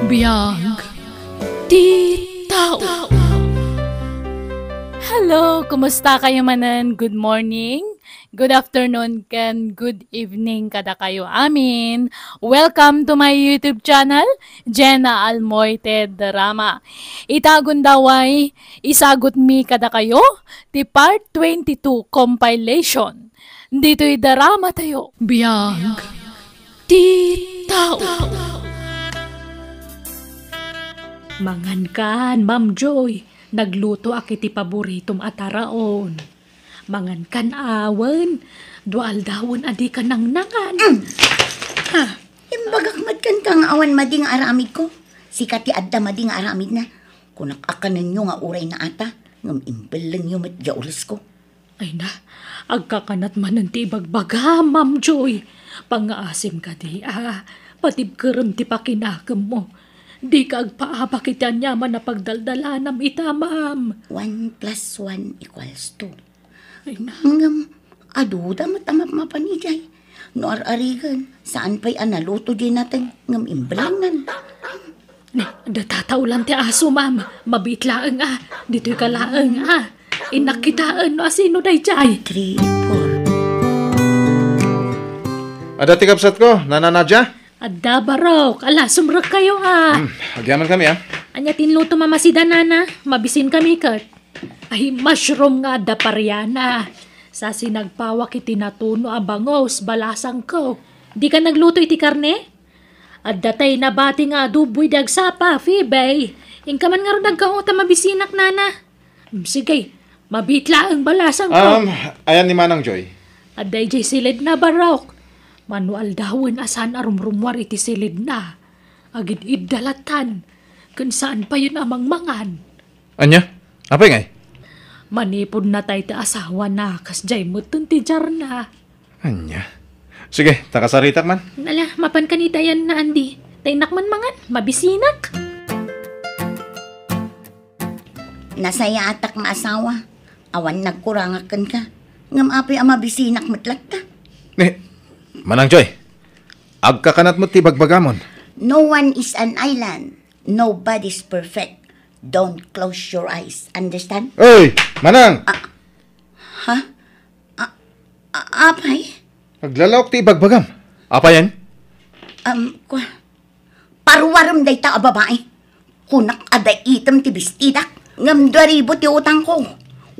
Biyag di tao. Hello, kumusta kayo manan? Good morning, good afternoon, and good evening kada kayo amin. Welcome to my YouTube channel, Jenna Almoite Drama. Itagon daway, isagot mi kada kayo, ti part 22 compilation. Dito'y drama tayo. Biyag di tao. Mangan kan, Ma'am Joy. Nagluto akiti paboritom ataraon. Mangan kan awan. Dual dawon adi ka nang nangan. Imbagak madkan kang awan mading aramid ko. Sikati adda mading aramid na. Kunak akanan nyo nga uray na ata. Ngam imbel lang yung matya ulis ko. Ay na, agkakanat man ang tibagbaga, Ma'am Joy. Pangaasim ka di, patib kerem ti pakinakam mo. Di ka agpaaba kita nyaman na pagdaldalanam ita, Ma'am. 1 + 1 = 2. Ay na. Ngam, aduda matamap mapanijay. No arigan, saan pa'y analuto din natin. Ngam imblangan. Ne, datataulan ti aso, Ma'am. Mabitlaang dito'y kalaang Inakitaan no asino day jay. 3, 4. Ada tikapsat ko, Nana Nadja? Adda barok. Ala, sumrek kayo Agyaman kami Anya tinluto mamasida nana. Mabisin kami kat. Ay, mushroom nga da paryana. Sa sinagpawak iti natuno abangos, balasang ko. Di ka nagluto iti karne? Adda tay nabati nga aduboy dagsapa, Phoebe. Ingka man nga ron nagkaota mabisinak nana. Sige, mabitla ang balasang ko. Ayan ni Manang Joy. Adday jay silid na barok. Manual dawon asan arumrumwar iti silid na. Agid idalatan. Kung saan pa yun amang mangan. Anya? Apay ngay? Manipod na tayo ta asawa na. Kasjay mo ti jar na. Anya? Sige, takasaritak man. Nala, mapan kanita yan na andi. Tainak man mangan, mabisinak. Nasaya atak nga asawa. Awan nagkurangakan ka. Ngam api ang mabisinak matlat ta. Manang Joy, agkakanat mo ti bagbagamon. No one is an island. Nobody's perfect. Don't close your eyes. Understand? Oy, Manang! Apay? Aglalawak ti bagbagam. Apa yan? Parwaram day ta babae. Kunak aday item ti bistidak. Ngam 2,000 ti utang ko.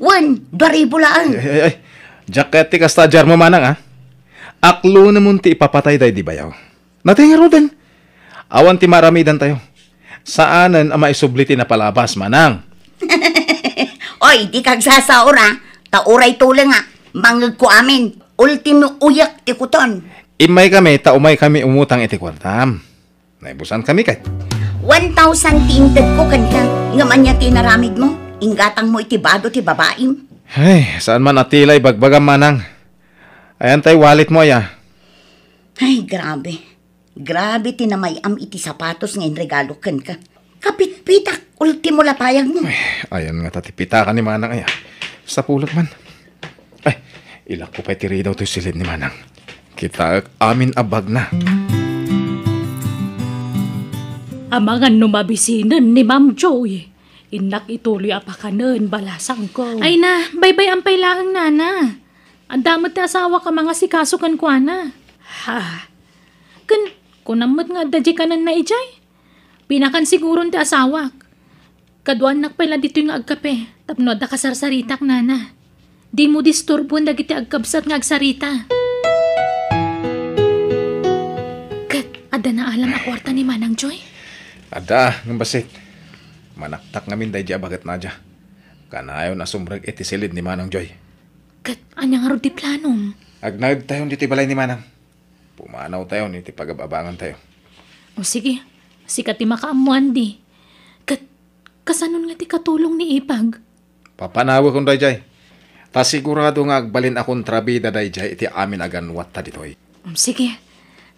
2,000 lang. Ay, jacket ti kastadyar mo, Manang Aklo naman ti ipapatay day di bayaw. Natingaro din. Awan ti maramidan tayo. Saanan ang maisubliti na palabas, Manang? Oy, di kag sasaura. Tauray tulang Mangag ko amin. Ultimo uyak ti kuton. Imay kami, taumay kami umutang iti kwartam. Naibusan kami kay. 1,000 ti inted ko kanta. Ngaman niya tinaramid mo. Ingatang mo iti bado ti babaim. Ay, saan man atilay bagbagam, Manang? Ayan tay wallet mo, Ay, grabe. Grabe tinamayam iti sapatos ngayon regalo kan ka. Kapit-pitak, ultimo lapayag mo. Ayan nga tatipita ka ni Manang, sa pulot man. Ay, ilak ko pa'y tiri daw to silid ni Manang. Kita amin abag na. Amangan no mabisinan ni Ma'am Joy. Inak ituloy apakanen balasang ko. Ay na, bye-bye ang pailaang nana. Ang damat ti asawa ka mga sikasukan ko na. Kunamot nga dadya ka na ijay. Pinakan siguro ti asawa. Kaduan nakpala dito yung agkape. Tapno da kasarsaritak nana. Di mo disturbon dagiti agkabsat nga agsarita. Ada na alam a kwarta ni Manang Joy? Ada, ng basit. Manaktak ngamin day di abagat na dya. Kanayaw na sumrag iti silid ni Manang Joy. Anya nga ro di planom? Agnag tayo dito balay ni Manang. Pumanaw tayo niti pagababangan tayo. O sige, sikat ti makaamuan di. Kasanon nga ti katulong ni Ipag? Papanawa kong dayjay. Ta sigurado nga agbalin akong trabida dayjay iti amin aganwat ta ditoy. Sige,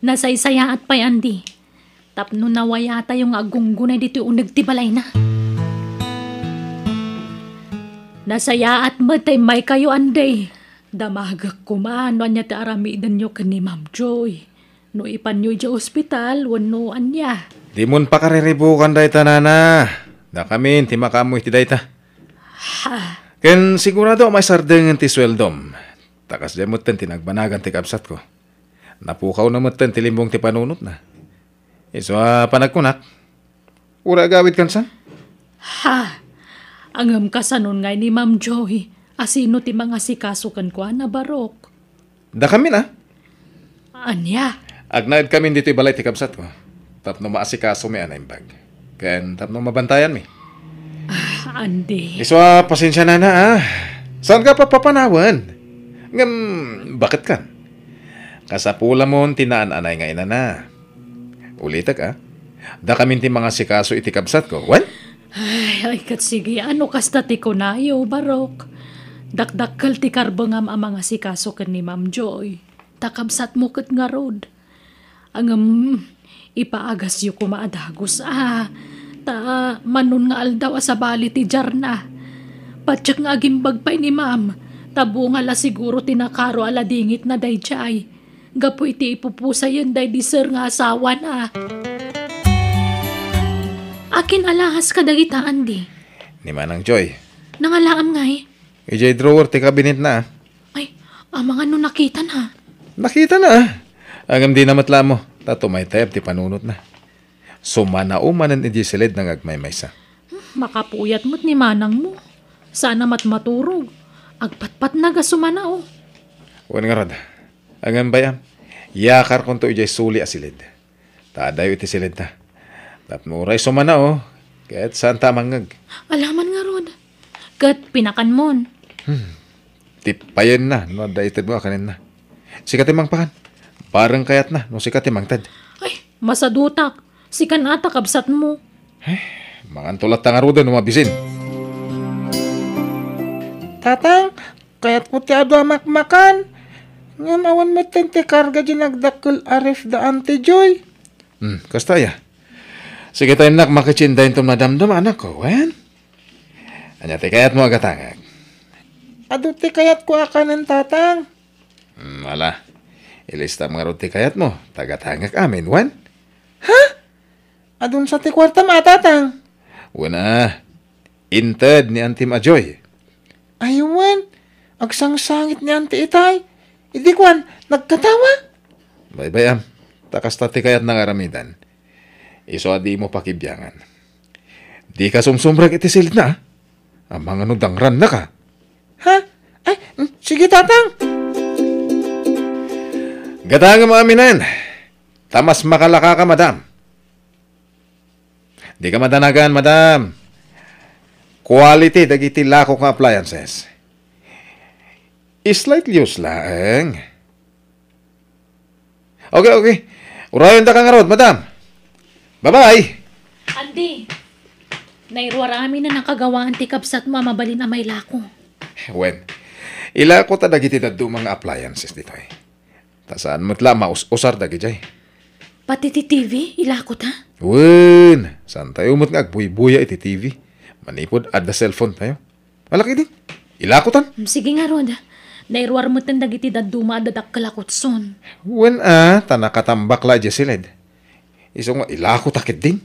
nasaysaya at pay andi. Tapno nawayata yung agunggunay dito unag ti balay na. Nasaya at matay may kayo anday. Damagak kumano niya ti aramidan nyo ka ni Ma'am Joy. No ipanyo dya ospital, wanuan niya. Di mon pa kariribukan dayta nana. Da kami ti makamoy ti dayta. Ken sigurado may sardengan ti sweldom. Takas di moten tinagbanagan ti kapsat ko. Napukaw na moten ti limbong ti panunot na. Iso panagkunak. Ura gawid kan san? Ha! Angam kasanon ngay ni Ma'am Joy. Asino ti mga sikasukan ko na barok. Da kami na. Anya? Agnaid kami dito ibalay ti kapsat ko. Tapno maasikaso mi anay bag. Ken tapno mabantayan mi. Andi. Iswa, pasensya na na. Saan ka papapanawan? Ngam, bakit kan? Kasapula mo tinaan-anay nga ina na. Ulitak Da kami ti mga sikaso iti kabsat ko. Wan? Ay, kat sige, ano kasta ti ko na yo, barok. Dakdakkel ti karbangam ang mga sikaso kan ni Ma'am Joy. Takabsat mo kat nga rod. Angam, ipaagas yu kumaadagos ta manon nga aldaw sa bali ti jarna. Patsak nga agimbag pa ni Ma'am. Tabo nga la siguro tinakaro ala dingit na dayjay. Gapo iti ipupusa yun day di sir nga asawa na. Akin alahas ka dagitaan di. Ni Manang Joy. Nangalaam ngay. Ijay drawer ti kabinet na. Ay, amang ano nakita na. Nakita na. Agam di na matla mo. Tato may tayap ti panunot na. Sumanaumanan iti silid ng agmaymaysa. Makapuyat mo't ni manang mo. Sana maturog. Agpatpat na ga sumanao. Wan nga rad. Agam bayam. Yakar kon to ijay suli asilid. Tadayo iti silid na. Tapnuray sumanao. Kahit saan tamangag. Alaman nga rod. Kat pinakan mon. Tipayan na. No, daitid mo kanin na. Sikatimang pakan. Parang kayat na. No, sikatimang tad. Ay, masadutak. Sikan ata kabsat mo. Mga tulat nga ruda numabisin. Tatang, kayat ko ti ado makmakan. Ngam awan meten ti karga di nagdakkel arif da Auntie Joy. Kasta ya. Sige tayo nak makichindayin ito madamdam anak ko, wen? Anya ti kayat mo agatangag. Ado ti kayat ko akanan tatang. Ala. Ilista mga ro ti kayat mo. Tagatangag amin, wen? Adun sa ti kwarta ma tatang. Una. Inted ni Auntie Majoy. Aywan, agsangsangit ni Auntie Itay. Idi kwan, nagkatawa. Baybayam. Takas ti kayat ng aramidan. Iso adi mo pakibyangan. Di ka sumsumrag iti silid na. Ang mga nudangran na ka. Ha? Ay, sige tatang. Gatanga mo aminan. Tamas makalaka ka, madam. Di ka madanagan, madam. Quality dagiti lako nga appliances. Slightly use lang. Okay. Urayon da ka nga rod, madam. Bye-bye. Andi, nairwarami na nakagawaan ti kabsat mo mabalin na may lako. Wen, ilako ta dagiti daddo mga appliances dito eh. Tasaan mo't la maus-usar dagiti. Pati ti TV, ilako ta? Wen, saan tayo mo't nga agbuy-buya iti TV. Manipod adda cellphone tayo. Malaki din. Ilako tan. Sige nga rod, nairwar mo tan dagiti daduma dadak kalakotson. Wen tanakatambak la dya silid. Iso nga ilako takit din.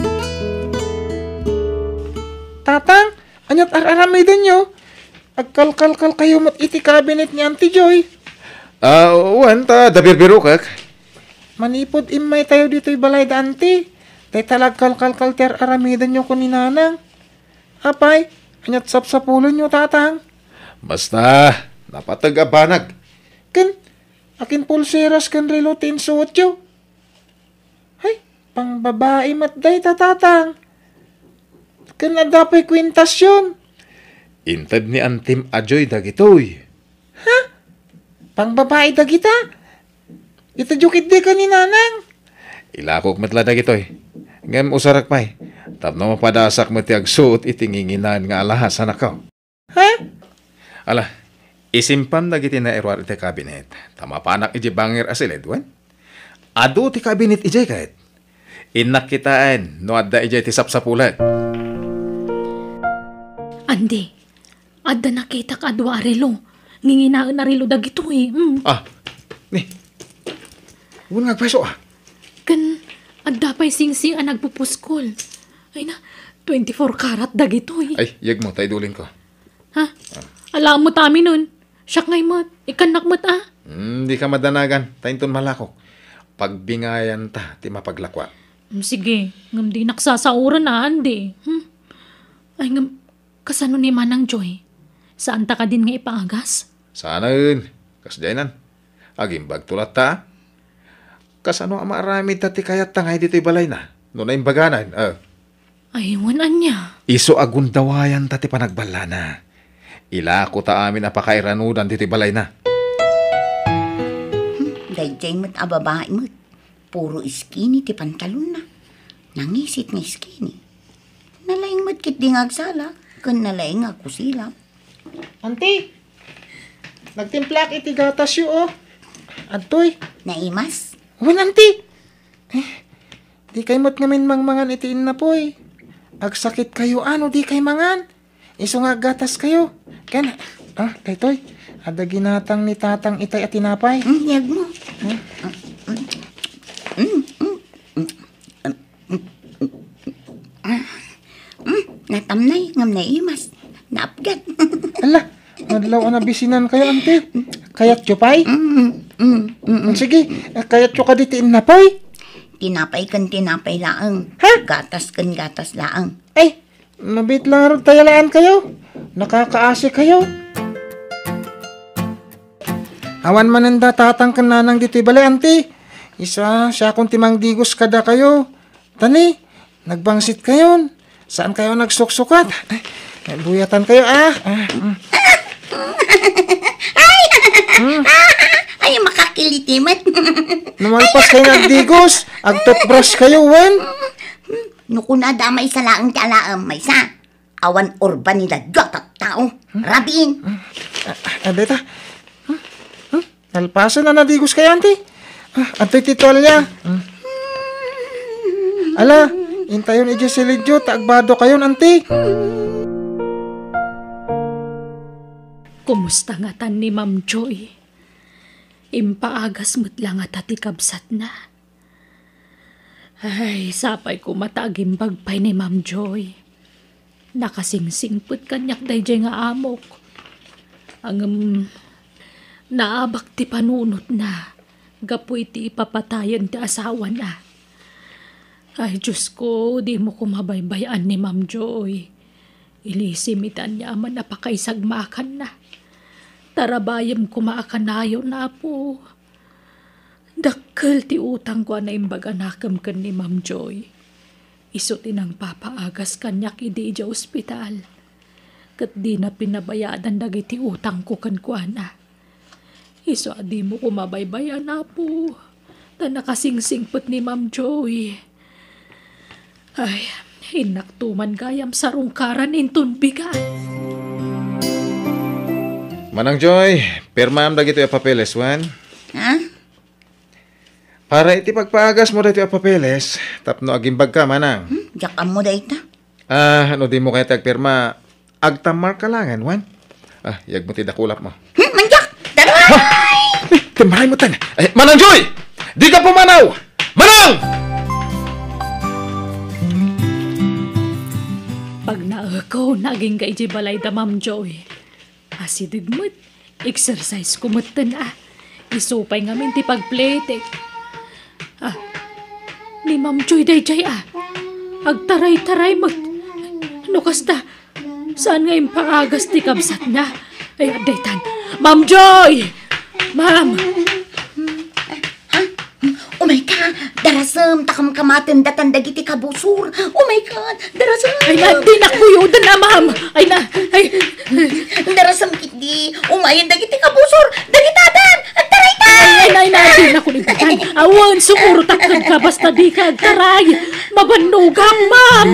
Tatang, anyat aramidan nyo. Agkalkalkal kayo mat iti cabinet ni Auntie Joy. Wen, dabirbiro kak. Manipod imay tayo dito'y balay da Auntie. Tay talagkalkalkal ti aramidan nyo ko ni nanang. Apay, anyat sapsapulon nyo tatang. Basta, napatag-abanag. Ken, akin pulseras kan relo tinsuot yo. Ay, pang babae matday tatatang. Ken adapay kwintasyon. Inted ni Antim Ajoy dagitoy. Pang babae dagita. Itajukit di ka ni nanang. Ilakok matla dagitoy. Ngem usarak pay. Tapno mapadasak mo ti agsuot itinginginan nga alahas anak ko. Ha? Ala, isimpam dagiti na erwar iti kabinet. Tamapanak iti bangir asilid, wen? Ado ti kabinet ijay kahit. Inak kitaan, no adda ijay ti sapsapulat. Andi, adda nakita ka adwa arelo. Nginginaan arelo dagito eh. Ni. Huwag nga peso Kan, adda pa'y singsing ang nagpupuskol. Ay na, 24 karat dagitoy. Ay, yag mo, tayo dulin ko. Ha? Alam mo tami nun. Siyak ngay mat. Ikanak mat ah. Di ka madanagan. Tainton malakok. Pagbingayan ta, ti mapaglakwa. Sige, ngam di naksasauran na, andi. Ay ngam, kasano ni Manang Joy? Saan ta ka din nga ipaagas? Sana yun. Kasdainan. Agimbag tulat ta. Kasano ang marami ta ti kayat ta ngay dito'y balay na. Noon na imbaganan. Aywan anya. Iso agundawayan ta ti panagbala na. Ila ko ta amin apakairanudan dito'y balay na. Dayjay mo't ababae mo't. Puro skinny ti pantalon na. Nangisit nga skinny. Nalaing mo't kit di ngagsala. Kun nalaing nga kusila. Auntie, nagtimplak iti gatas yu, oh. Antoy, Naimas? wan auntie. Di kay mo't ngamin mangmangan itiin na po, eh. Agsakit kayo, ano di kay mangan. Iso nga gatas kayo. Kan, kaytoy, ada ginatang ni tatang itay at tinapay. Yag mo. Natamnay, ngam naimas. Naapgat. Ala, madlaw na bisinan kayo, auntie. Kayat yu pay? Sige, kayat yu ka ditiin na pay. Tinapay kan tinapay laang. Ha? Gatas kan gatas laang. Ay, mabit lang rin tayalaan kayo. Nakakaasi kayo. Awan mananda tatang kananang dito'y balay, auntie. Isa, siya kung timang digos kada kayo. Tani, nagbangsit kayon. Saan kayo nagsuksukat? Ay, buyatan kayo, Ay, makakilitimat. Namalpas kayo nagdigos. Agtoothbrush kayo, wen. Nukuna damay sa laang ti alaam. May sa. Awan urban nila gatat tao. Rabin. Adeta. Nalpasan na nadigos kayo, auntie. Antoy titol niya. Ala, intayon ni Jocelyn Jo, taagbado kayo, auntie. Kumusta nga tan ni Ma'am Joy? Impaagas mo't lang at atikabsat na. Ay, sapay ko matagimbag pa'y ni Ma'am Joy. Nakasingsingput kanyak dayjay nga amok. Ang naabak ti panunot na. Gapoy ti ipapatayan ti asawa na. Ay, Diyos ko, di mo ko mabaybayan ni Ma'am Joy. Ilisimitan niya man napakaisagmakan na. Tarabayam kumaakanayo na po. Dakkel ti utang ko na imbaga nakam kan ni Ma'am Joy. Iso tinang papaagas kanyak idi ja ospital. Kat di na pinabayadan dagiti utang ko kan kuana. Iso adi mo kumabaybayan na po. Ta nakasingsingpot ni Ma'am Joy. Ay, hinaktuman gayam sarungkaran inton bigat. Manang Joy, pirmaam dagito yung papeles, wan. Ha? Para iti pagpaagas mo dito yung papeles, tapno agimbag ka, manang. Diyak mo dahi ta. Ano di mo kaya tagpirma, agtamar ka langan, wan. Yag mo ti dakulap mo. Manjak! Daray! Tamahay mo tan. Ay, Manang Joy! Di ka pumanaw! Manang! Pag naakaw, naging kay balay da Ma'am Joy. Asidig mo't, exercise ko mo't Isupay ngamin ti pagpletek. Ni Ma'am Joy dayjay agtaray-taray mo't. Ano kasta? Saan nga yung paagas ti kabsat na? Ay, adaytan. Ma'am Joy! Ma'am! Oh my God! Darasam, takam kamatin datan dagiti kabusur. Oh my God! Darasam! Ay na, di nakuyudan na, ma'am! Ay na, ay... Darasam kiti. Umayan dagiti kabusur. Dagitadan! Agtaray-taray! Ay na, di nakuligutan. Awan, sumuro takad ka, basta di ka agtaray. Mabanugang, ma'am!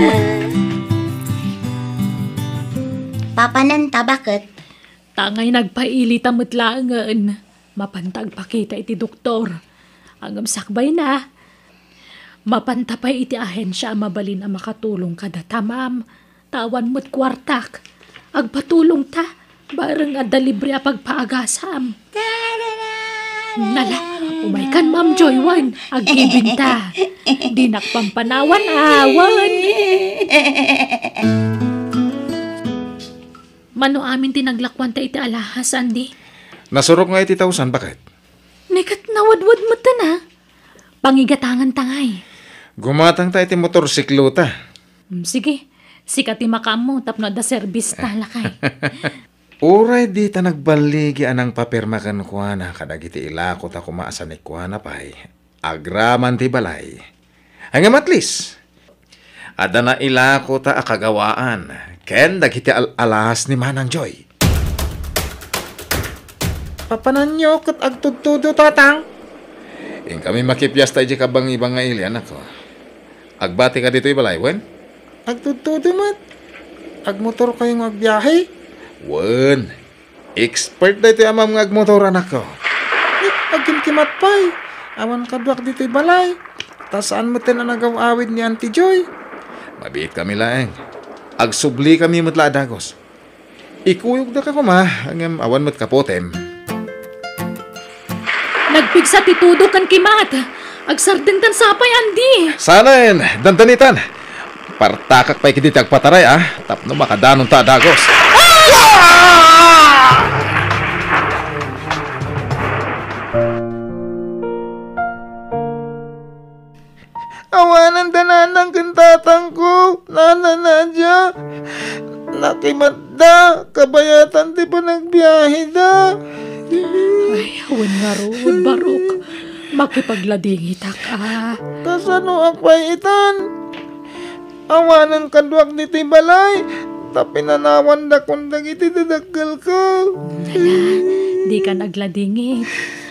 Papananta, bakit? Tangay nagpailita mutlangan. Mapantag pakita iti doktor. Ang sakbay na. Mapantapay iti ahensya mabalin ang makatulong kada tamam. Tawan mo't kwartak. Agpatulong ta. Barang adda libre a pagpaagasam. Nala, umay kan Ma'am Joywan, agibinta. Di nakpampanawan awan. Mano amin tinaglakwan ta iti alahas, Andy? Nasurok nga iti tausan, bakit? Nekat nawadwad mo ta na. Pangigatangan tangay. Gumatang tayo iti motorsiklo ta. Sige, sikati makam mo, tapno da service ta lakay. Uray di ta nagbaligi anang papirma kan kuana kadagiti ilakot ako maasan ni kuana pay. Agraman ti balay. Hanggang atlis. Ada na ilakot ta akagawaan. Ken dagiti alahas ni Manang Joy. Papanan nyo kat agtudtudo tatang. In kami makipyas tayo di kabang ibang nga ili, anak ko. Agbati ka dito ibalay, wen? Agtudtudo mat. Agmotor kayong agbiyahe. Wen. Expert na ito amam nga agmotor, anak ko. Agkimkimat pa'y. Awan kadwak dito'y balay. Tasaan mo tin ang nagawawid ni Auntie Joy. Mabiit kami laeng. Agsubli kami matla dagos. Ikuyog na ka kuma, hanggang awan mat kapotem. Nagpigsa titudo kan kimat. Agsardintan sapay, Andy. Sanain, dandanitan. Partakak pa'y kiti agpataray, ah. Tapno makadanon ta dagos. Awanan dananang kintatang ko. Nana Nadya. Nakimat kabayatan di pa nagbiyahe da. Ay, awan nga roon, Barok. Makipagladingitak ka. Tas ano akpaitan? Awanan kadwak dito'y balay. Tapinanawan da kundag iti dadaggal ko. Nala, di ka nagladingit.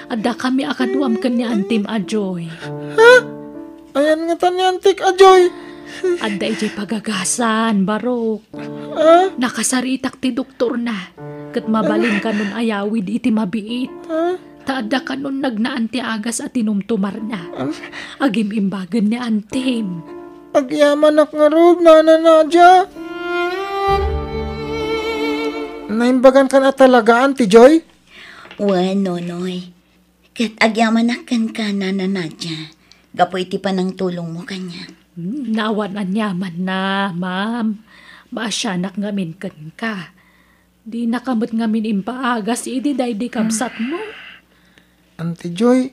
Ada kami akaduam kan ni Antim Ajoy. Ha? Ayan nga tanyantik, Ajoy. Ada iti pagagasan, Barok. Ha? Nakasaritak ti doktor na. Kat mabalin ka nun ayawid iti mabiit. Ha? Taada ka nun nagnaan ti agas at tinumtumar na. Agim imbagan ni Antim. Agyaman ak nga rood, Nana Nadya. Naimbagan ka na talaga, Auntie Joy? Wen, nonoy. Kat agyamanak ka, Nana Nadya. Gapo iti pa ng tulong mo kanya. Nawan anyaman na, ma'am. Maasyanak ngamin kan ka. Di nakamot ngamin impaagas, idi day di kamsat mo. Auntie Joy,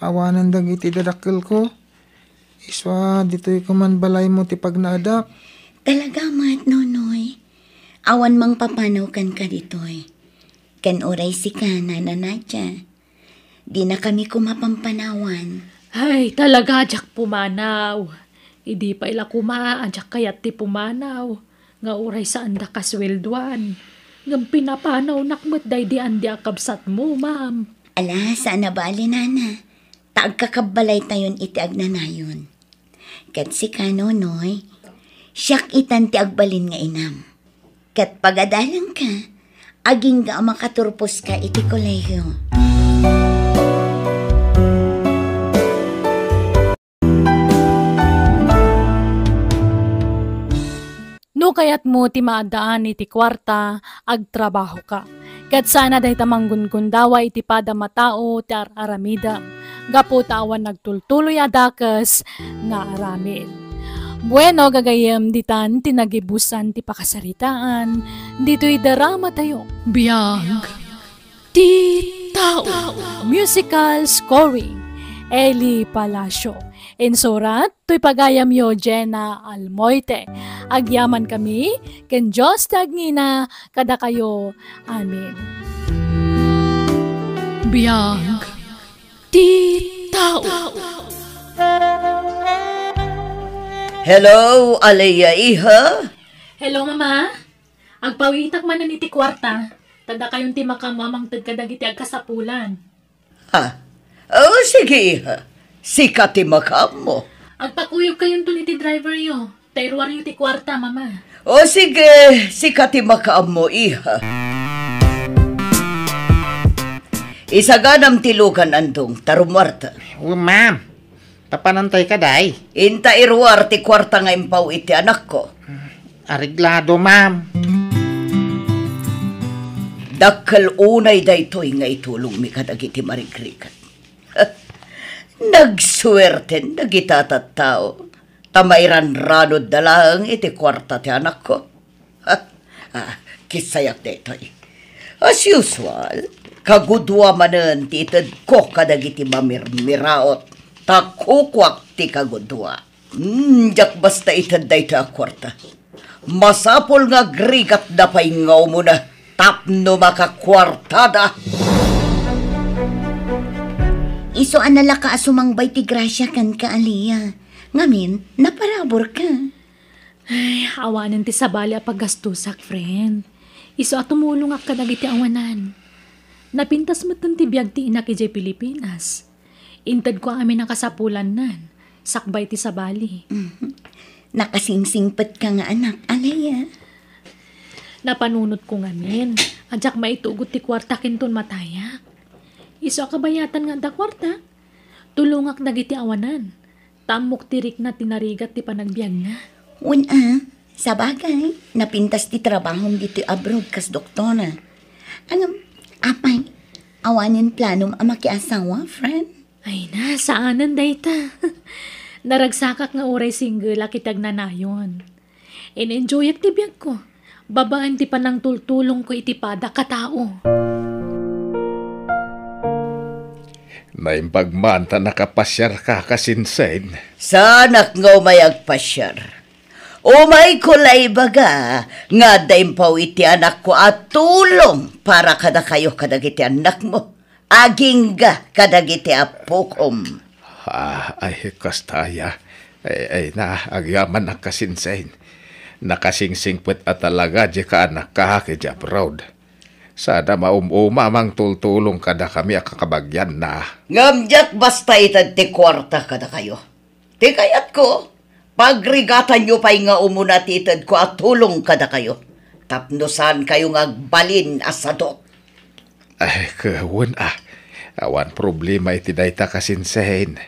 awanan dagiti dadakkel ko. Iswa, dito'y kuman balay mo ti pagnaadak. Talaga mat, nonoy. Awan mang papanaw kan ka ditoy. Kan oray si ka, Nana Nadya. Di na kami kumapampanawan. Ay, talaga, jak pumanaw. Idi pa ila kumaan, jak kayat ti pumanaw. Nga uray saan da kaswelduan. Ngam pinapanaw nakmat day di andi akabsat mo, ma'am. Ala, saan na ba, Nana? Taag kakabalay tayon iti agnanayon. Kat si ka, nonoy, siyak itan ti agbalin nga inam. Kat pagadalang ka, aging ga makaturpos ka iti kolehiyo. No kayat mo ti maadaan iti kwarta, agtrabaho ka. Kat sana dahi tamanggun dawa iti pada matao ti aramidam. Gapo tawan nagtultuloy adakas nga aramid. Bueno, gagayem ditan tinagibusan ti pakasaritaan. Dito'y darama tayo. Biyag ti tao. Musical scoring. Eli Palacio. Insurat, to'y pagayam yo Jenna Almoite. Agyaman kami, ken Diyos tagngina, kada kayo. Amin. Biyag ti tao. Hello, Alaya iha? Hello, mama. Agpawitak man na niti kwarta. Tada kayong ti makamamang tagkadag iti agkasapulan. Ha? Oh, sige iha. Sikat ti makam mo. Agpakuyog kayong to niti driver yo. Tayruar yung ti kwarta, mama. O sige, sikat ti makam mo iha. Isaganam tilukan andong tarumwarta. Oh, ma'am. Papanantay ka, day. Inta irwar ti kwarta nga impaw iti anak ko. Ariglado, ma'am. Dakkel unay daytoy nga itulong mi kadagiti marigrigat. Nagswerten nagitatat tao. Tamayran ranod dalang iti kwarta ti anak ko. Kisayak daytoy. As usual, kagudwa manen ti ited ko kadagiti mamirmiraot. Takukwak ti kagudwa. Jak basta ited dayto a kwarta. Masapol nga grigat da pay ngaw mo na. Tapno makakwartada. Iso anala ka asumangbay ti grasya kan ka, Alia. Ngamin, naparabor ka. Ay, awanan ti sabali a paggastusak, friend. Iso at tumulong ak kadagiti awanan. Napintas mo ti biyag ti ina kay Pilipinas. Intad ko amin ang kasapulan nan. Sakbay ti sabali. Nakasingsingpet ka nga anak, Alia. Napanunot ko ngamin. Adyak maitugot ti kwarta kinton matayak. Iso kabayatan nga da kwarta. Tulungak dagiti awanan. Tamok tirik na tinarigat ti panagbiag na. Sa bagay, napintas ti trabahong dito abroad kas doktora. Apay, awanin planom ang makiasawa, friend? Ay na, saanan dayta. Naragsakak nga oray single akitag nanayon. In-enjoy ak ti biag ko. Babaan ti panang tultulong ko itipada katao. Naimbagmanta nakapasyar ka kasinsain. Sanak nga umayag pasyar. Umay kulay baga, nga daimpaw iti anak ko at tulong para kada kayo kadagiti anak mo. Aging ga kadagiti apukom. Ay, kastaya. Ay na, agyaman na kasinsain. Nakasingsingpet at talaga di ka anak kahaki di abroad. Sada maumamang tultulong kada kami akakabagyan na. Ngamjak basta itad ti kwarta kada kayo. Ti kayat ko, pagrigatan nyo pa'y nga umuna ti itad ko at tulong kada kayo. Tapnosan kayo ngagbalin asadot. Ay, kawan awan problema iti dayta kasinsain.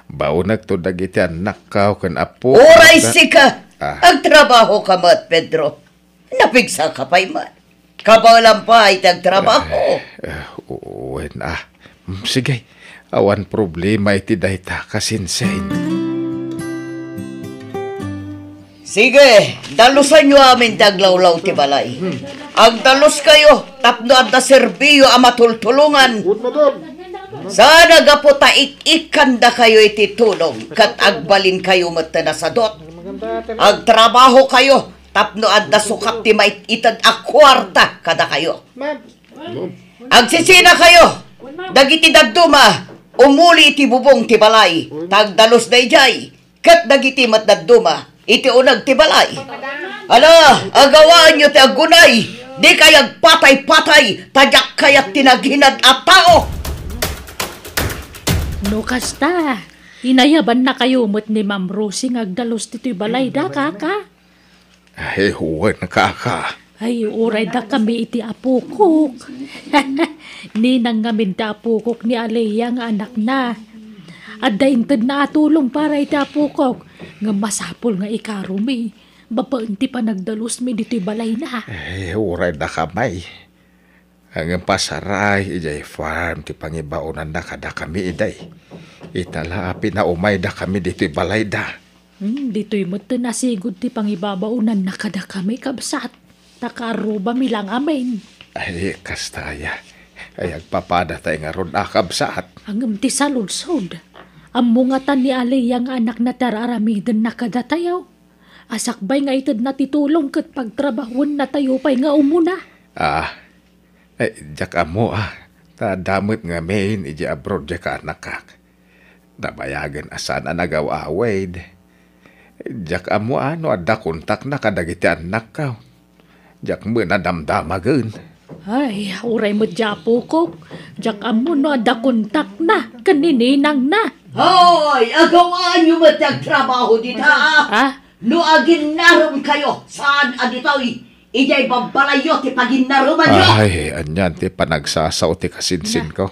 Baunag to dagiti anak kao kan apo. Oray sika! Agtrabaho ka mat, Pedro. Napigsa ka pa'y mat. Kabalan pa iti agtrabaho. Sige, awan problema iti dayta kasinsain. Sige, dalusan nyo amin taglawlaw ti balay. Agdalos kayo, tapno at na serbiyo ang matultulungan. Sana gaputa ikanda kayo iti tulong, kat agbalin kayo matanasadot. Agtrabaho kayo, tapno at na sukat ti maititad akwarta kada kayo. Agsisina kayo, dagiti dadduma, umuli iti bubong ti balay, tagdalos na ijay, kat dagiti matdadduma, iti unag ti balay. Ala, agawaan nyo ti agunay, di kayag patay-patay, tadyak kayat tinaghinad at tao. No kasta, inayaban na kayo mo't ni Ma'am Rosie ngagdalos tito'y balay da kaka. Ay, huwag na kaka. Ay, uray da kami iti apukok. Ninang ngamin da apukok ni Alea nga anak na. At daintad na atulong para iti apukok. Nga masapol nga ikarumi. Bapaan ti pa nagdalos mi dito'y balay na. Ay, uray na kamay. Ang pasaray, ijay farm, ti pangibaunan na kada kami iday. Itala, pinaumay da kami dito'y balay da. Dito'y mo't nasigod ti pangibabaunan na kada kami kabsat. Takaruba mi lang amin. Ay, kastaya. Ay, agpapada tayo nga ron akabsat. Ang ti saludsod. Ang mungatan ni Alea nga anak na tararamidan na kada tayo. Asakbay nga itad na titulong kat pagtrabahon na tayo pa'y nga umuna. Ay, jak amo tadamot nga main iji abroad jak anak kak. Nabayagan asan nagaw-awid. Jak amo no ada kontak na kadagiti anak ka. Jak mo na damdamagan. Ay, uray mo dyapo ko. Jak amo no ada kontak na, kanininang na. Hoy, agawaan nyo matagtrabaho dita. No agin narum kayo, saan aditoy? Ijay babalayo ti paginaruman nyo. Ay, anyan ti panagsasaw ti kasinsin ko.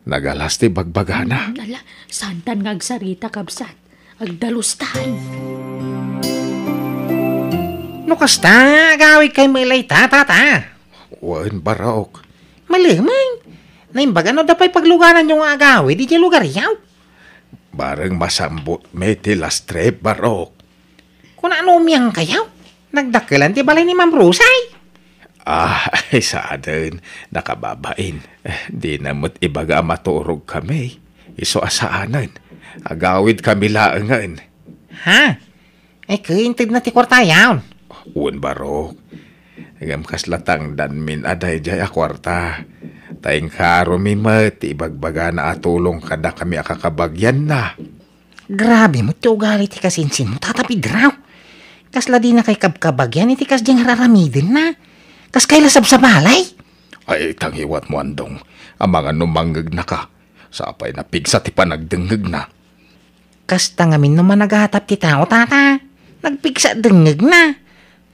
Nagalas ti bagbagana. Nala, santan ngagsarita kabsat. Agdalustahan. No kasta, gawid kay milay tata. Wan barok. Malamang. Naimbaga no dapay paglugaran yung agawi, di dyan lugar yaw. Bareng masambot meti lastrep barok. Kung ano umiyang kayaw, nagdakilan ti balay ni Ma'am Rusay. Ay saaden, nakababain. Di namot ibaga maturog kami. Iso asaanan. Agawid kami laangan. Ha? Kaintid na ti kwarta yaw. Uwan barok. Agam kaslatang danmin aday jay akwarta. Taing karo mi mati ibagbaga na atulong kada kami akakabagyan na. Grabe mo ti ugali ti kasinsin mo, tatapid raw. Kasla di na kay kabkabagyan, iti kas diyang raramidin na. Kas kay lasab sa balay. Ay tangiwat mo andong. Ang mga numanggag na ka. Sapay na pigsa ti panagdengeg na. Kas tangamin naman naghatap ti tao, tata. Nagpigsa dengeg na.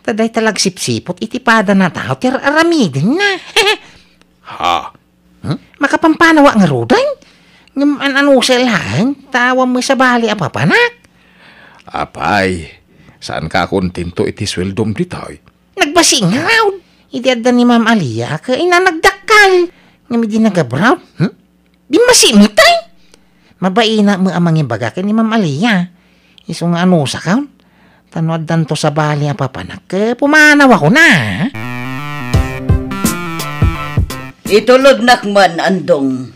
Taday talag sipsipot itipada na tao, ti raramidin na. Ha? Makapampanawa nga rudan. Ngam ano sa lang, tawa mo sa bali apapanak. Apay, saan ka kontinto iti sweldom ditay? Nagbasing raw. Idiada ni Ma'am Alia ka inanagdakal. Ngami di nagabraw. Di masimitay. Mabaina mo amang ibaga ka ni Ma'am Alia. Iso nga ano sa kaon. Tanoad danto sa bali apapanak. Pumanaw ako na. Itulod nakman, andong.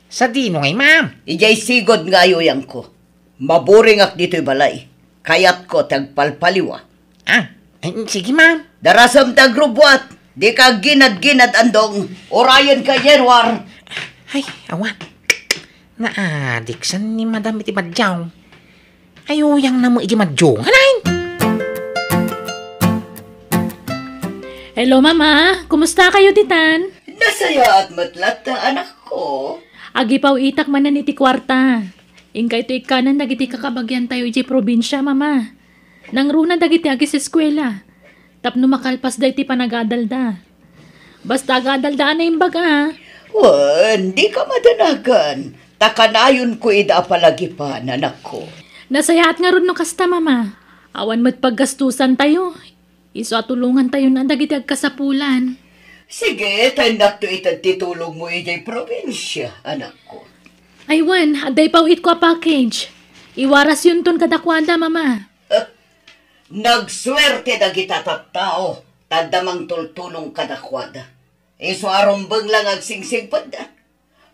Sa dino ngay, ma'am. Ijay sigod nga ayoyang ko. Maburing ak dito'y balay. Kayat ko tagpalpaliwa. Sige, ma'am. Darasam tagrubwat. Di ka ginad-ginad, andong. Orayan ka, Yerwar. Ay, awan. Naadiksan ni Madam iti madyaw. Ayuyang na mo iti madyaw. Hanayin! Hello, Mama. Kumusta kayo, Titan? Nasaya at matlat na anak ko. Agipaw itak manan iti kwarta. Ingkay ito ikanan dagiti kakabagyan tayo iti probinsya, Mama. Nangruna dagiti agis eskwela. Tapno makalpas da iti panagadalda. Basta agadaldaan na yung baga. Wan, di ka madanagan. Takanayon ko ida palagi pa, anak ko. Nasayaat nga ron no kasta, Mama. Awan mo't paggastusan tayo. Iso atulungan tayo na dagiti agkasapulan. Sige, tandak to itagtitulong mo ijay probinsya, anak ko. Aywan, aday pa it ko a package. Iwaras yun ton kadakwada, Mama. Nagswerte na kita tao, tandamang tultulong kadakwada. Iso arombang lang ang singsing pada.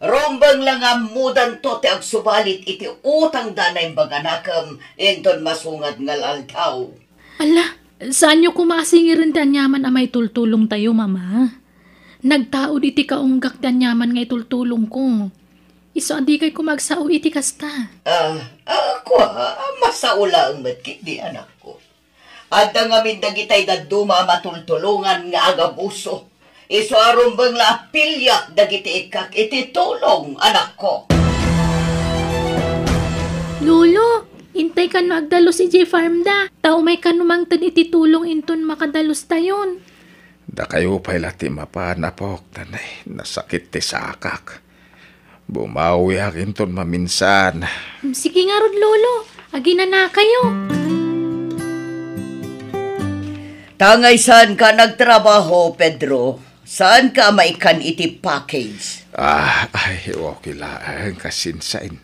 Rombang lang ang mudan to te ag subalit iti utang danay baganakam enton masungad ngal altaw. Ala, saan nyo kumasingirin danyaman amay tultulong tayo, Mama? Nagtaod iti kaunggak danyaman ngay tultulong ko. Iso adi kay kumagsao iti kasta. Ako masaula ang matkit di anak ko. Adda nga mindagitay da duma matultulungan nga agabuso. Iso arumbang la pilyak dagiti ikak iti tulong anak ko. Lolo, intay kan magdalos iti farm da. Tao may kanumang tan iti tulong inton makadalos tayon. Da kayo pa'y lati mapanapok, tanay, nasakit ti sakak. Bumawi akin ton maminsan. Sige nga rod, Lolo. Agi na kayo. Tangay saan ka nagtrabaho, Pedro? Saan ka maikan iti package? Ay, okay lang, kasinsain.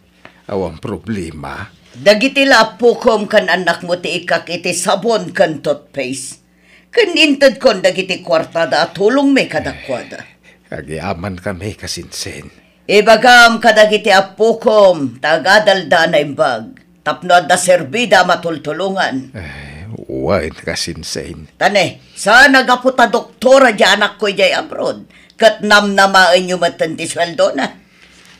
Awang problema. Dagiti lapukom kan anak mo ti ikak iti sabon kan toothpaste. Kanintad kon dagiti kwartada at tulong may kadakwada. Agyaman kami kasinsen. Ibagam kadagiti apukom, tagadalda na imbag. Tapno da serbida matultulungan. Uwain kasinsen. Tane, saan nagaputa doktora di anak ko jay abroad? Kat namnamaan nyo matanti sweldo na.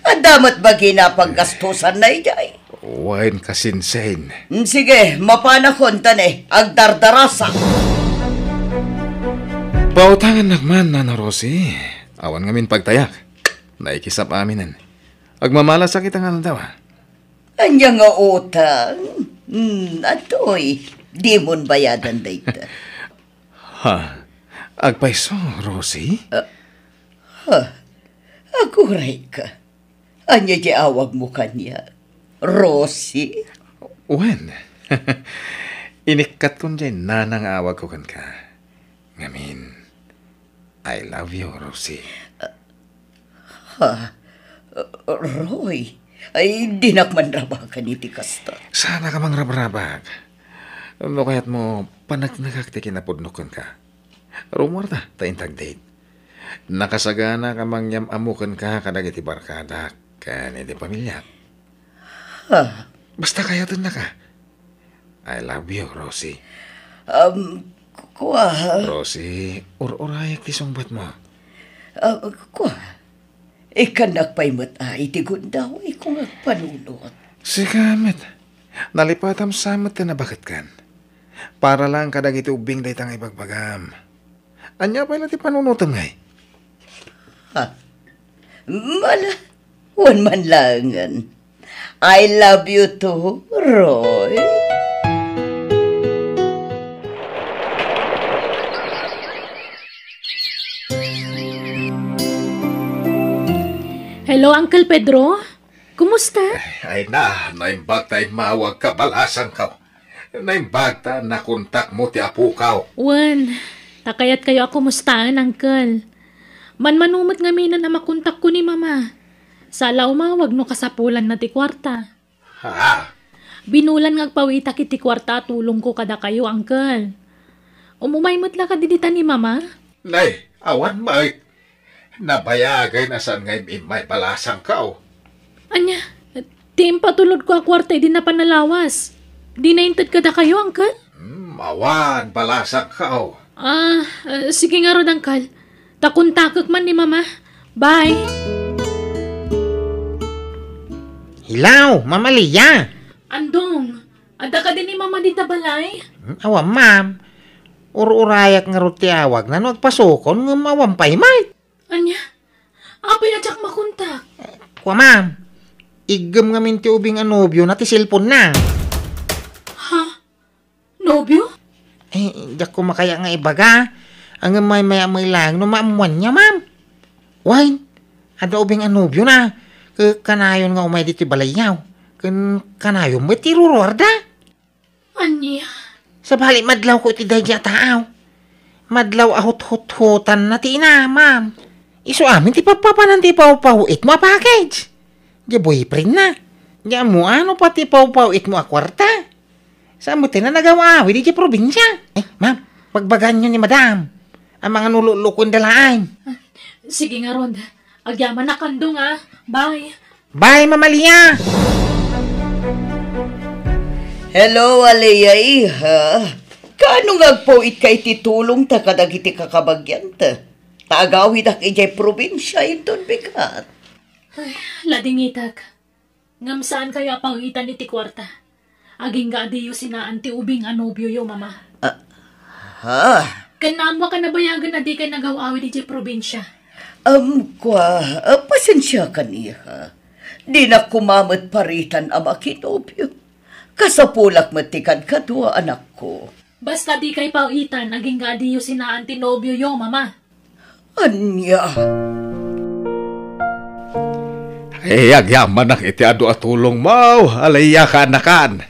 Adamat bagina paggastusan na ijay. Uwain kasinsen. Sige, mapanakon tane, agdardarasa. Pautangan nagman, Nana Rosie. Awan ngamin pagtayak. Naikisap aminan. Agmamala sakit ang daw. Anya nga utang. Atoy, di mon bayadan dayta. Agpaiso, Rosie? Aguray ka. Anya di awag mo kanya. Rosie? Wen. Inikat kon dyan nanang awag ko kan ka. Ngamin. I love you, Rosie. Roy, ay di nakmanrabakan iti kasta. Sana ka mang rabrabag. No kaya't mo panagnagakti kinapudnukan ka. Rumor ta intag date. Nakasagana ka mang amukan ka kadag iti barkada kan iti pamilya. Basta kaya dun na ka. I love you, Rosie. Kuha. Rosie, urayak ti sungbat mo. Kuha. Ikanak pa'y mata, iti gundaw, ikong agpanunot. Sigamit. Nalipatam samot na bakit kan. Para lang kadag iti ubing day tang ibagbagam. Anya pa'y nati panunutom ngay. Mala, wan man langan. I love you too, Roy. Hello, Uncle Pedro? Kumusta? Ay naimbag tayo mawag ka balasang ka. Naimbag ta nakontak mo ti apo ka. Wan, takayat kayo ako mustaan, Uncle. Manumot nga minan na makontak ko ni Mama. Sala umawag no kasapulan na ti kwarta. Ha? Binulan nga agpawita kiti kwarta tulong ko kada kayo, Uncle. Umumaymot la ka didita ni Mama? Nay, awan may. Nabayagay na saan ngay may balasang ka. Anya, tim patulod ko a kwarta di na panalawas. Di naintad kada kayo, Uncle? Awan, balasang ka. Sige nga rod, Uncle. Takuntakak man ni Mama. Bye. Hilaw, Mama Lia. Andong, ada ka din ni Mama dita balay? Awa, ma'am. Urayak nga ruti awag na nagpasukon ng mawampay, mate. Anya, apay na tsak makuntak. Kwa, ma'am. Igam nga minti ubing anobyo na ti cellphone na. Ha? Nobyo? Diyak ko makaya nga ibaga. Ang may lang no maamuan niya, ma'am. Wine, ada ubing anobyo na. Kanayon nga umay dito balayaw. Kanayon mo tirurorda. Anya? Sa bali, madlaw ko iti dahil taaw. Madlaw ahot-hot-hotan na ti ina, ma'am. Iso amin ti papapanan ti pau-pauit mo a package. Di boyfriend na. Di mo ano pa ti pau-pauit mo a kwarta. Saan mo tinanagawa awi di probinsya. Ma'am, pagbagan nyo ni madam. Ang mga nululukon dalaan. Sige nga, Rod. Agyaman na kandong, ah. Bye. Bye, Mama Lia. Hello, Alea, iha. Kaano ngagpauit kay titulong ta kadag iti kakabagyan ta? Taagawid ak ijay probinsya iton bigat. Ay, lading itak. Ngam saan kayo apangitan iti kwarta? Aging ga adiyo sinaan ti ubing anobyo yo, Mama. Ha? Kanamo ka nabayagan na di kayo nagawawid iti probinsya. Pasensya ka niya. Di na kumamat paritan ang akinobyo. Kasapulak matikan kadua anak ko. Basta di kayo pauitan, aging ga adiyo sinaan ti nobyo yo, Mama. Anya? Agyaman nak iti adu atulong mo. Alaya ka anakan.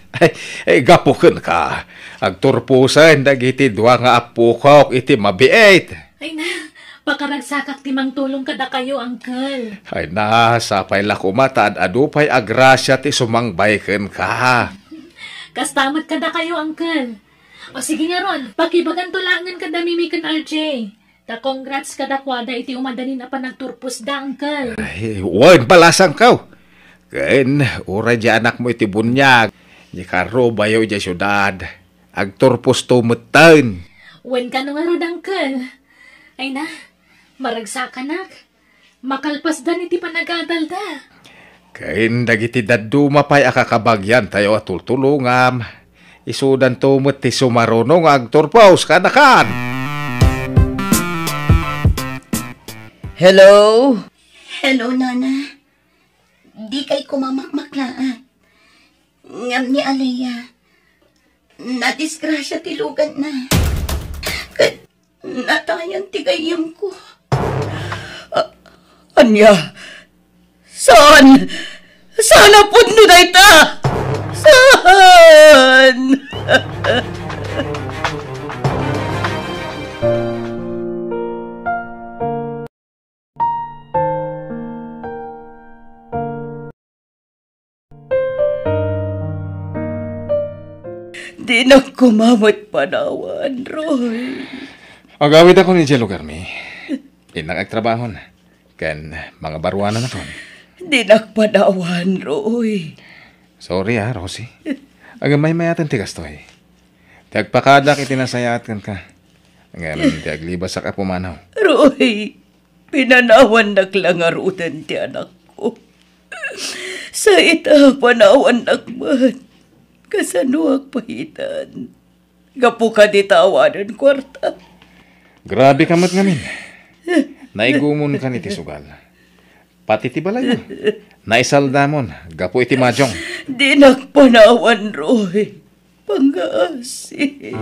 Gapukin ka. Agturpusan dagiti dua nga apo ko iti mabiit. Ay na, pakaragsakak timang tulong kada kayo, Uncle. Ay na, sapay lakumatan adupay agrasya ti sumangbayken ka. Kastamat kada kayo, Uncle. O sige nga ron, pakibagan tulangan kada mimikan RJ. Ta congrats kada kwada iti umadanin na pa nagturpos da, Uncle. Ay, wan balasang ka. Ken, ura di anak mo iti bunyag. Di karo bayaw di syudad. Agturpos tumutan. Wen ka nga ron, Uncle. Ay na, maragsakan makalpas dan iti panagadal da. Ken, dagiti daduma pa'y akakabagyan tayo at tultulungam. Isudan tumut ti sumarunong agturpos kanakan. Hello? Hello, Nana. Di kay kumamakmaklaan. Ngam ni Alea. Nadisgrasya tilugan na. Kat natayan tigayam ko. Anya? Saan? Saan na po no na ita? Saan? Di na kumamot panawan, Roy. Agawid ako ni Jello Garmi. Inang agtrabaho na. Kan mga baruanan ako. Di na panawan, Roy. Sorry Rosie. Agamay mayatan tigas to eh. Tagpakadak itinasayat kan ka. Ngayon tiaglibas sa kapumanaw. Roy, pinanawan naglangarutan ti anak ko. Sa ita panawan nakman. Kasanuag pahitan. Gapu ka di tawanan kwarta. Grabe kamot ngamin. Naigumon ka ni Tisugal. Pati ti balay mo. Naisaldamon. Gapu iti majong. Di nagpanawan, Roy. Pangaasim.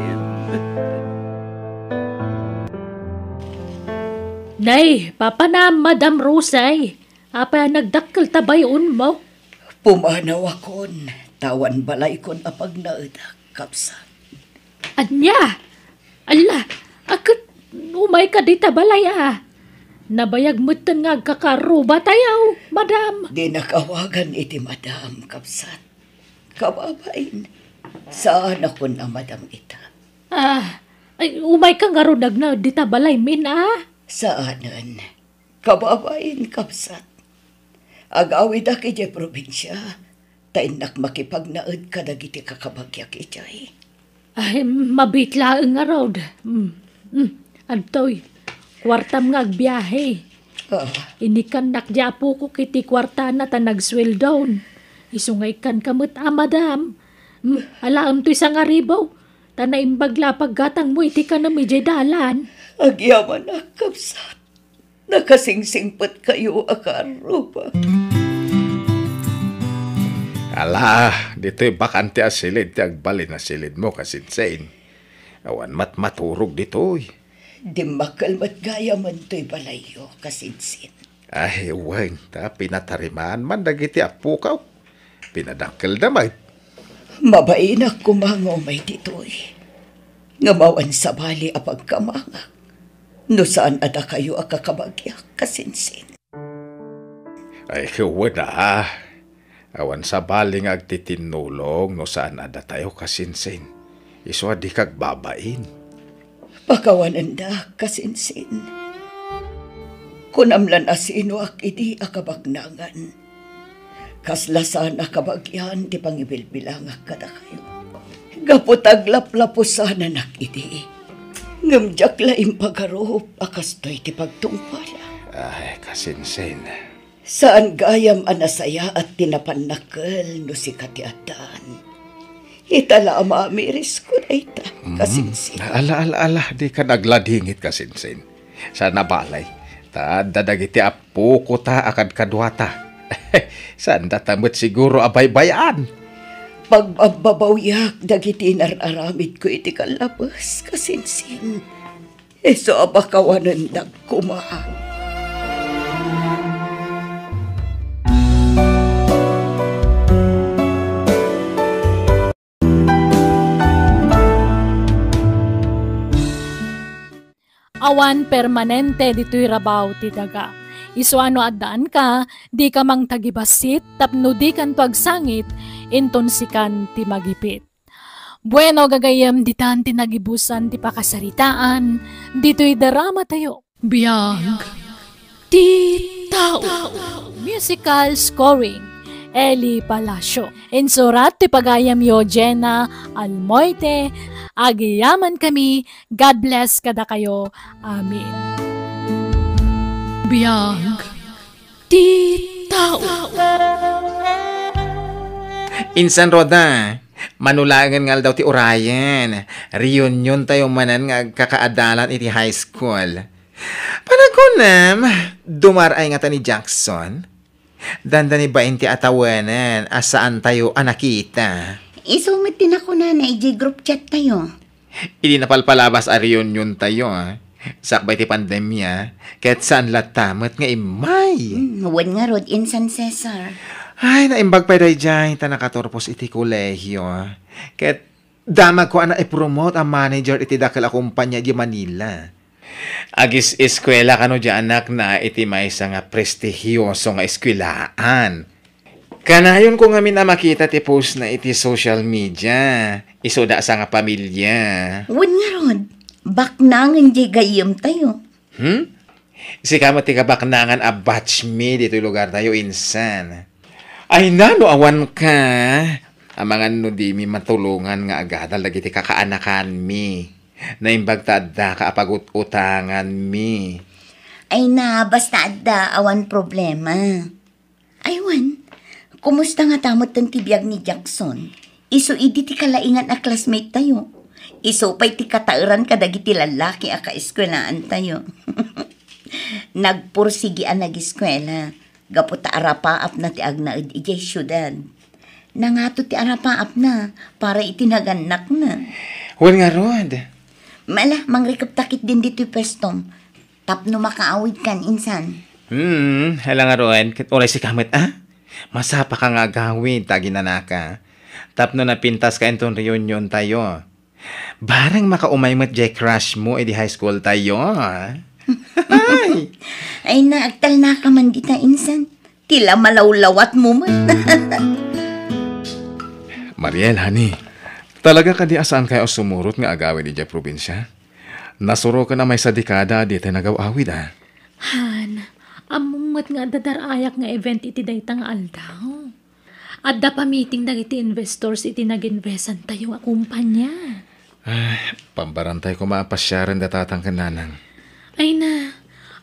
Nay, papa na Madam Rosay. Apa nagdakkel tabayon mo? Pumanaw akon. Tawan balay kon apag naedak, kapsan. Anya? Ala, akit umay ka di tabalay Nabayag mo nga kakaruba tayo, madam. Di nakawagan iti madam, kapsan. Kababain. Saan ako na madam ita? Ay, umay ka nga runag na di tabalay min Saanan? Kababain, kapsan. Agawid aki di probinsya. Tainak makipagnaad ka dagiti kakabagyak itay. Ay, mabitla nga rod. Antoy, kwartam nga agbiyahe. Inikan nakjapo ko kiti kwarta na ta nagsweldown. Isungay kan kamot madam. Alaam to isang aribaw. Tanaimbagla paggatang mo iti ka na medyo dalan. Agyaman na, kapsat. Nakasingsingpat kayo akaruba. Ala, dito'y bakante a silid, ti agbalin na silid mo kasinsain. Awan maturog dito'y. Di makalmat gaya man to'y balayo kasinsin. Ay, wang, pinatarimaan man dagiti apukaw. Pinadakkel damay. Mabain ako mga umay dito'y. Ngamawan sa bali apag kamangak. No saan ada kayo akakabagyak kasinsin. Ay, wala. Awan sa baling agtitinulong no saan ada tayo kasinsin. Iso di kag babain. Pakawanan da kasinsin. Kunamlan asino ak idi akabagnangan. Kaslasan akabagyan di pangibilbilangak kada kayo. Gaputag laplapos sana nak idi. Ngamjak laing pagarup akastoy ti pagtungpala. Ay, kasinsin. Saan gayam anasaya at tinapanakal no si katiatan. Itala mamiris ko na ita, kasinsin. Ala, di ka nagladingit kasinsin. Sa nabalay, dadagiti apo ko ta akad kadwata. Saan datamot siguro abay-bayan? Pagbabawyak, dagiti nararamid ko iti kalabas, kasinsin. Eso abakawanan nagkumaan. Awan permanente dito'y rabaw ti daga. Iso ano addaan ka, di ka mang tagibasit, tapno di kan to agsangit, inton sikan ti magipit. Bueno gagayam ditan ti nagibusan ti pakasaritaan, dito'y darama tayo. Biyag ti tao. Musical scoring, Eli Palacio. Insurat ti pagayam yo Jenna Almoite. Agiyaman kami. God bless kada kayo. Amen. Biyag ti tao. Insan Roda, manulangan nga daw ti Orion. Reunion tayo manan nga kakaadalan iti high school. Panagunam, dumaray nga ta ni Jackson. Danda ni 20 atawanan, asaan tayo anakita. Isumit din ako na group chat tayo. Hindi napalpalabas a reunion tayo. Sakbay ti pandemya, kahit saan latamat nga imay. Huwag nga rod in San Cesar. Ay, naimbag pa rin dyan, ta nakatorpos iti kolehyo. Kahit damag ko na i-promote ang manager iti dakil akumpanya di Manila. Agis eskwela ka no di anak na iti may nga prestigiyoso nga eskwelaan. Kanayon ko ngamin na makita ti post na iti social media. Isuda sa nga pamilya. Wan nga rod, baknangan di gayam tayo. Si kamo ti kabaknangan a batch me dito lugar tayo insan. Ay nano awan ka. Ang mga no di mi matulungan nga agadal lagi ti kakaanakan mi. Naimbag taadda ka apagut-utangan mi. Ay na, basta da, awan problema. Aywan, kumusta nga tamot ng tibiyag ni Jackson? Iso idi ti kalaingan a classmate tayo. Iso pa'y ti katairan kadagi ti lalaki a kaeskwelaan tayo. Nagpursigian nag-eskwela. Gaputa arapaap na ti agnaid ijay syudad. Nangato ti arapaap na para itinaganak na. Huwag nga rod. Mala, mangrikap takit din dito pestom. Tapno makaawid kan insan. Hala nga rod. Oray si kamit masapa ka nga gawin, tagi na naka. Tapno na pintas ka itong reunion tayo. Barang makaumay jay crush mo, edi high school tayo. Ay naagtal na ka man dita insan. Tila malawlawat mo man. Mariel, honey, talaga ka di asaan kayo sumurot nga agawin di dya probinsya? Nasuro ka na may sa dekada di tayo nagawawid Han, amumot nga dadarayak nga event iti dayta nga aldaw. At da pa meeting dagiti investors iti nag-investan tayo nga kumpanya. Pambarantay ko maapasyaran datatang kananang. Ay na,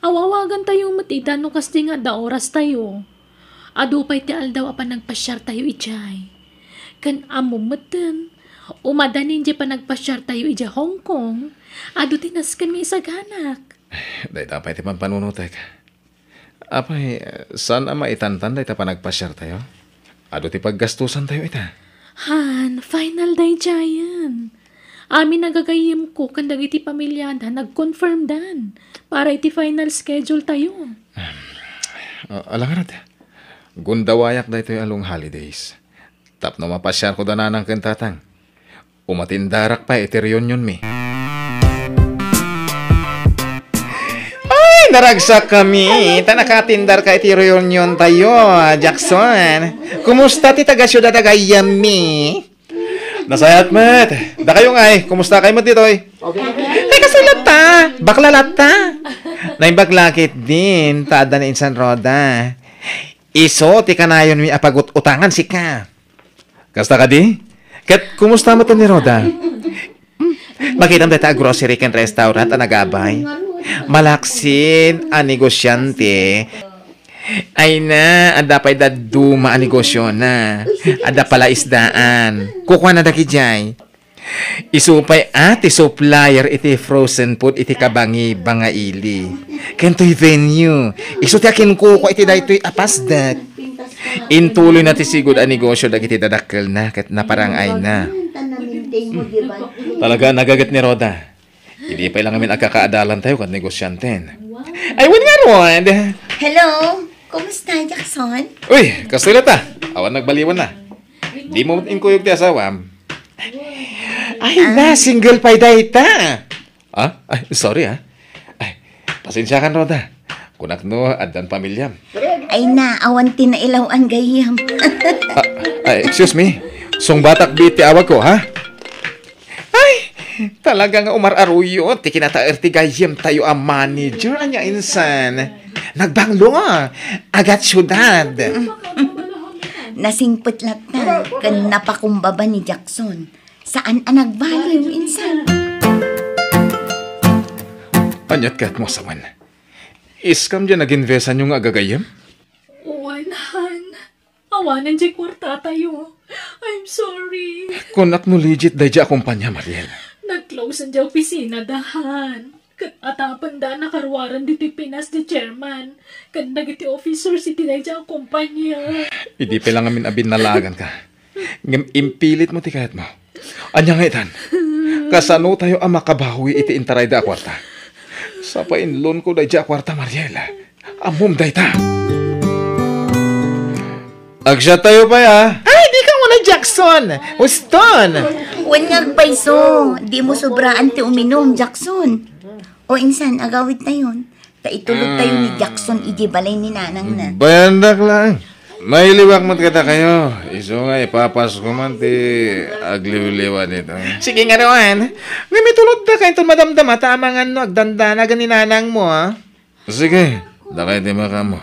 awawagan tayo matita no kasi nga da oras tayo. Adu pa'y ti aldaw apan nagpasyar tayo ijay. Kan amumatan, umadanin di pa nagpasyar tayo ija Hong Kong, adu tinas kami isaganak. Day tapay ti pampanunutay ka. Apay, saan ama itantan day pa nagpasyar tayo? Ado ti paggastusan tayo ita. Han, final day jayan. Amin nagagayim ko kan dagiti pamilyada nag-confirm dan para iti final schedule tayo. Alangarad, gundawayak day tayo along holidays. Tapno mapasyar ko dananang kentatang. Umatindarak pa iti reunion mi. Ay, naragsak kami. Tanakatindar ka iti reunion tayo, Jackson. Kumusta ti taga-syudad agayam mi? Nasayat met. Da kayo nga kumusta kayo mo dito eh? Teka sulat ta. Baklalat ta. Naibaglakit din. Taada na insan roda. Iso, ti kanayon mi apagut-utangan si ka. Kasta ka di? Kat, kumusta mo to ni Roda? Makita mo tayo grocery ken restaurant ang nagabay. Malaksin ang negosyante. Ay na, ada pa'y daduma ang negosyo na. Ada pala isdaan. Kukuha na daki jay. Isupay iti supplier iti frozen food iti kabangi bangaili. Kento'y venue. Isu ti akin kukuha iti dayto'y apasdat. Intuloy na ti sigod ang negosyo dagiti dadakkel na ket naparangay na. Talaga nagagat ni Roda. Hindi pa lang amin agkakaadalan tayo kat negosyanten. Ay, wala nga Rod. Hello, kumusta Jackson? Uy, kastulat awan nagbaliwan na. Di mo inkuyog ti asawam. Ay na, single pa dayta. Ay, sorry Ay, pasensya kan Roda. Kunak no, adan pamilyam. Ay na, awan tinailaw ang gayam. Excuse me. Song batak biti awag ko, ha? Ay, talaga nga umar-aruyo. Ti kinataer ti gayam tayo ang manager anya insan. Nagbanglo agat syudad. Nasingput lat na, kan napakumbaba ni Jackson. Saan ang nagbaliw insan? Anyat kat mo saman. Iskam dyan nag-investan yung agagayam? Han, awanan di kwarta tayo. I'm sorry. Kunak no legit day dya kumpanya, Mariel. Nag-close ang di opisina dahan. Kat atapan da nakarwaran dito Pinas di chairman. Kat nagiti officers iti day dya kumpanya. Hindi pa lang amin abin nalagan ka. Impilit mo ti kahit mo. Anya nga itan. Kasano tayo ang makabawi iti intaray da kwarta. Sa painlon ko day dya kwarta, Mariel. Amom day ta. Agsya tayo pa Ay, di ka muna Jackson. Uston. Wanyag paiso, di mo sobraan ti uminom Jackson. O insan, agawid tayon. Taitulog tayo ni Jackson iji balay ni nanang na. Bayandak lang. May liwak mo kita kayo. Iso nga ipapas ko man ti agliw-liwan ito. Sige nga roan. Nga may tulod na kayo itong madamdama. Tama nga no, agdandana ganinanang mo ha. Sige, dakay ti maka mo.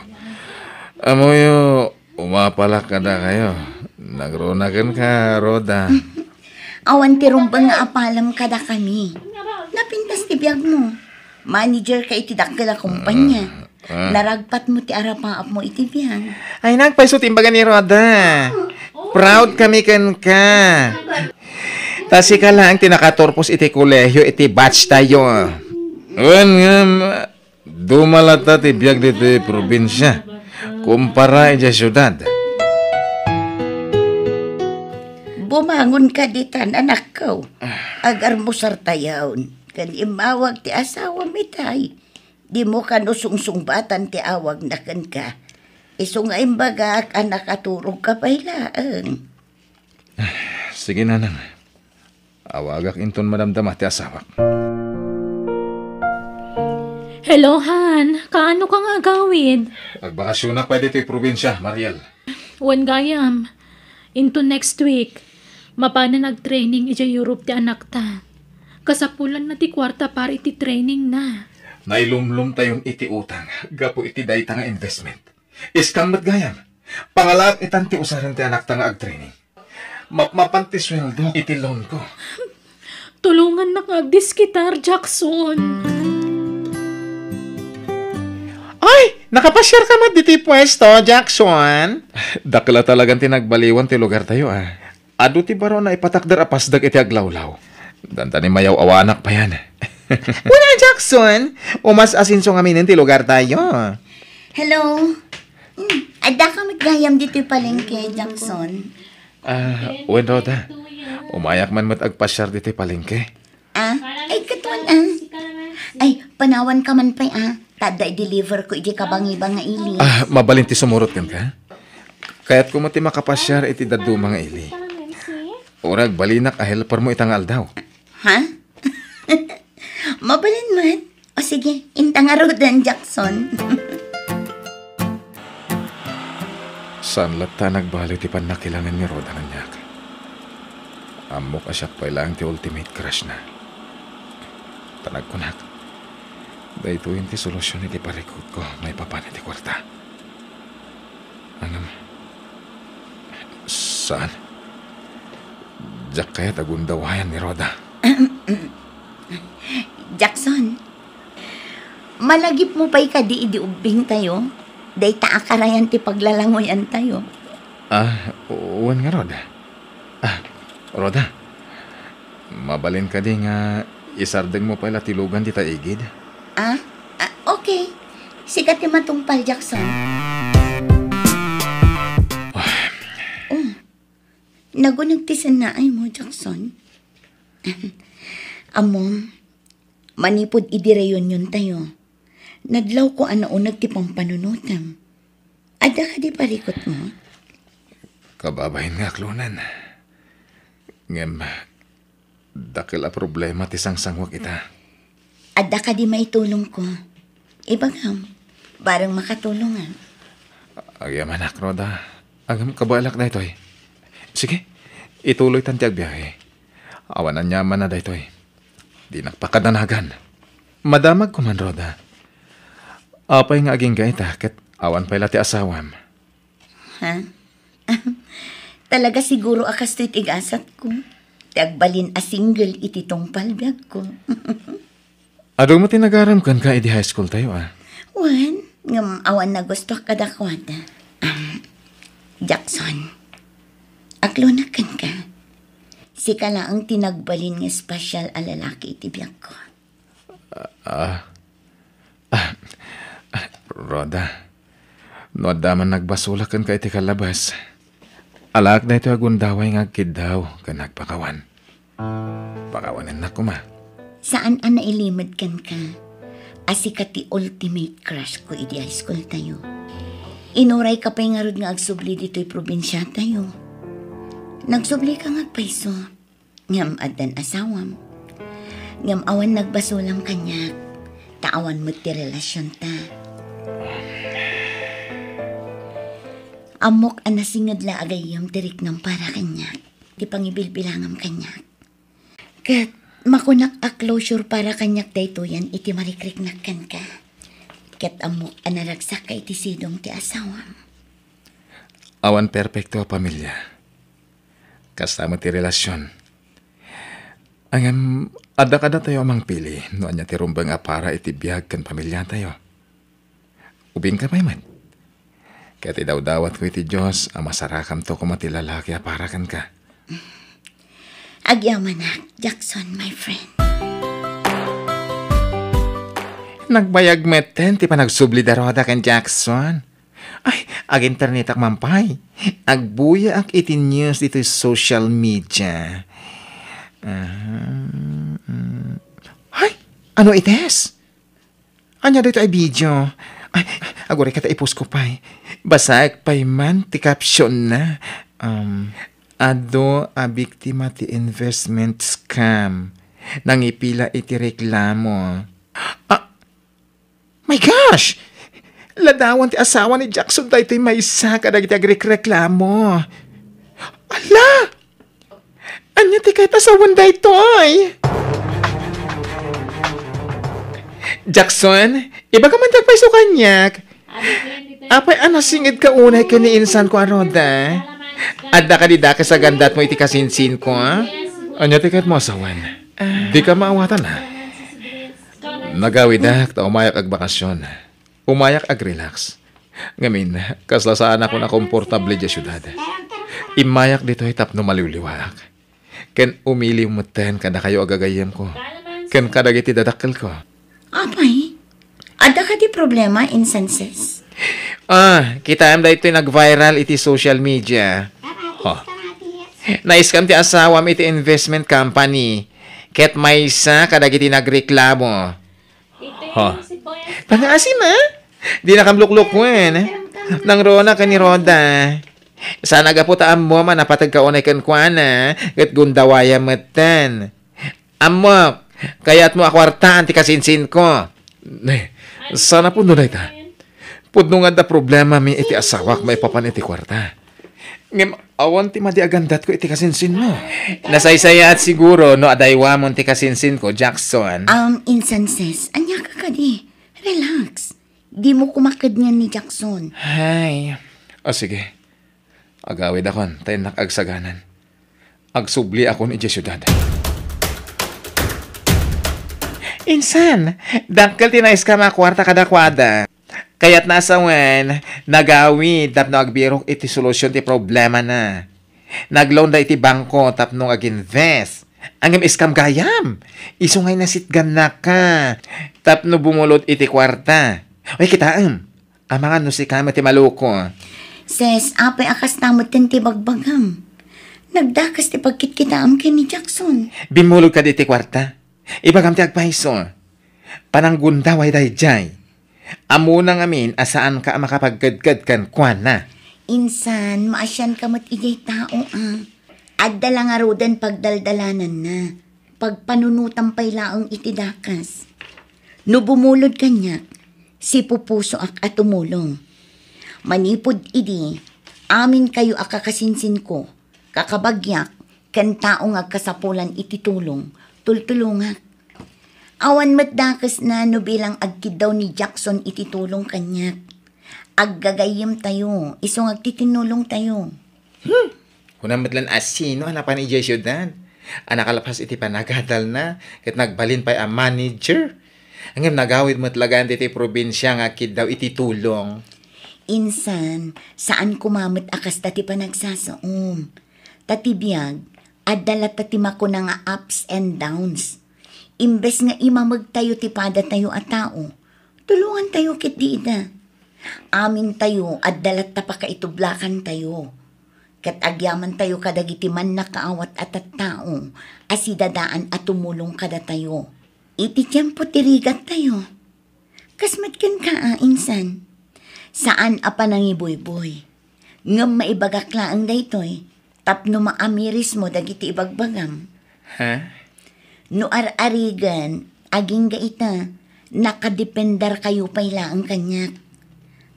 Amoyo, umapalak ka na kayo. Nagronakan ka, Roda. Awan ti rumbang nga apalam kada kami. Napintas ti biyag mo. Manager ka iti dakkel a kumpanya. Naragpat mo ti arapaap mo iti biyag. Ay nagpaisot imbaga ni Roda. Proud kami kan ka. Tasi ka lang tinakatorpos iti kolehyo iti batch tayo. Wan nga, dumalata ti biyag dito probinsya. Kumpara ija syudad. Bumangon ka ditan, anak ko. Agar mo sartayaon. Kan imawag ti asawa mitay. Di mo ka nusungsung-batan ti awag na kan ka. Iso nga imbaga ka nakaturog ka pailaan. Sige nanang. Awagak inton madamdama ti asawak. Hello, Han. Kaano ka nga gawid? Agbakasyon na pwede ito probinsya, Mariel. Wan gayam. Into next week. Mapana nag-training ija Europe ti anak ta. Kasapulan na ti kwarta para iti training na. Nailumlum tayong iti utang. Gapo iti dayta nga investment. Iskang matgayam. Pangalak itan ti usaran ti anak ta nga ag-training. Mapanti sweldo iti loan ko. Tulungan na kagdiskitar, Jackson. Ay, nakapasyar ka mat diti pwesto, Jackson. Dakla talagang tinagbaliwan ti lugar tayo Ado ti baro na ipatakdar apasdag iti aglawlaw. Danta ni mayaw awanak pa yan. Wala, Jackson. Umas asinso nga minin ti lugar tayo. Hello? Ada ka magayam dito palengke, Jackson. Wen Roda. Umayak man mat agpasyar dito palengke. Ay, katuan Ay, panawan ka man pa Tada i-deliver ko iti kabang-ibang nga ili. Mabalinti sumurot kan ka? Kaya't kumati makapasyar iti dadu mga ili. Urag balinak helper mo itang aldaw. Ha? Mabalin man. O sige, intang arudan, Jackson. Saan lata nagbali ti panakilangan ni Roda ng niyak. Amok asyak pa ilang ti ultimate crush na. Tanag ko nak. Dahito yung ti solusyon iti parikot ko. May papan iti kwarta. Saan? Diyak kaya't agundawayan ni Roda. Jackson, malagip mo pa'y kadi idiubing tayo. Day taakarayan ti paglalangoyan tayo. Uwan nga Roda. Roda. Mabalin ka di nga isardeng mo pala tilugan di taigid. Okay. Sikat ti matungpal, Jackson. Nagunagtisan na ay mo, Jackson. Amom, manipod idireyon yun tayo. Nadlaw ko anaunag ti pampanunutam. Ada ka di parikot mo? Kababahin nga, klunan. Ngem, dakil a problema ti sangsangwag ita. Ada ka di maitulong ko. Ibagam, barang makatulungan. Agyaman ak, Roda. Agam kabalak na ito'y. Sige, ituloy tanti agbiyahe. Awanan nyaman na daytoy. Di nakpakadanagan. Madamag ko man, Roda. Apay nga aging gaita, ket awan pala ti asawam. Ha? Talaga siguro akas to'y tigasat ko. Ti agbalin a single iti tong palbiag ko. Ado mo tinagaram kan ka idi high school tayo Wan, ngam awan na gusto kadakwada. Jackson, aglunakan ka. Sika lang ang tinagbalin nga special a lalaki iti biyag ko. Roda, no adaman nagbasulakan ka iti kalabas. Alak na ito agundaway nga kidaw ka nagpakawan. Pakawanan na ko ma. Saan ang nailimad kan ka? Asika ti ultimate crush ko iti high school tayo. Inuray ka pa'y nga rod nga agsubli dito'y probinsya tayo. Nagsubli ka nga paiso. Ngam adan asawam. Ngam awan nagbasulam kanyak. Taawan mo ti relasyon ta. Amok ang nasingad la agayam tirik ng para kanyak. Di pangibilbilangam kanyak. Kat makunak a closure para kanyak dayto yan iti marikriknakan ka. Kat amok ang naragsak ka iti sidong ti asawam. Awan perpekto a pamilya. Kasama ti relasyon. Angam, ada-kada tayo amang pili. No anya ti rumbang a para iti biyag kan pamilya tayo. Ubing ka pa'y man. Kaya ti daw-dawat ko iti Diyos, ang masarakam to kumati lalaki a para kan ka. Agyamanak, Jackson, my friend. Nagbayag meten, ti pa nagsubli daroda kan Jackson. Ay, ag internet ak mampay. Agbuya ak iti news dito social media. Ay, ano ites? Anya dito ay video. Ay, agore kata ipos ko pa'y. Basag pa'y man, ti caption na. Ado a biktima ti investment scam. Nangipila iti reklamo. My gosh! Ladawan ti asawa ni Jackson tayo ti may isa kadag ti agreklamo. Ala! Anya ti kahit asawan dahi to'y? Jackson, iba ka man tagpay so kanyak. Apay anasingid ka unay ka ni insan ko aroda. Adda ka dida ka sa gandat mo iti kasinsin ko, ha? Anya ti kahit mo asawan. Di ka maawatan, ha? Nagawid na, ta umayak ag bakasyon. Umayak ag relax. Ngamin, kaslasaan ako na komportable di syudad. Imayak dito ay tapno maliwliwak. Ken umili mo ten kada kayo agagayam ko. Ken kada iti dadakkel ko. Apay, ada ka di problema, instances. Kita am da ito nag-viral iti social media. Naiskam ti asawam iti investment company. Ket may isa kadag iti nagreklamo. Pangasim ha? Di nakamlukluk mo Nang rona ka ni Roda. Sana gaputaan mo man napatag ka unay kan kuana. Ket gundawaya matan. Amok, kaya't mo akwartaan ti kasinsin ko. Sana po nunay ta. Pudno nga da problema mi iti asawak may papan iti kwarta. Ngem awan ti madiagandat ko iti kasinsin mo. Nasaysaya at siguro no adaywa mo ti kasinsin ko, Jackson. Instances, anya ka ka di. Relax. Di mo kumakad niyan ni Jackson. Ay. Sige. Agawid akon, tayo nakagsaganan. Agsubli ako ni Jesyudad. Insan, dakkel tinais ka makwarta kadakwada. Kaya't nasawen, nagawid tapno agbirok iti solusyon ti problema na. Nagloan da iti bangko tapno ag-invest. Angem iskam gayam. Isungay na sitgan na ka. Tapno bumulot iti kwarta. Ay kitaam. Ang mga nusikama ti maluko. Ses, apay akas tamot ten ti bagbagam. Nagdakas ti pagkitkitaam kay ni Jackson. Bimulot ka di ti kwarta. Ibagam ti agpaiso. Pananggundaway day jay. Amo nang amin asaan ka makapaggadgad kan kwan na. Insan, maasyan ka mat ijay tao Adda lang arudan pagdaldalanan na. Pagpanunutan pa'y laang itidakas. No bumulod kanya, si pupuso ak at tumulong. Manipod idi, amin kayo akakasinsin ko. Kakabagyak, kan taong agkasapulan ititulong. Tultulungak. Awan matdakas na no bilang agkid daw ni Jackson ititulong kanyak. Aggagayim tayo, isong agtitinulong tayo. Kunang matlan asino, hanapan ni Jesyudan. Anakalapas iti panagadal na, kat nagbalin pa'y a manager. Hanggang nagawid mo talagaan iti probinsya nga akid daw ititulong. Insan, saan kumamit akas tati panagsasaom. Tatibiyag, adala tati mako na nga ups and downs. Imbes nga imamag tayo tipada tayo at tao, tulungan tayo kit diida. Amin tayo at dalat tapaka itublakan tayo. Kat agyaman tayo kadagiti man nakaawat at tao, asidadaan at tumulong kada tayo. Iti tiyempo tirigat tayo. Kasmat kan ka insan. Saan apa nangiboy-boy? Ngam maibagakla ang daytoy, tapno maamiris mo dagiti ibagbagam. No ar-arigan, aging gaita, nakadependar kayo payla ang kanyak.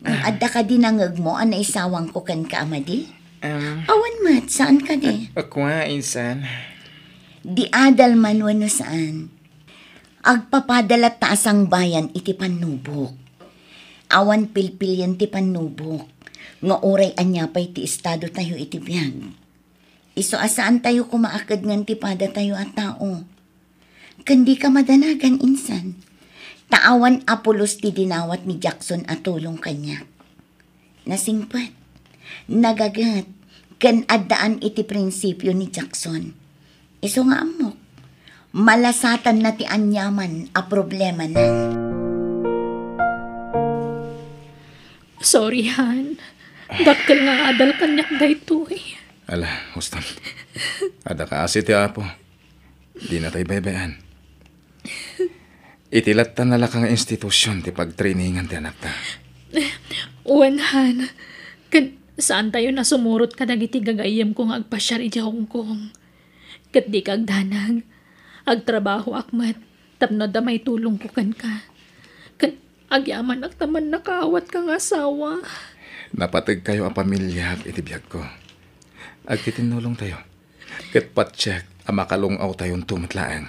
Adda ka dinangag mo, anay sawang ko kan ka, amadi? Awan mat, saan ka di? Ako nga, insan. Di adal man wano saan. Agpapadala taas ang bayan iti panubok. Awan pilpilyan ti panubok. Nga oray anya pa'y ti estado tayo iti biyag. Iso asaan tayo kumaakad ngan ti pada tayo at tao. Kandi ka madanagan insan. Taawan Apolos ti dinawat ni Jackson at tulong kanya. Nasingpat, nagagat, kan addaan iti prinsipyo ni Jackson. Iso nga amok, malasatan na ti anyaman a problema na. Sorry, Han. Dakkel nga adal kanyak daytoy. Ala, hustan. Ada ka asi ti Apo. Di na tayo baybayan. Itilatan na lang ang institusyon ti pagtrainingan ti anak ta. Uwan, Han. Saan tayo nasumurot ka nagiti gagayem kong agpasyar iti Hong Kong? Kat di kag danag. Agtrabaho akmat. Tapno da may tulong ko kan ka. Agyaman ak taman nakawat kang asawa. Napatag kayo ang pamilya at itibiyag ko. Agtitinulong tayo. Kat patsyek ang makalungaw tayong tumatlaang.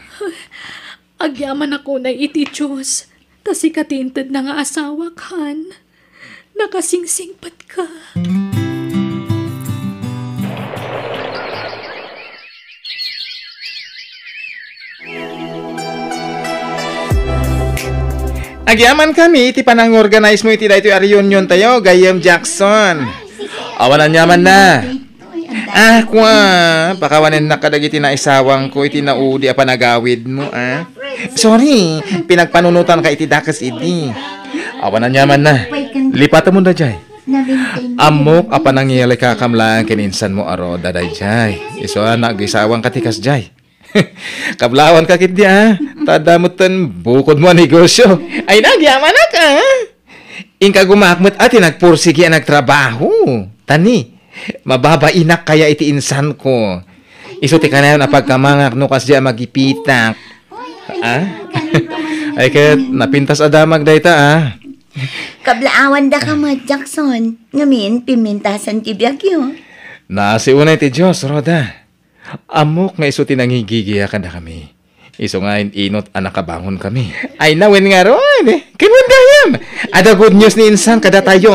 Agyaman ako na iti Diyos. Tas ikatintad na nga asawa kan. Nakasingsingpat ka. Agyaman kami, iti panang-organize mo iti daytoy a reunion tayo, Gayem Jackson. Awanan nyaman na. Kwa, pakawanin na kadagiti na isawang ko, iti naudi a panagawid mo, Sorry, pinagpanunutan ka iti dakas iti. Awanan nyaman na. Lipatan mo na, Jay. Amok a panangyayalay kakamlaan kininsan mo aro, daday, Jay. Iso nag-isawang katikas, Jay. Kablawan ka kit dia. Tadamutan bukod mo negosyo. Ay nagyaman na ka. Inka gumakmat at nagpursigi ang nagtrabaho. Tani, mababainak kaya iti insan ko. Isuti ka na yun na pagkamangak no kas dia magipitak. Ay kat napintas adamag dayta Kablaawan da ka mat, Jackson. Ngamin, pimintasan ti biyagyo. Nasi unay ti Diyos, Roda. Amok nga iso tinangigigiyakan na kami. Iso nga inot anakabangon kami. Ay nawin nga ron. Kinun gayam. Ada good news ni insan kada tayo.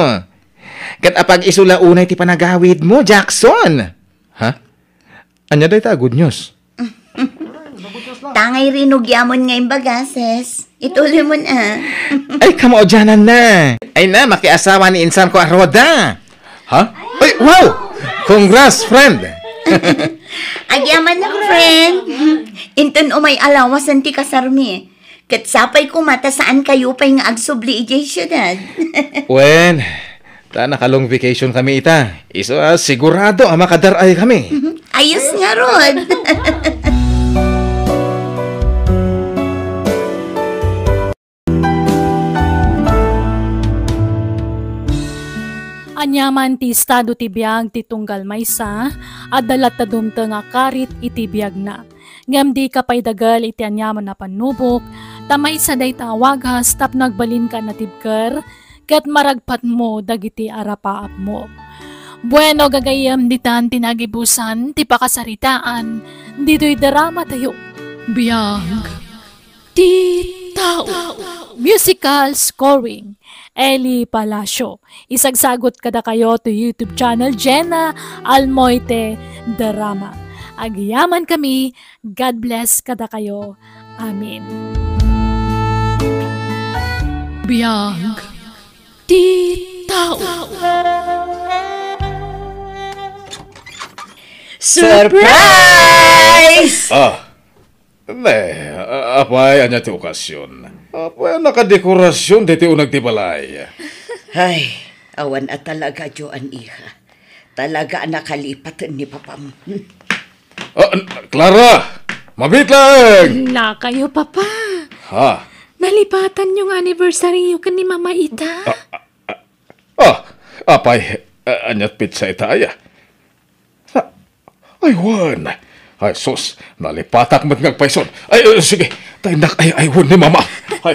Kat apag isula unay ti panagawid mo, Jackson. Ha? Anya day ta good news? Tangay rinugyamon nga imbagases. Ituloy mo na. Ay kamaujanan na. Ay na makiasawa ni insan ko Roda. Ha? Ay wow! Congrats, friend. Agyaman na, friend. Inton umay alawasan ti kasarmi. Kat sapay ko mata saan kayo pa'y nga agsubli ijay syudad. Wen, nakalong vacation kami ita. Iso sigurado makadaray kami. Ayos nga, Rod. Anyaman ti estado ti biag ti tunggal maysa, at dalat ta dumta nga karit iti biag na. Ngam di ka pa'y dagal iti anyaman na panubok, tamay sa day tawagas tap nagbalin ka na tibker, kat maragpat mo dagiti arapaap mo. Bueno gagayam ditan tinagibusan ti pakasaritaan, dito'y darama tayo. Biag ti tao. Musical scoring, Eli Palacio. Isagsagot kada kayo to YouTube channel Jenna Almoite Drama. Agyaman kami. God bless kada kayo. Amen. Biyag ti tao. Surprise! Apay, anya ti okasyon. Apay, nakadekorasyon diti unag ti balay. Ay, awan at talaga, Joan Iha. Talaga nakalipat ni Papam. Clara! Mabit lang! Na kayo, Papa. Ha? Nalipatan yung anniversary yung ni Mama Ita. Apay, anyat pizza itaya. Ay, Juan. Ay, sus, nalipatak mo't ngagpaison. Ay, sige, taindak, ay, Juan ni Mama. Ay,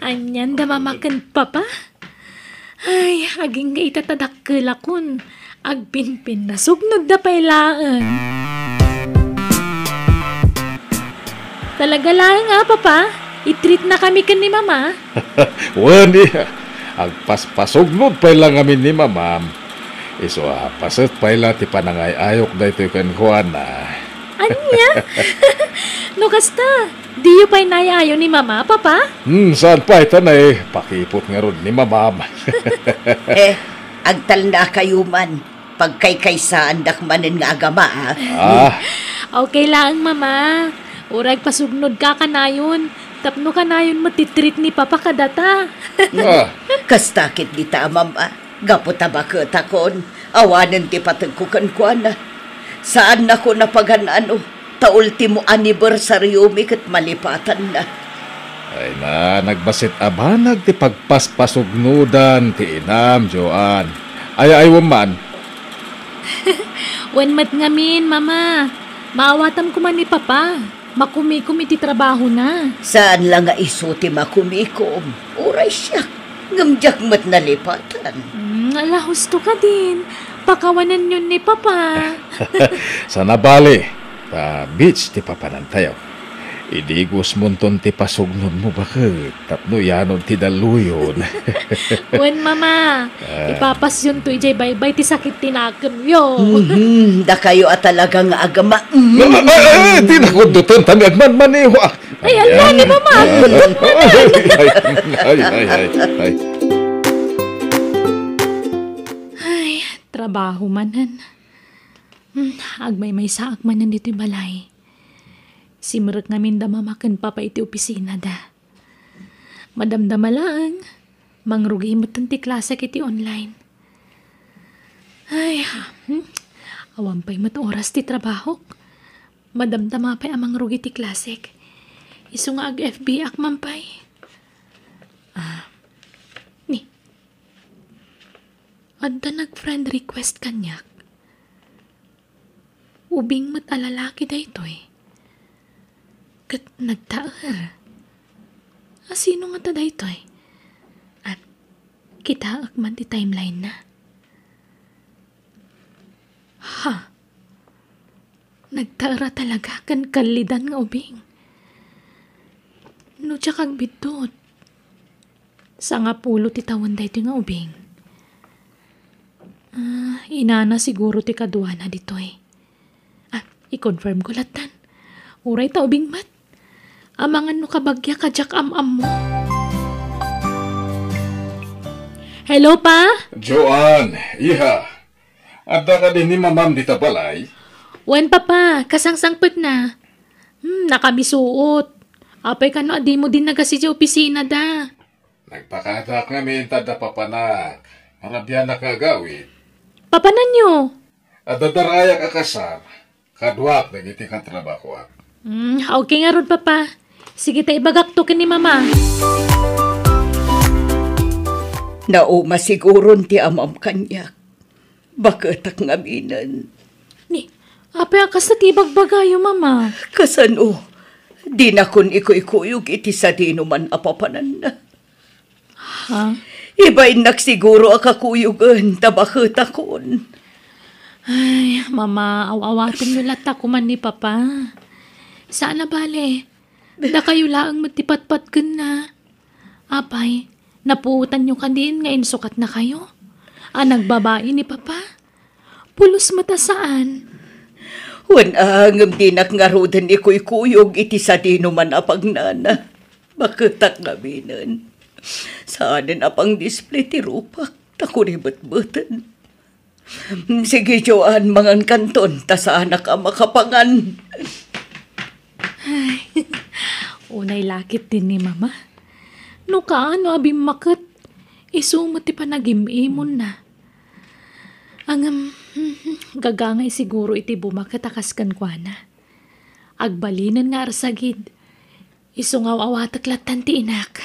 Anyan da mamakan, Papa. Ay, aging nga itatadakkel akon. Agpinpin na sugnod na pailaan. Talaga lang nga, Papa. I-treat na kami kan ni Mama. Wani, agpaspasugnod pa lang amin ni mamam. Iso pasat pa ila ti panangay ayok da ito kan Juana. Anya? No kasta, di yu pa'y nayayo ni Mama, Papa? Saan pa ito na pakipot nga ron ni mamam. Agtal na kayo man. Pagkay-kaysaan dakmanin nga agama, ha? Okay lang, Mama. Urag pasugnod ka kanayon. Tapno kanayon matitreat ni Papa kadata. Kastakit di ta, mama. Gaputa ba takon? Awanan ti patagkukan ko na. Saan na ko napaganano? Ta-ultimo anibersaryo mi kat malipatan na. Ay na, nagbasit abanag ti pagpaspasugnudan ti inam, Joan. Ay man. When mat ngamin, Mama. Maawatam ko man ni Papa. Makumi-kumi ti trabaho na. Saan lang nga isuti makumikom? Uray siya. Ngamjak mat nalipatan. Ala, husto ka din. Pakawanan yun ni Papa. Sa nabali, sa beach ti papanantayaw. Idigos munton ti pasugnon mo bakit? Tapno yanon ti daluyon. Wen, Mama. Ipapas yun to ijay baybay ti sakit tinakam yo. Da kayo at talagang agama. Di na ko duton tami agman-man eh. Ay, ala ni Mama. Ay. Ay, trabaho manan. Agmay-may saak manan dito'y balay. Simrek ngamin da mamakan papa iti opisina da. Madamdama lang. Mangrugi mo ti klase kiti online. Ay, awampay mo't oras ti trabaho. Madamdama pa'y amang rugi ti klase. Iso nga ag-FB ak mampay. Ni. Adda nag-friend request kanyak. Ubing mo't alalaki da ito Kat nagtaar. Sino nga tada ito At kita akman ti timeline na. Nagtaara talaga kan kalidan nga ubing. No siya kag bidot. Sa nga pulo ti tawan da ito nga ubing. Inana siguro ti kaduana dito i-confirm ko latan. Uray ta ubing mat. Amangan no kabagya kajak am-am mo. Hello, Pa? Joan, iha. Adda ka din ni mamam dita balay? Wen, Papa. Kasangsangpet na. Nakabisuot. Apay ka no, di mo din nagasi sa opisina da. Nagpakadak nga minta da papanak. Marabyan na kagawin. Papanan nyo? Adadarayak akasar. Kadwak na giti ka trabaho ak. Okay nga ron, Papa. Sige tayo ibagak to ni Mama. Nauma siguron ti amam kanyak. Bakit ak ngaminan? Ni, apay akas na tibagbagayo, Mama. Kasano? Di na kun iko-ikuyog iti sa dinuman apapanan na. Iba'y nagsiguro akakuyugan tabakit akon. Ay, Mama, awawatin nyo lata kuman ni Papa. Saan na bale? Da kayo laang matipatpat kun na. Apay, napuutan nyo kandiin nga insukat na kayo. Nagbabae ni Papa. Pulos mata saan? Wanangam dinak nga rodan ikoy-kuyog iti sa dinuman apagnana. Bakit ak ngaminan? Saan apang display ti rupak? Takuribet-betan. Sige, Joan, mangan kanton, ta saan ka makapangan. Unay lakit din ni Mama. No kaano abim makat, isumati pa nagimimon na. Ang gagangay siguro iti bumakat akaskan kwa na. Agbalinan nga arsagid. Isungaw awatak latan ti inak.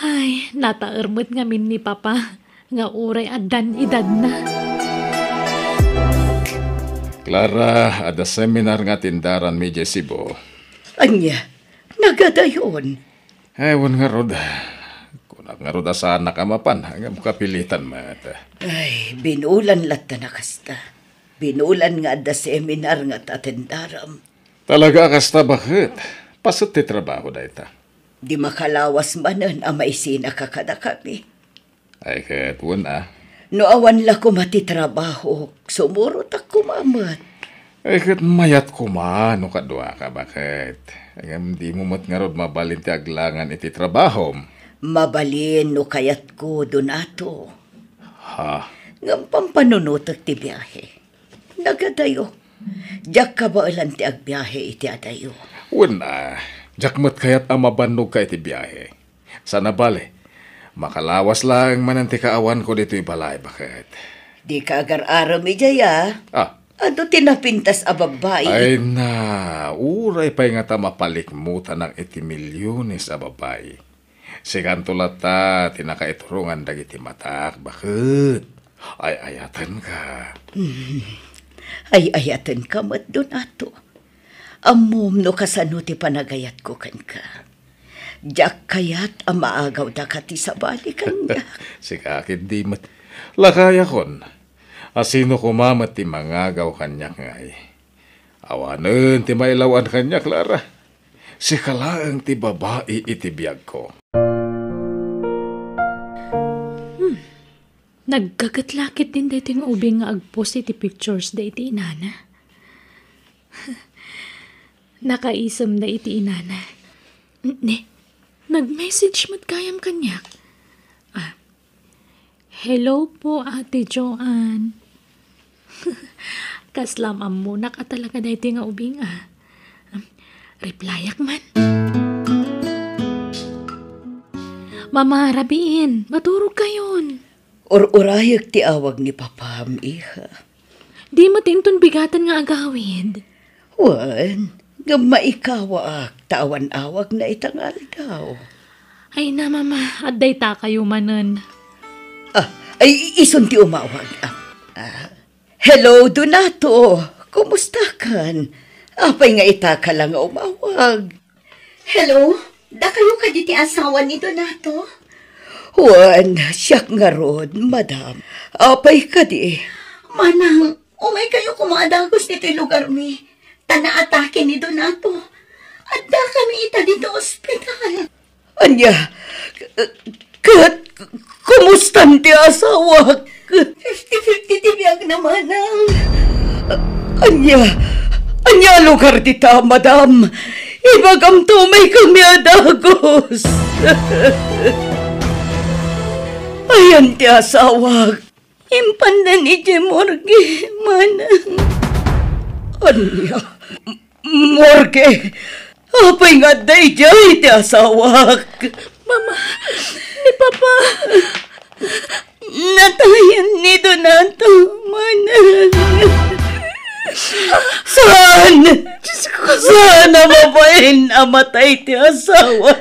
Ay, nataermet ngamin ni Papa. Nga uray adan idad na. Clara, ada seminar nga tindaran mi Jesibo. Anya, nagadayon. Ewan nga rod. Kung Unak nga roda sa anak amapan, hanggang kapilitan mata. Ay, binulan lata na kasta. Binulan nga da seminar nga tatendaram. Talaga kasta bakit? Pasot ti trabaho da ita. Di makalawas manan ang maisina kakada kami. Ay kat wala. No awan la ko matitrabaho, sumurot ako mamat. Ay kat mayat ko no kadwa ka bakit? Hanggang di mo mat nga rod mabalin ti aglangan iti trabaho. Mabalin no kayat ko donato. Ha? Ngam pampanunutok ti biyahe. Nagadayo. Diyak ka ba ulan ti agbiyahe iti adayo? Wala. Jakmat kayat amabanog ka iti biyahe. Sana bale, makalawas lang mananti kaawan ko dito ibalay bakit? Di ka agar-aram ijaya. Ah, Ano tinapintas a babae? ay na, uray pa'y nga ta mapalikmutan ng iti milyones a babae. Sikanto lata, tinakaiturungan dagiti matak, bakit? Ay ayatan ka. Ay ayatan ka mat donato. Amom no kasano ti panagayat ko kan ka. Diyak kayat ang maagaw da ka ti sabali kanya. Sikakit di mat. Lakaya kon. Asino kumamat ti mangagaw kanyak ngay. Awanen ti mailawan kanyak, Clara. Si kalaang ti babae iti biyag ko. Nagkagatlakit din dito yung ubing nga agpost iti pictures da iti inana. Nakaisam na iti inana. Ne, nag-message mat kayam kanyak. Hello po, Ate Joanne. Kaslam amunak at talaga dito nga ubing replyak man. Mama, rabiin. Maturog kayon. Or-urayak ti awag ni papam, iha. Di matinton bigatan nga agawid. Wan, nga maikawa tawan awag na itangal daw. Ay na, Mama. At dayta kayo manan. Ay ison ti umawag. Hello, Donato. Kumusta kan? Apay nga itaka lang nga umawag. Hello? Da kayo ka di ti asawa ni Donato? Wan, siyak nga rod, madam. Apay ka di. Manang, umay kayo kumadagos dito'y lugar mi. Tana-atake ni Donato. At da kami ita dito ospital. Anya, kumustan ti asawa? 50-50 tibiyag na manang. Anya lugar dita, madam. Ibagam to may kami adagos. Ayan ti asawa. Impanda ni Morgue, manang. Anya, Morgue. Apay nga day jay ti asawa. Mama, ni Papa. Natayan ni Donato, manang. Sana mabain amatay ti asawa.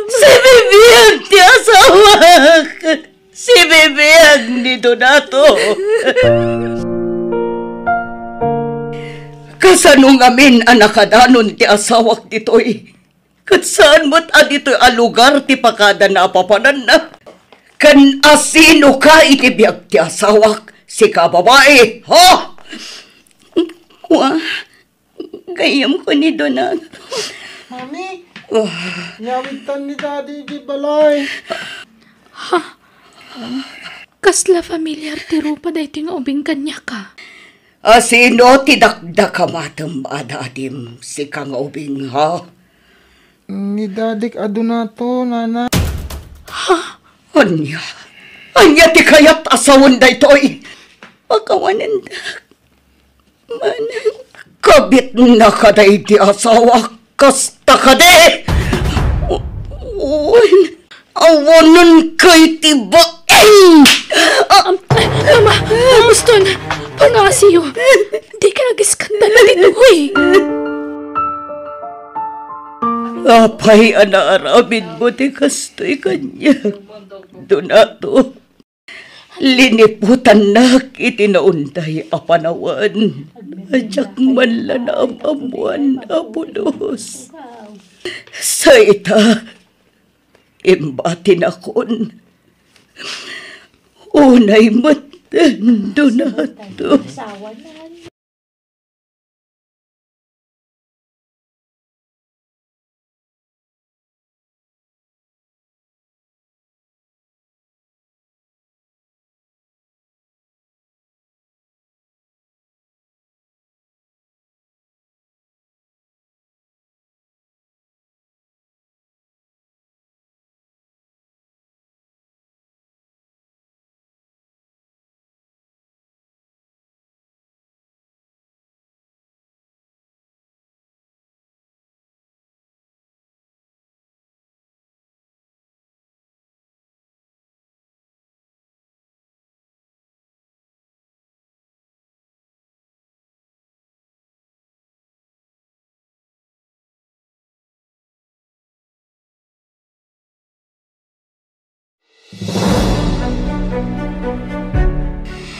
Si bibiyag ti asawa. Si bibiyag ni Donato. Kasanong amin anakadanon ti asawak ditoy. Kat saan mo't adito'y alugar ti pakada na apapanan na. Kan asino ka iti biyag ti asawak. Si ka babae, ha? Wah, gayam ko ni Donato. Mami, nyawitan ni Daddy di balay. Kasla familiar ti rupa dito nga ubing kanya ka. Asino ti dakdaka matam adadim si kang ubing, ha? Ni Daddy adunato, nana. Anya ti kayat asawon da ito'y. Pakawanan da. Manang. Kabit na kaday ti asawa, kasta kade! Awanan kay ti baeng! Mama, Auston, pangasiyo. Di ka nag-iskandala dito, hoy. Apay anaarabid mo ti kastoy kanya. Donato, liniputan na kitinaunday apanawan. Adyak man la na amamuan apulos. Sa ita, Imbatin akon. Unay matendo na to.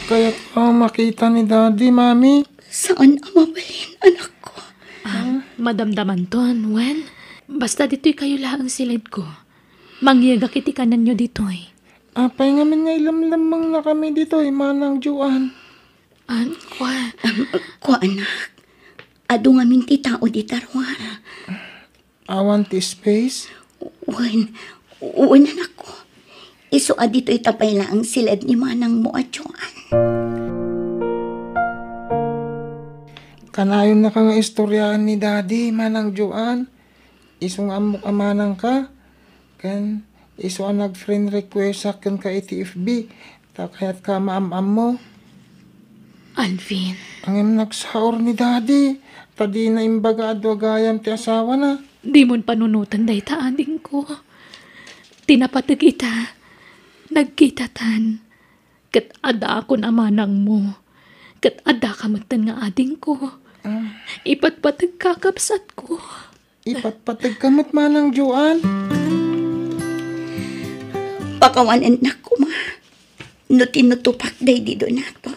Kaya't makita ni Daddy, Mami. Saan ang mabalin, anak ko? Madamdaman ton, Wen. Basta dito'y kayo lang silid ko. Mangyaga kiti kanan nyo dito'y. Apay ngamin nga ilamlamang na kami dito, Manang Juan. Kwa? Ko, anak. Ado nga minti tao di tarwara. Awan ti space? Uwan, anak ko. Iso dito itapay lang ang silid ni Manang mo at Joan. Kanayon na ka nga istoryaan ni Daddy, Manang Juan. Iso nga amok amanang ka. Kan, iso ang nag-friend request sa kan ka ITFB. Takayat ka maam-am mo. Alvin. Ang nagsaor ni Daddy. Tadi na imbaga adwagayam ti asawa na. Di mon panunutan day taanding ko. Tinapatag kita. Nagkitatan. Kat ada ako na manang mo. Kat ada kamatan nga ading ko. Ipatpatag kakapsat ko. Ipatpatag kamot, Manang Juan. Pakawanan na ko, ma. No tinutupak day di doon nato.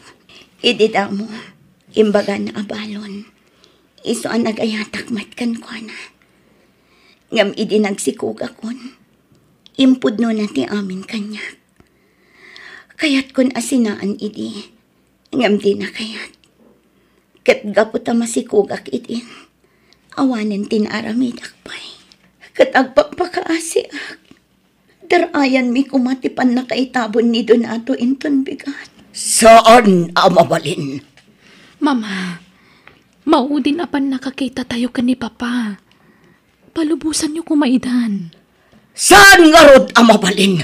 Idida mo. Imbaga na abalon. Iso ang nagayatak matkan ko na. Ngam idi nagsikog akon. Impud no na ti amin kanya. Kayat kun asinaan idi. Ngam di na kayat. Kat gapot ang masikugak idin. Awanan tinaramid akpay. Kat agpapakaasi ak. Darayan mi kumatipan na kaitabon ni Donato inton bigat. Saan ang mabalin? Mama, maudin apan nakakita tayo ka ni Papa. Palubusan niyo kumaidan. Saan nga rod ang mabalin?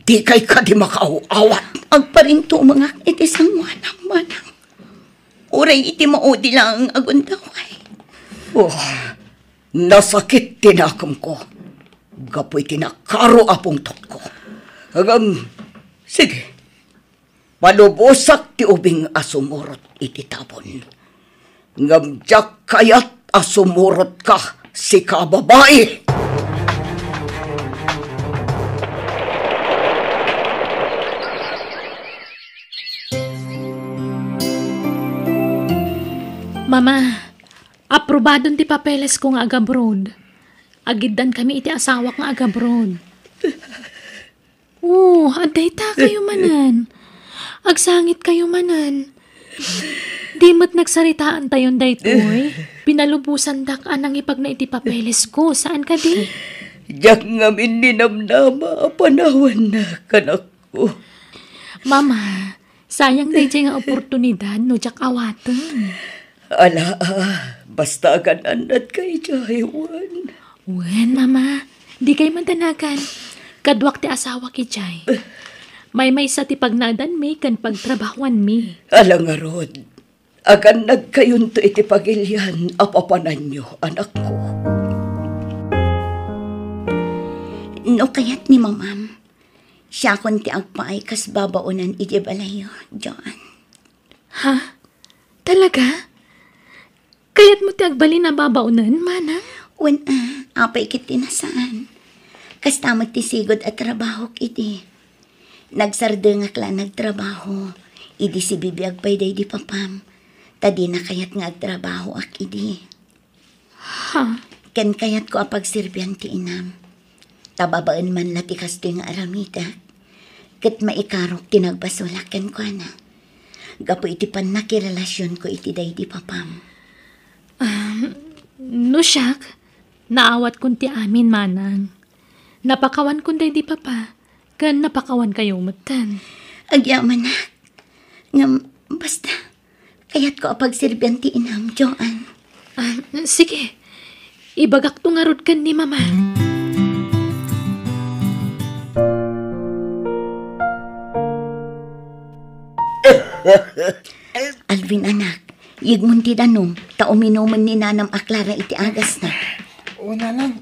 Di kay ka di makauawat. Agparinto mga itisang manang-manang. Uray iti maudi lang ang agundaway. Oh, nasakit tinakam ko. Gapoy tinakaro apong tot ko. Sige. Palubosak ti ubing asumurot iti tabon. Ngamjak kayat asumurot ka si kababae. Mama, aprobadon ti papeles ko nga agabroad. Agiddan kami iti asawa nga agabroad. Aday ta kayo manan. Agsangit kayo manan. Di mo't nagsaritaan tayon daytoy. Pinalubusan dak anang ipag na iti papeles ko. Saan ka di? Diyak ngamin ninamnama panawan na kanak ko. Mama, sayang day nga oportunidad no jak awatan. Ala, basta ganan at kay Jaiwan. Wen, Mama, di kay mandanagan. Kadwak ti asawa ki Jai. May sa ti pagnadan mi kan pagtrabahuan mi. Ala nga rod, agan nagkayon to iti pagilyan apapanan nyo, anak ko. No kayat ni mamam. Siya kon ti agpaay kas babaunan iti balayo, Joan. Ha? Talaga? Kaya't mo ti agbali na babaunan, Manang? Apay kiti nasaan. Kas tamat ti sigod at trabaho kiti. Nagsardengak lang nagtrabaho. Idi si bibi agpay day di papam. Tadi na kayat nga agtrabaho ak idi. Ha? Ken kayat ko apagsirbyan ti inam. Tababaan man latikas to nga aramida. Kat maikarok tinagbasulakan ko na. Gapo iti pan nakirelasyon ko iti day di papam. No siyak, naawat kun ti amin manang. Napakawan kun day di papa, kan napakawan kayo matan. Agyaman na. Ngam, basta. Kaya't ko apagsirbyan ti inam, Joan. Sige, ibagak to nga rod kan ni mama. Alvin anak, yigmun ti danom, ta uminuman ni nanam aklara iti agas na. Una lang.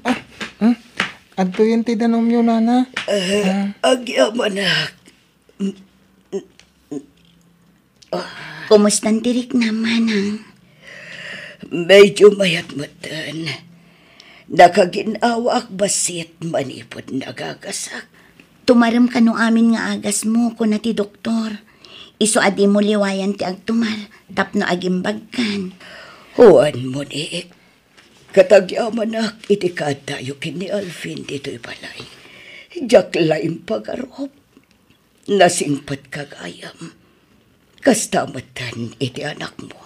Adto yun ti danom yun, nana. Agyamanak. Kumustan tirik na, manang? Medyo mayat-matan. Nakaginawa ak basit manipod nagagasak. Tumaram ka no amin nga agas mo ko na ti doktor. Iso adi mo liwayan ti agtumar, tapno agimbagkan. Huwan mo ni. Katagyaman iti kadayo kini Alvin dito'y balay. Jaklaim pagarop. Nasingpat kagayam. Kastamatan iti anak mo.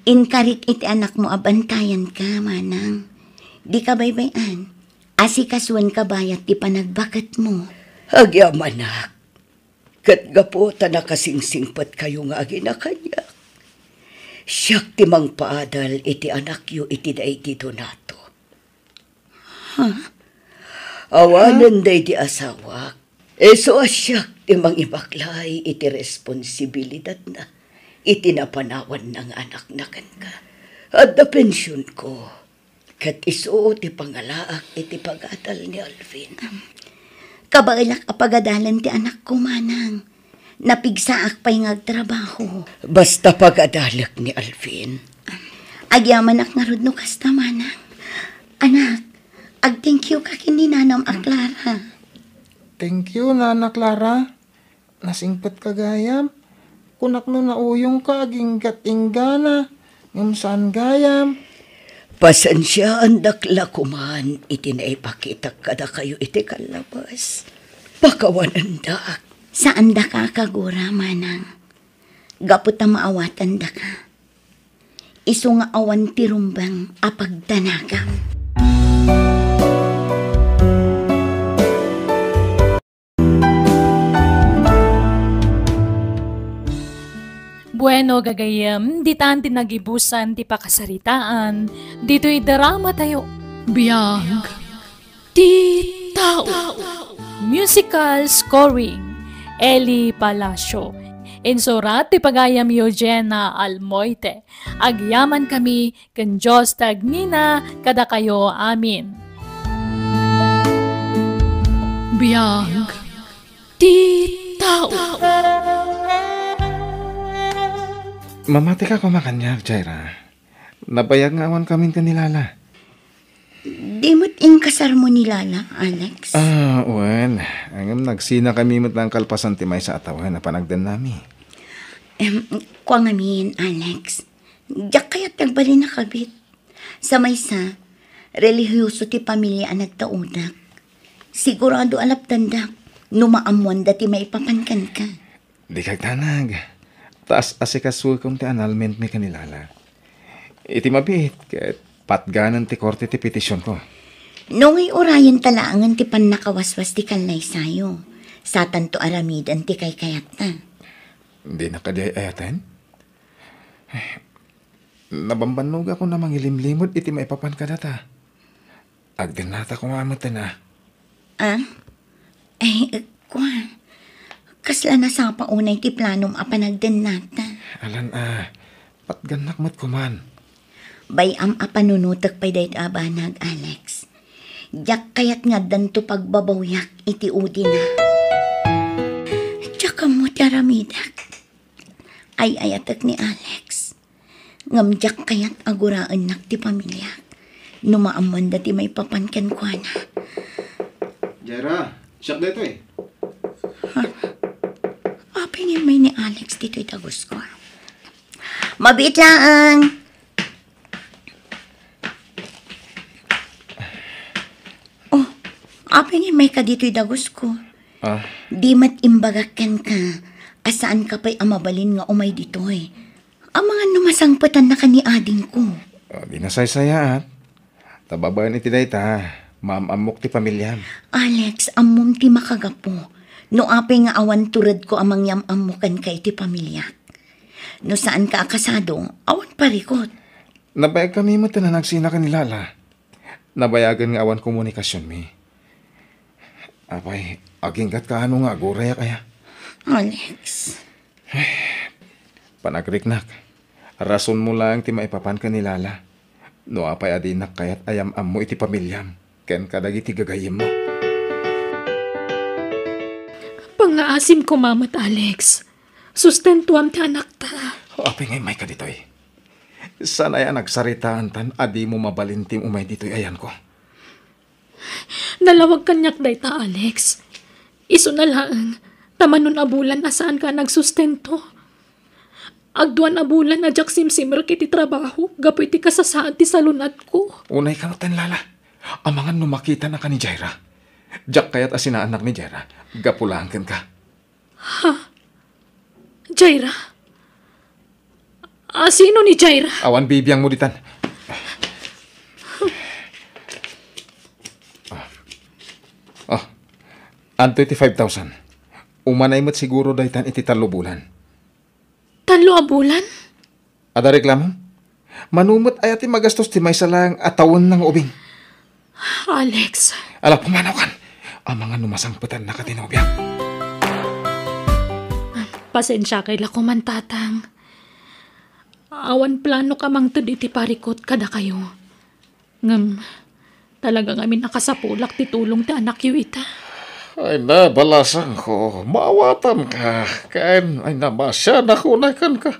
Inkarit iti anak mo abantayan ka, manang. Di ka baybayan. Asikasuan ka bayat ti panagbakat mo. Agyamanak. Katgaputa nakasingsingpat kayo nga aginakanya. Siyak timang paadal iti anak yu iti day dito nato. Awanan day di asawak. So asyak timang ibaklay iti responsibilidad na. Iti napanawan ng anak na ka. At na pensyon ko. Kat iso ti pangalaak iti pagadal ni Alvin. Kabailak apagadalan ti anak ko, manang. Napigsaak pa'y ngagtrabaho. Basta pagadalak ni Alvin. Agyaman ak nga rod no kasta, manang. Anak, ag-thank you ka kini nanam aklara. Thank you, nana Clara. Nasingpat kagayam. Kunak no nauyong ka, aginggat inggana. Ngam saan gayam. Pasensya ang dakla kuman, iti naipakita kada kayo iti kalabas. Pakawanan da. Saan da ka kagura, manang? Gapot na maawatan da ka. Isu nga awan tirumbang apagdanagam. Bueno, gagayam, di tan tinagibusan ti pakasaritaan, dito'y darama tayo. Biyag, ti tao. Musical scoring, Eli Palacio. Insurat ti pagayam Eugenia Almoite. Agyaman kami, ken Diyos tagnina, kada kayo amin. Biyag, ti tao. Mamati ka kumakanyag, Jaira. Nabayag nga awan kami kanilala. Di mo't inkasar mo ni Lala, Alex? Wen. Ang nagsina kami matang kalpasan ti may sa atawan na panagdan nami. Kwa ngamin, Alex. Diyak kaya't nagbali na kabit. Sa maysa, relihiyoso ti pamilya ang nagtaunak. Sigurado alap tandak, numaamuan dati may papankan ka. Di kagtanag. Taas asikasul kong ti annulment mi kanilala. Iti mabit, ket patganan ti korte ti petisyon ko. Nung orayan talaangan ti pan nakawaswas ti kanlay sayo. Sa tanto aramidan ti kay kayat na. Hindi na kadayayatan? Nabambanog ako na mangilimlimod iti maipapan ka data. Agdan nata kumamata na. Kwa. Kasla na sa paunay ti planom apanagden nata. Alan patganak mat kuman. Bayam apanunutak pa'y dayt abanag, Alex. Diyak kayat nga danto pagbabawyak iti udi na. Tsaka mo ti aramidak. Ay ayatak ni Alex. Ngamdiyak kayat aguraan nak ti pamilya. Numaaman dati may papankan kwa na. Jaira, siyak dito eh. Apingin may ni Alex dito'y tagos ko. Mabit lang! Apay nga may ka dito'y dagos ko. Ah, Di mat imbagakan ka. Asaan ka pa'y amabalin nga umay dito'y. Ang mga numasangpatan na ka ni ading ko. di nasaysaya at. Tababayan iti dayta, maamamok ti pamilyam. Alex, amom ti makagapo. No apay nga awan turad ko amang yam-amukan ka iti pamilya. No saan ka akasado, awan parikot. Nabayag kami mo na nagsina ka ni Lala. Nabayagan nga awan komunikasyon mi. Apay, aginggat ka ano nga, guraya kaya. Alex, Panagriknak, rason mo lang ti maipapan ka ni Lala. No apay adinak kayat ayam-am mo iti pamilyam. Ken kadagi ti gagayim mo. Pangaasim ko, Mamat Alex. Sustentuam ti anak ta. Apay ngay may ka ditoy. Sana yan nagsaritaan tan, adi mo mabalintim umay ditoy ayan ko. Nalawag kanyak day ta, Alex. Iso na lang, tamanon abulan na saan ka nagsustento. Agduan abulan na jak simsimmer kiti trabaho, gapoy ti kasasaan ti salunat ko. Unay ka tan Lala. Amangan numakita na ka ni Jaira. Jak kayat asina anak ni Jaira, gapulahan ka. Jaira? Sino ni Jaira? Awan bibiyang mo ditan. Anto iti 5,000. Umanay mo't siguro daytan iti 3 bulan. 3 abulan? Ada reklamo? Manumot ay ati magastos ti may salang atawon ng ubing. Alex, Ala, pumanaw kan. Ang mga numasangputan na katinobyak. pasensya kay lako man tatang. Awan plano ka mang iti parikot kada kayo. Ngam, talagang amin nakasapulak ti tulong ti anak yu ita. Ay na, balasan ko. Maawatan ka. Kain, ay na, masya na kunakan ka.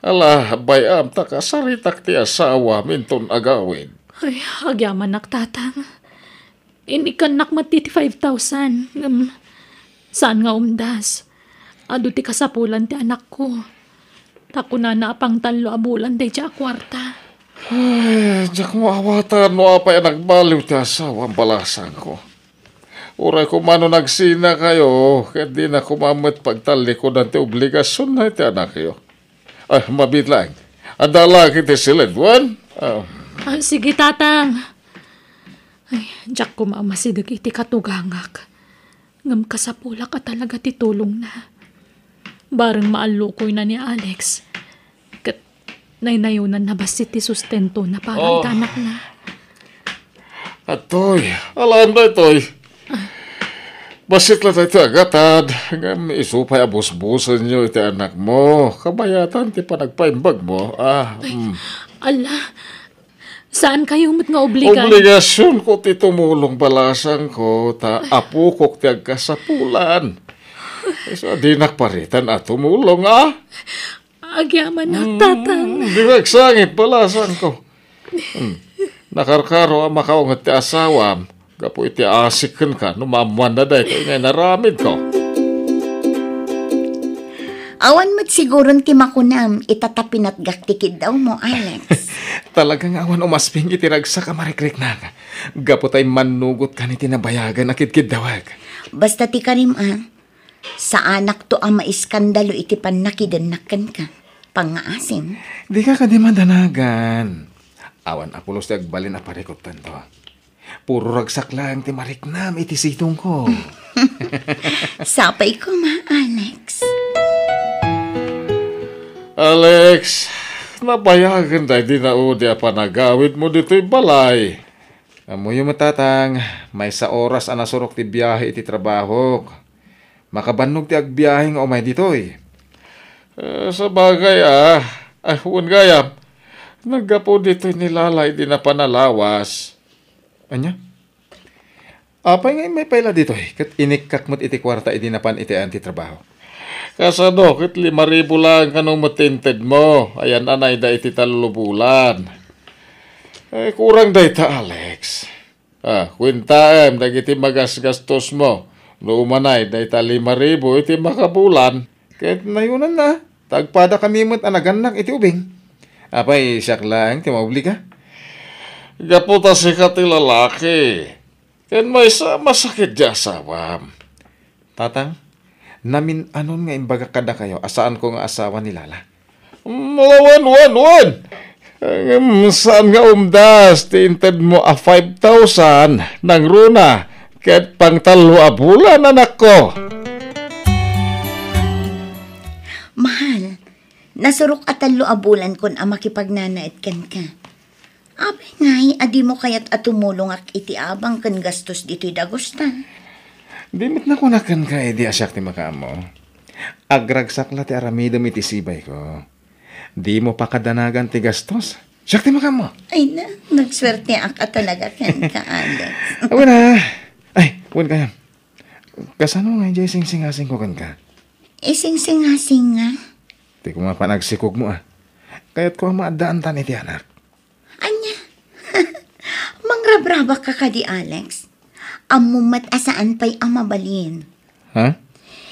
Ala, bayam ta ka, saritak ti asawa, minton agawin. Ay, agyaman naktatang. Inikan nakmati ti 5,000. Saan nga umdas? Ado ti kasapulan ti anak ko. Tako na apang 3 abulan day siya kwarta. Ay, diyak maawatan mo apay nagbaliw ti asawa, balasan ko. Uray ko mano nagsina kayo, kaya di na kumamit pagtalikod ang ti obligasyon na iti anak kayo. Ay, mabit lang. Adala kiti silid, wan? Sige, tatang. Ay, diyak ko mamasidag iti katugangak. Ngam kasapula ka talaga ti tulong na. Barang maalukoy na ni Alex. Kat naynayunan na basti ti sustento na parang anak na. Atoy, alam na itoy. Basit lang tayo agatad. Ngam isupay abos-busan nyo iti anak mo. Kabayatan ti panagpaimbag mo. Ala, saan kayo mat nga obligan? Obligasyon ko ti tumulong balasan ko. Ta apukok ti agkasapulan. So, di nakparitan at tumulong, Agyaman na, tatang. Di magsangit balasan ko. Nakarkaro ang makaungat ti asawam. Gapo iti asikin ka, numamuan na dahi ko ngay naramid ko. Awan mo't siguro ti makunam, itatapin at gaktikid daw mo, Alex. Talagang awan umasping itiragsa ka marikrik na. Gapo tay manugot ka ni tinabayagan akit-kid dawag. Basta ti karim sa anak to ang maiskandalo iti panakidannakan ka. Pangaasim. Di ka di madanagan. Awan apulos ti agbalin na parikot tanto. Puro ragsak lang ti mariknam iti sitong ko. Sapay ko Alex. Alex, nabayagan dahi di na udi panagawid mo dito'y balay. Amoy matatang, may sa oras anasurok ti biyahe iti trabaho. Makabannog ti agbiyahe nga umay dito'y. Sa bagay huwag gayam. Naggapo dito'y nilalay di na panalawas. Anya? Apay nga may paila dito'y. Kat inikak mo't iti kwarta iti napan iti anti trabaho. Kasano, kit 5,000 lang kanong matinted mo. Ayan anay da iti 3 bulan. Kurang da ita, Alex. Kwintaem, dagiti magasgastos mo. Lumanay, da ita 5,000 iti makabulan. Kahit nayunan na, tagpada kami mo't anaganak iti ubing. Apay, siyak lang, ti maubli ka. Gaputa si kati lalaki. Kan may sa masakit di asawam. Tatang, namin anon nga imbaga kada kayo, asaan ko nga asawa ni Lala. Wan. Saan nga umdas, tiinted mo 5,000 ng runa, kahit pang 3 bulan, anak ko. Mahal, nasurok at 3 bulan kon ang makipagnanait kan ka. Abay ngay, adi mo kaya't atumulong ak iti abang kan gastos dito'y dagusta. Dimit na kunakan ka, di asyak ti makamo. Agragsak la ti aramidom iti sibay ko. Di mo pa kadanagan ti gastos. Siyak ti makamo. Ay na, nagswerte ak at talaga kan ka, Alex. Awan na. Ay, wan kaya. Kasano nga jay sing-singasing ko kan ka? Ising-singasing nga. Di ko mapanagsikog mo Kaya't ko maadaan tan iti anak. Anya, mangrabraba ka ka di, Alex. Amumat asaan pa'y amabalin. Ha?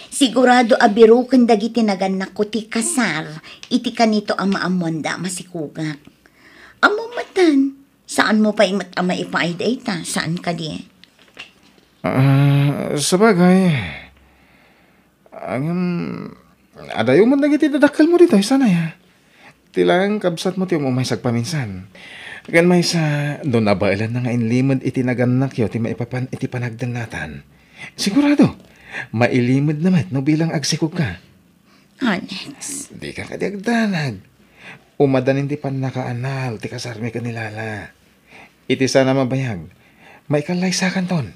Sigurado abiro kang dagiti naganak ko ti kasar, iti kanito ang maamonda masikugak. Amumatan, saan mo pa imat ama ipaayday ta? Saan ka di? Sabagay. Adayo mo nagiti dadakal mo dito, sana ya. Tilang kabsat mo ti umumay sagpaminsan. Kan may sa doon abailan na nga inlimod iti naganak yo ti maipapan iti panagdanatan. Sigurado, mailimod naman no bilang agsikog ka. Alex. Di ka kadiagdanag. Umadanin ti panakaanal ti kasarmi ka nilala. Iti sana mabayag. May kalaysakan ton.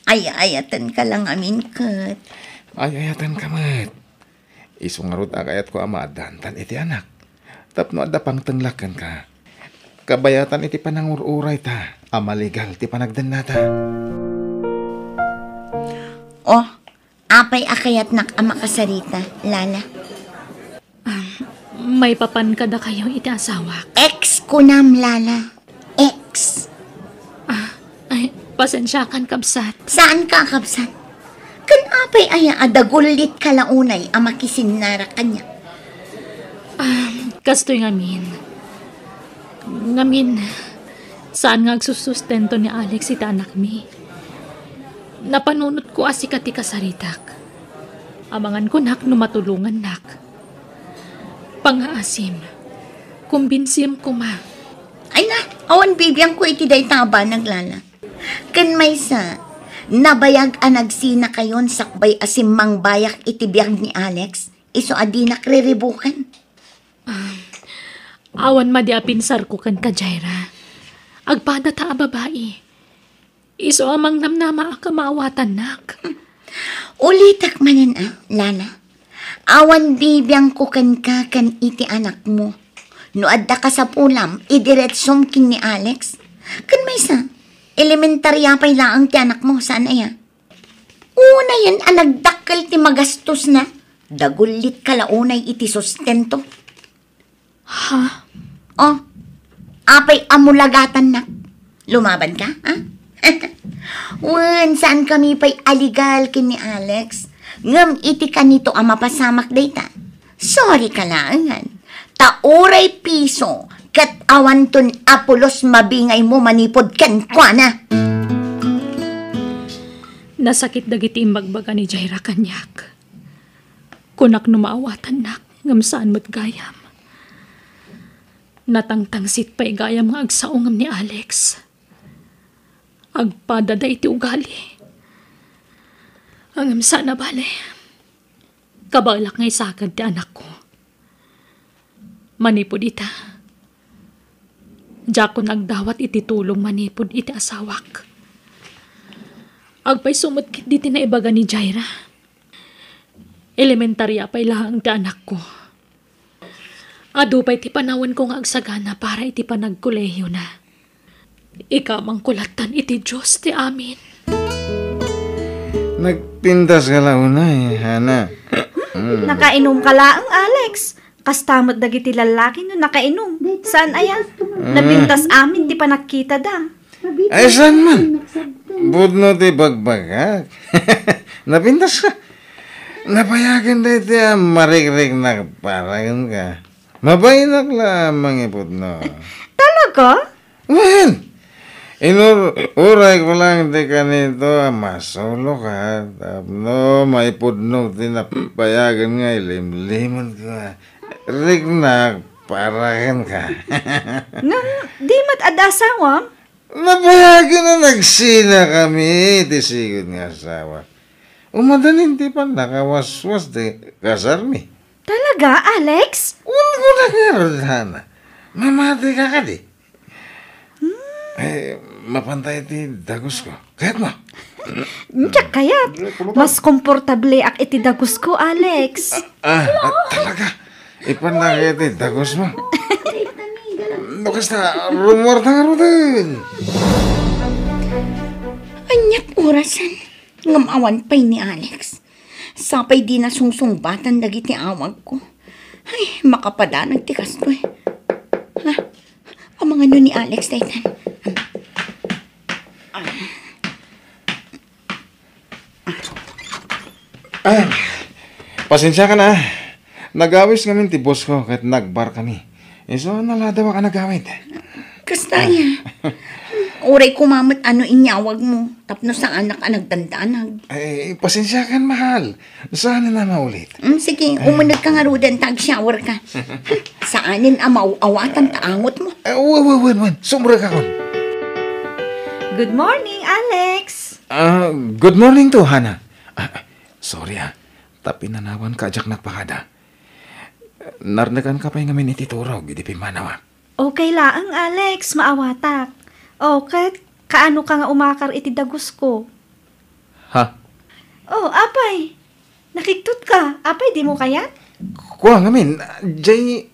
Ayatan ka lang amin, Kat. Ayatan ka mat. Isungarot agayat ko amadantan iti anak. Tapno adda pang tenglakan ka. Kabayatan iti panangururay ta. Amaligal ti panagdanata. Oh, apay akayat nak ama kasarita, Lala. May papan kada kayo iti asawak. Ex kunam, Lala. Ex. Ay, pasensya kan kabsat. Saan ka, kapsat? Kan apay aya adagulit kalaunay ang makisinara kanya. Kastoy ngamin. Ngamin, saan nga agsusustento ni Alex iti anak mi? Napanunot ko asika ti kasaritak. Amangan ko nak numatulungan nak. Pangaasim, kumbinsim ko ma. Ay na, awan bibiyang ko iti day taba naglala. Kan may sa, nabayag anagsina kayon sakbay asim mang bayak iti biyag ni Alex, iso adi nakriribukan. Awan madiapinsar ko kan ka, Jaira. Agpada ta a babae. Iso amang namnama ka maawatan nak. Ulitak manan Lala. Awan bibiyang ko kan ka kan iti anak mo. No adda ka sa pulam, idiretsom kin ni Alex. Kan may sa, elementarya pa'y laang ti anak mo, saan aya? Una yan, nagdakkel ti magastos na. Dagulit kalaunay iti sustento. Ha? Oh, apay amulagatan na. Lumaban ka, ha? Wen, saan kami pa'y aligal kin ni Alex? Ngam iti kanito ang mapasamak data. Sorry ka lang. Tauray piso, kat awanton apulos mabingay mo manipod kan kwa na. Nasakit dagiti imbagbaga ni Jaira kanyak. Kunak numaawatan nak, ngam saan mo't gayam. Natangtangsit pa'y gayam nga agsaungam ni Alex. Agpadada iti ugali. Angam sana bale. Kabalak ngay sagad ti anak ko. Manipod ita. Diyak ko nagdawat iti tulong manipod iti asawak. Agpay sumutkit diti na ibaga ni Jaira. Elementarya pa'y lahang ti anak ko. Adu pa'y ti panawan ko nga agsagana para iti panagkolehiyo na. Ikamang kulatan iti Diyos ti amin. Nagpintas ka lang Hana. Nakainom ka lang, Alex. Kastamot dagiti lalaki no nakainom. Saan aya? Nabintas amin, di pa nakita da. Ay, saan man? Budno ti bagbagak. Napintas ka. Napayagan da iti marik-rik na parayon ka. Mabaynak lamang ipudno. Talaga? Well, Inuray ko lang di kanito, masolo ka. Tapno, maipudnog tinapayagan nga, ilimlimon ka. Rignak, parahan ka. Ngam, di mat adasawa? Napayagan na nagsina kami, tisigod nga asawa. Umadanin di pa nakawaswas di kasarmi. Talaga, Alex? Una ko na nga, Rodhana. Mamati ka ka di. Mapantay ti dagos ko. Kahit mo. Tiyak kaya, mas komportable ak iti dagos ko, Alex. Talaga. Ipanakit ti dagos mo. Nukas na, rumor na nga rodin. Anyat orasan. Ngamawan pa'y ni Alex. Sapay di na sungsungbatan dagiti awag ko. Ay, makapadanag tikas ko eh. Ha? Ang mga nun ni Alex, Daytan. Pasensya ka na. Nagawis kami ti boss ko kahit nagbar kami. So, naladawa ka nagawid. Kastaya. Uray kumamot ano inyawag mo. Tapno sa anak ka nagdandanag. Pasensya ka, mahal. Sana na maulit. Sige, umunod ka nga rudan, tag-shower ka. Saanin awatan taangot mo. Wan. Sumra ka kon. Good morning, Alex. Good morning to, Hana. Sorry tapi nanawan ka ajak nagpakada. Narnagan ka pa yung ngamin ititurog, hindi pimanawa. Okay laang, Alex, maawatak. Okay, kaano ka nga umakar iti dagos ko? Ha? Oh, apay. Nakiktot ka. Apay, di mo kayat? Kuha ngamin, jay...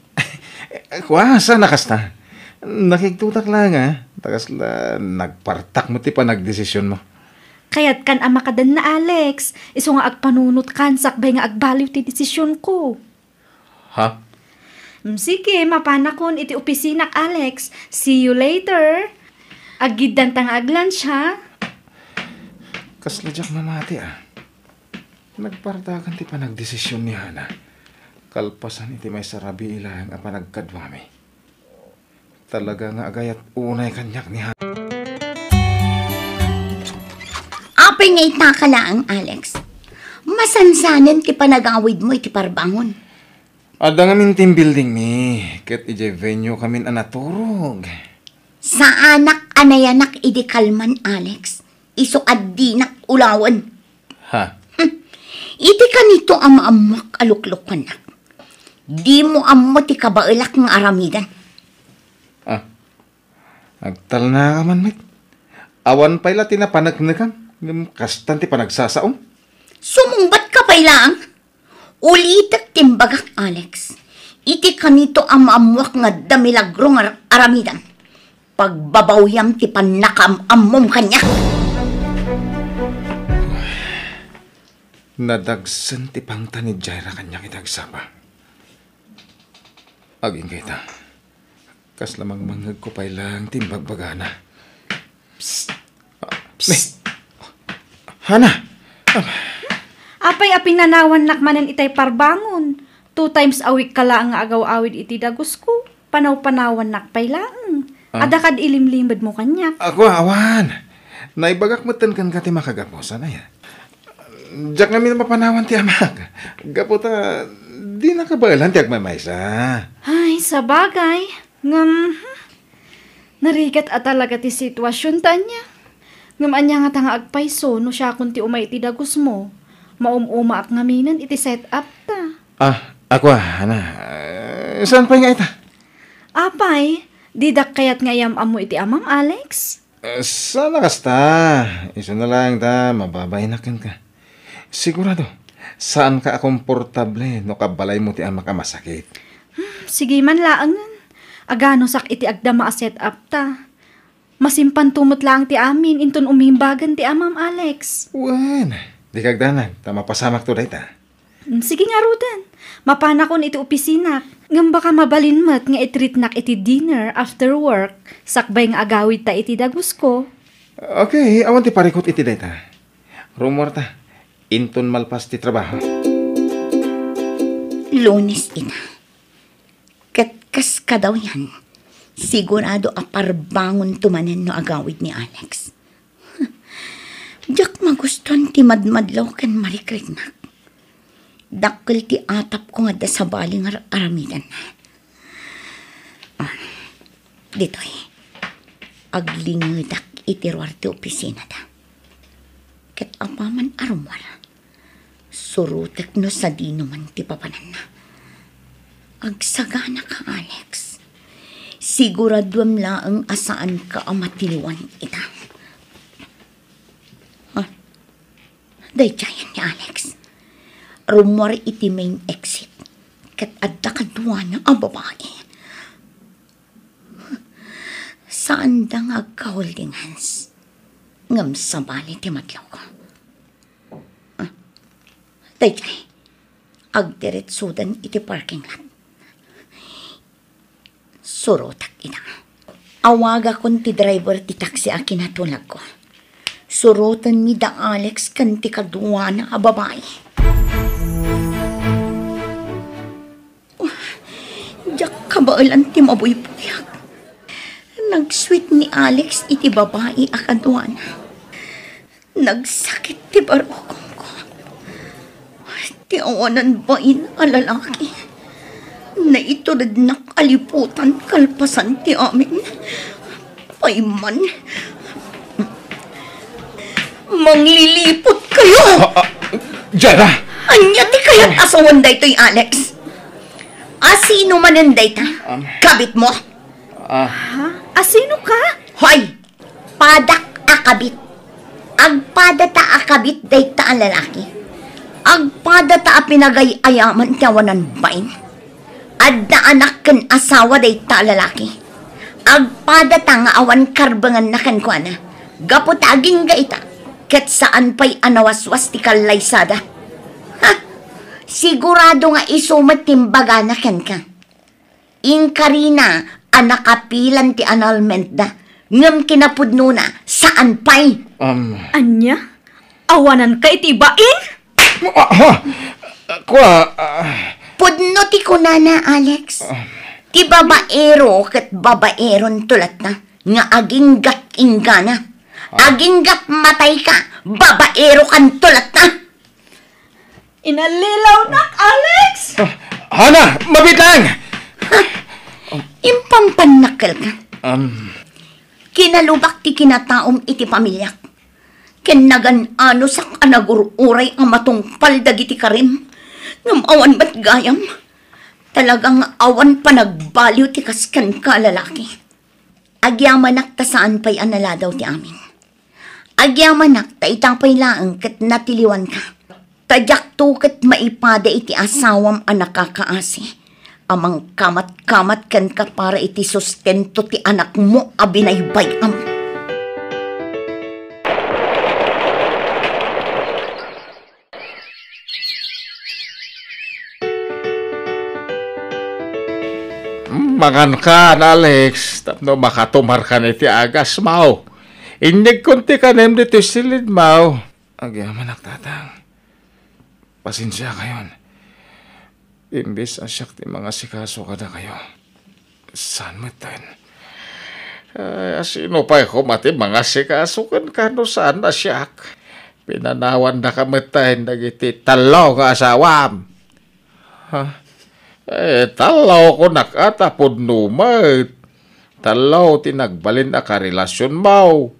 Kuha, sana kasta. Nakiktutak lang Takas la, nagpartak mo ti pa nagdesisyon mo. Kayat kan ama kadan na, Alex. Iso nga agpanunot kan, sakbay nga agbaliw ti desisyon ko. Ha? Sige, mapanakon iti opisinak, Alex. See you later. Agidan tang aglanch, ha? Kasladyak mamati Nagpartakan ti pa nagdesisyon ni Hana. Kalpasan iti may sarabi ilang ang panagkadwami. Talaga nga agayat unay kanyak ni Hana. Apay nga itaka lang, Alex. Masansanan ti panagawid mo iti parbangon. Ada nga min team building ni. Ket ije venue kamin anaturog. Sa anak anayanak idi kalman, Alex. Iso adinak ulawan. Ha? Iti kanito amaamak aluklok na. Di mo amo ti kabailak ng aramidan. Agtal na ka man, mit. Awan pa'y lati na panagnagam. Kastan ti panagsasaom. Sumumbat ka pa'y lang. Ulitak timbagak, Alex. Iti kanito amaamuak nga damilagro ng aramidan. Pagbabawyam ti panakam-amom kanya. Nadagsan ti pangta ni Jaira kanya kitagsama. Aging kita. Kas lamang manghag ko pa'y lang timbagbagana. Psst! Psst! Hana! Apay apinanawan nakmanan itay parbangon. 2 times a week kala nga agaw-awid iti dagos ko. Panaw-panawan nakpay lang. Adakad ilimlimad mo kanyak. Ako, awan! Naibagak matan kan ka ti makagaposan na yan. Diyak namin mapanawan ti amak. Gaputa, di nakabailan ti agmamaysa. Ay, sabagay. Narigat at talaga ti sitwasyon tanya. Anya nga tanga agpayso no siya kung ti umay ti dagos mo. Maumuma ak ngaminan iti set up ta. Ako, Hana. Saan pa nga ita? Apay, didak kayat ngayam amo iti amam, Alex? Sana kasta. Iso na lang ta, mababaynakan ka. Sigurado, saan ka komportable no kabalay mo ti amak masakit? Sige man laangan. Agano sak iti agdama a set up ta. Masimpan tumot lang ti amin, inton umimbagan ti amam, Alex. Wan, di kagdanag, mapasamak to day ta. Sige nga, Rudan. Mapanakon iti opisina. Ngam baka mabalinmat nga itreatnak iti dinner after work. Sakbay nga agawid ta iti dagos ko. Okay, awan ti parikot iti day ta. Rumor ta, inton malpas ti trabaho. Lunes ina. Katkas ka daw yan. Sigurado aparbangon tumanen no agawid ni Alex. Diyak maguston ti madmadlaw ken marikrignak. Dakkel ti atap ko nga da sa baling aramidan na. Ditoy, aglingedak itiruar ti opisina da. Ket apaman arumwar. Surutek no sa dino man ti papanan na. Agsagana ka, Alex. Siguraduam laang asaan ka amatiliwan ita. Dayjayan ni Alex. Rumor iti main exit. Kat adda kadwa na ang babae. Saan da nga ka-holding hands? Ngam sa bali ti matlaw ko. Dayjay. Agdiretsudan iti parking lot. Surotak ina. Awaga kon ti driver ti taxi a kinatulag ko. Surutan mi da Alex kan ti kadwa na a babae. Diyak kabailan ti mabuy-buyak. Nagsweet ni Alex iti babae a kadwa na. Nagsakit ti barokong ko. Ti awanan bain a lalaki. Na iturid na kaliputan kalpasan ti amin. Paiman. Manglilipot kayo! Jenna! Anya ti kayat asawan da ito'y Alex? Asino manan da ita? Kabit mo? Asino ka? Hoy! Padak akabit. Agpada ta akabit da ita ang lalaki. Agpada ta pinagay ayaman tiyawanan bain. Adda anak ken asawa da ita lalaki. Agpada ta nga awan karbangan na kan kwa na. Gaputaging ga ita. Ket saan pa'y anawaswas ti kalaysada. Ha? Sigurado nga isumat timbaga na ken ka. Inkarina, anakapilan ti annulment da. Ngam kinapudno na, saan pa'y? Anya? Awanan ka itibain? Pudno ti kunana, Alex. Ti babaero ket babaeron tulat na. Nga aging gat ingana. Aging gat matay ka, babaero kan tulat na. Inalilaw nak, Alex! Hana! Mabitang! Impampanakal ka. Kinalubak ti kinataom iti pamilyak. Kinagan ano sak anagururay ang matungpal dagiti karim. Ngam awan ba't gayam? Talagang awan pa nagbaliw ti kaskan ka lalaki. Agyamanak ta saan pa'y anala daw ti amin. Agyamanak ta itang pa'y laang kat natiliwan ka. Tadyak to kat maipada iti asawam anak kakaasi. Amang kamat-kamat kan ka para iti sustento ti anak mo abinaybayam. Mangan ka, Alex. Tapno makatumar ka na iti agas, mau. Inyag kunti ka nem dito silid, mau. Agyaman tatang. Pasensya kayon. Imbis asyak ti mga sikaso kada kayo. Saan mo tayo? Ay, asino pa'y kumati mga sikaso kan kano saan asyak. Pinanawan na kamatayin dagiti talaw nga asawam. Talaw ko nakatapod numat. Talaw tinagbalin na karelasyon mo.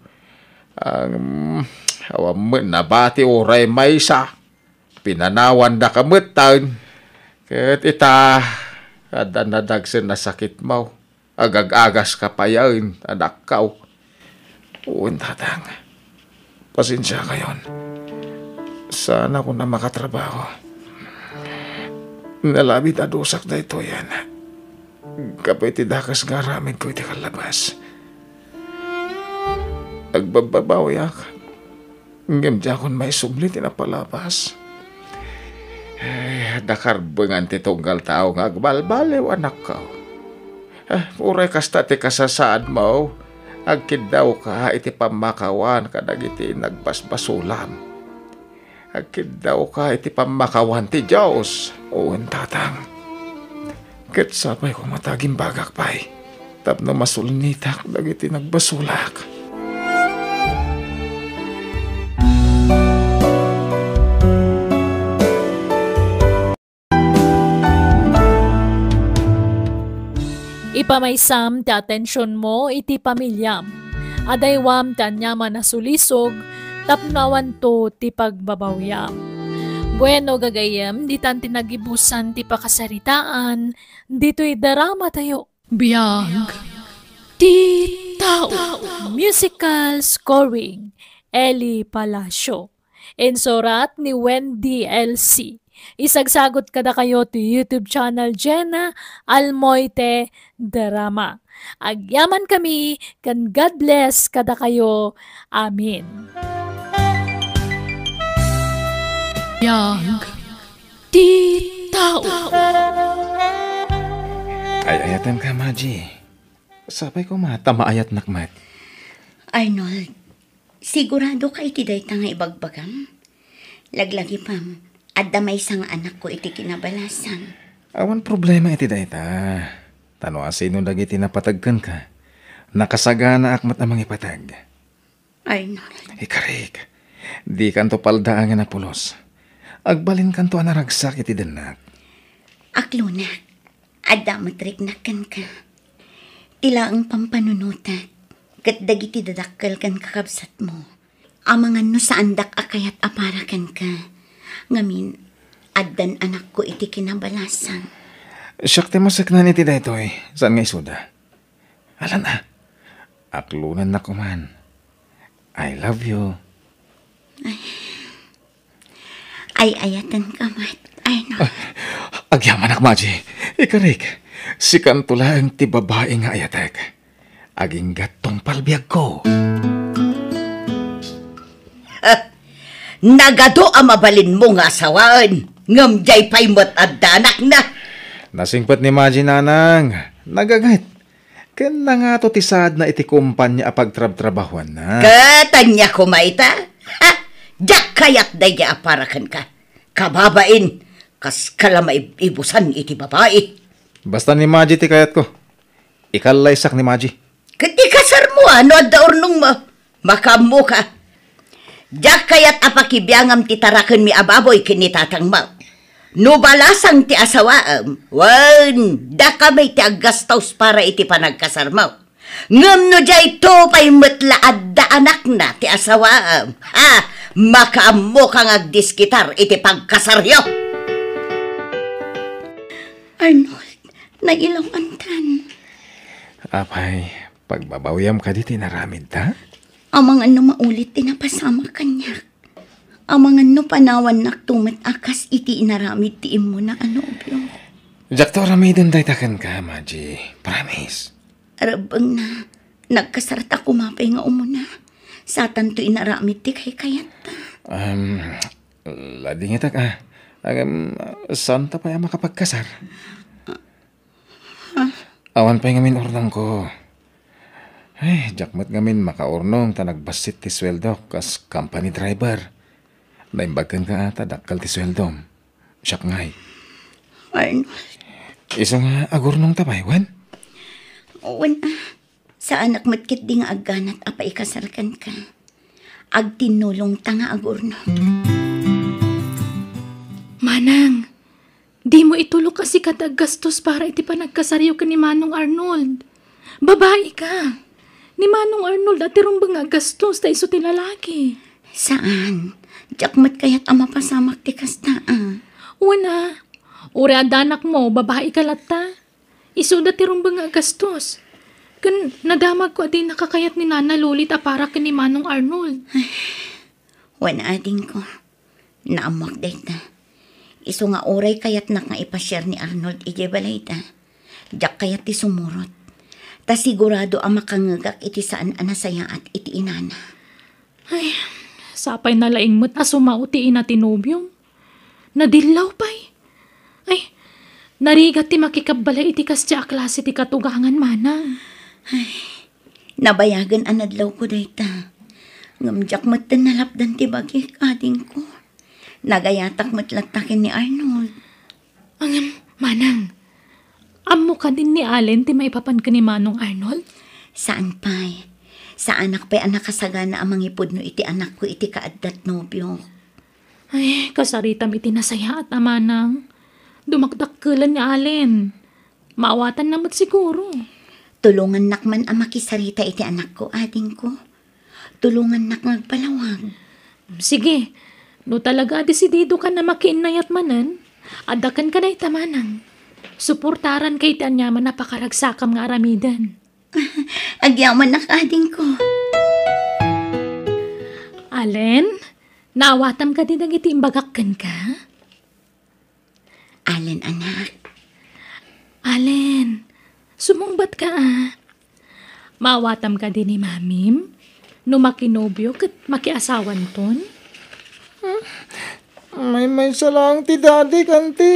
Ang awam mo nabati oray maysa. Pinanawan na kamatayin. Kahit ita, kada nadagsin na sakit mo. Agag-agas ka pa yan, anak ka. Uwan tatang. Pasensya kayon. Sana ko na makatrabaho. Nalabit adusak na ito yan. Kapay tidakas nga ramin ko iti kalabas. Agbababawiyak. Ngamdya kon may sublit na palabas. Ay, nakarbengan ti tunggal tao nga agbalbaliw anak ka. Uray kasta ti kasasaan mo. Agkid daw ka iti pamakawan kadag iti nagbasbasulam. Agkid daw ka iti pamakawan ti Diyos. Uwan tatang. Ket sabay ko mataging bagak pa'y. tapno masulnitak dagiti nagbasulak. Ipamaysam ti atensyon mo iti pamilyam. Adaywam ti anyaman na sulisog, tapnawan to ti pagbabawyam. Bueno gagayem, di tan tinagibusan ti pakasaritaan, dito'y darama tayo. Biyag ti tao. Musical scoring, Eli Palacio. Insurat ni Wendy LC. Isagsagot kada kayo to YouTube channel Jenna Almoite Drama. Agyaman kami, kan God bless kada kayo. Amin. Yang di tao. Ay ayatan ka, Maji. Sabay ko mata maayat nakmat. Arnold, sigurado ka iti dayta nga ibagbagam? Laglagi pam, adda may isang anak ko iti kinabalasan. Awan problema iti dayta. Tano asino dagiti napatagkan ka. Nakasagana akmat amang ipatag. Arnold. Ikarik, di kanto paldaangan na pulos. Agbalin kanto anaragsak iti denak. Akluna, adda matriknakan ka. Tila ang pampanunutat, kat dagiti dadakkel kan kakabsat mo. Amangan no sa andak akayat aparakan ka. Ngamin, addan anak ko iti kinabalasan. Siyakte masaknan iti daytoy. Saan nga isuda? Alam na. Aklunan na kuman. I love you. Ay ayatan ka, Mat. Arnold. Agyaman ak, Maji. Ikarik, si Kantula ang ti babae nga ayatek. Aging gatong palbiag ko. Nagado ang mabalin mo nga asawaan. Ngamjay pa'y matadanak na. Nasingpat ni Maji nanang. Nagagait. Ken na nga to tisad na iti kumpanya apagtrab-trabahuan na. Katanya kumaita. Ha? Diyak kayat daya aparakan ka. Kababain. Kas kalamay ibusan iti babae. Basta ni Maji ti kayat ko. Ikalaysak ni Maji. Kati kasar mo ano adda ornong mo. Makamu ka. Diyak kayat apakibiyangam ti tarakan mi ababoy kinitatang mo. No balasang ti asawaam. Wan, da kamay ti aggastaws para iti panagkasar mo. Ngam no jay to pa'y matlaad da anak na ti asawaam. Ha? Makamu kang agdiskitar iti pagkasaryo. Arnold, nailaw antan. Apay, pagbabawyam ka di tinaramid ta? Amangan no maulit tinapasama kanyak. Amangan no panawan naktumat akas iti inaramid ti imo na anobyo. Jakto ramidin daytakan ka, Maji. Promise. Arabang na, nagkasarat ako mapay nga umuna. Satan to inaramid ti kay kayat ta. Lading itak saan ta pa makapagkasar? Awan pa ngamin ordang ko. Ay, jakmat ngamin makaurnong ta nagbasit ti sweldo kas company driver. Naimbagan ka ata dakkal ti sweldom. Siyak ngay. Arnold. Isa nga agurnong tabay, wan? Wan sa anak matkit di nga agganat apa ikasarkan ka. Agtinulong ta nga agurno. Manang, di mo itulog kasi gastos para iti panagkasaryo ka ni Manong Arnold. Babae ka. Ni Manong Arnold at irumbang gastos ta iso ti lalaki. Saan? Jakmat kaya't ama pasamak ti kasta. Una, uri adanak mo, babae ka lata. Iso da tirumbang gastos. Kan nadamag ko adi nakakayat ni Nana Lulit para ka ni Manong Arnold. Wan ading ko. Naamak dayta. Iso nga oray kayat nak nga ipashare ni Arnold ije balay ta. Jak kayat ti sumurot. Ta sigurado ang makangagak iti saan anasaya at iti inana. Ay, sapay na laing mo't asumauti ina tinubyong. Nadilaw pa'y. Ay, narigat ti makikabalay iti kasya klase ti katugangan manang. Ay, nabayagan anadlaw ko dayta. Ngamjak mo't nalapdan ti bagi ading ko. Nagayatak mo't latakin ni Arnold. Ang manang, Amo ka din ni Allen ti maipapan ka ni Manong Arnold? Saan pa'y? Sa anak pa'y anak kasagana amang ipod no iti anak ko iti kaaddat nobyo. Ay, kasaritam iti nasaya at amanang. Dumakdakkelan ni Allen. Maawatan namat siguro. Tulungan nak man ang makisarita iti anak ko, ading ko. Tulungan nak ngagpalawag. Sige, no talaga desidido ka na makiinayat manan, adakan ka na itamanang. Suportaran kay tanyaman na pakaragsakam nga aramidan. Agyaman nak, ading ko. Allen, naawatam ka din ang iti imbagakkan ka? Allen, anak. Allen, sumungbat ka Maawatam ka din ni Mamim? No makinobyo kat makiasawan ton? May salang ti daddy kanti.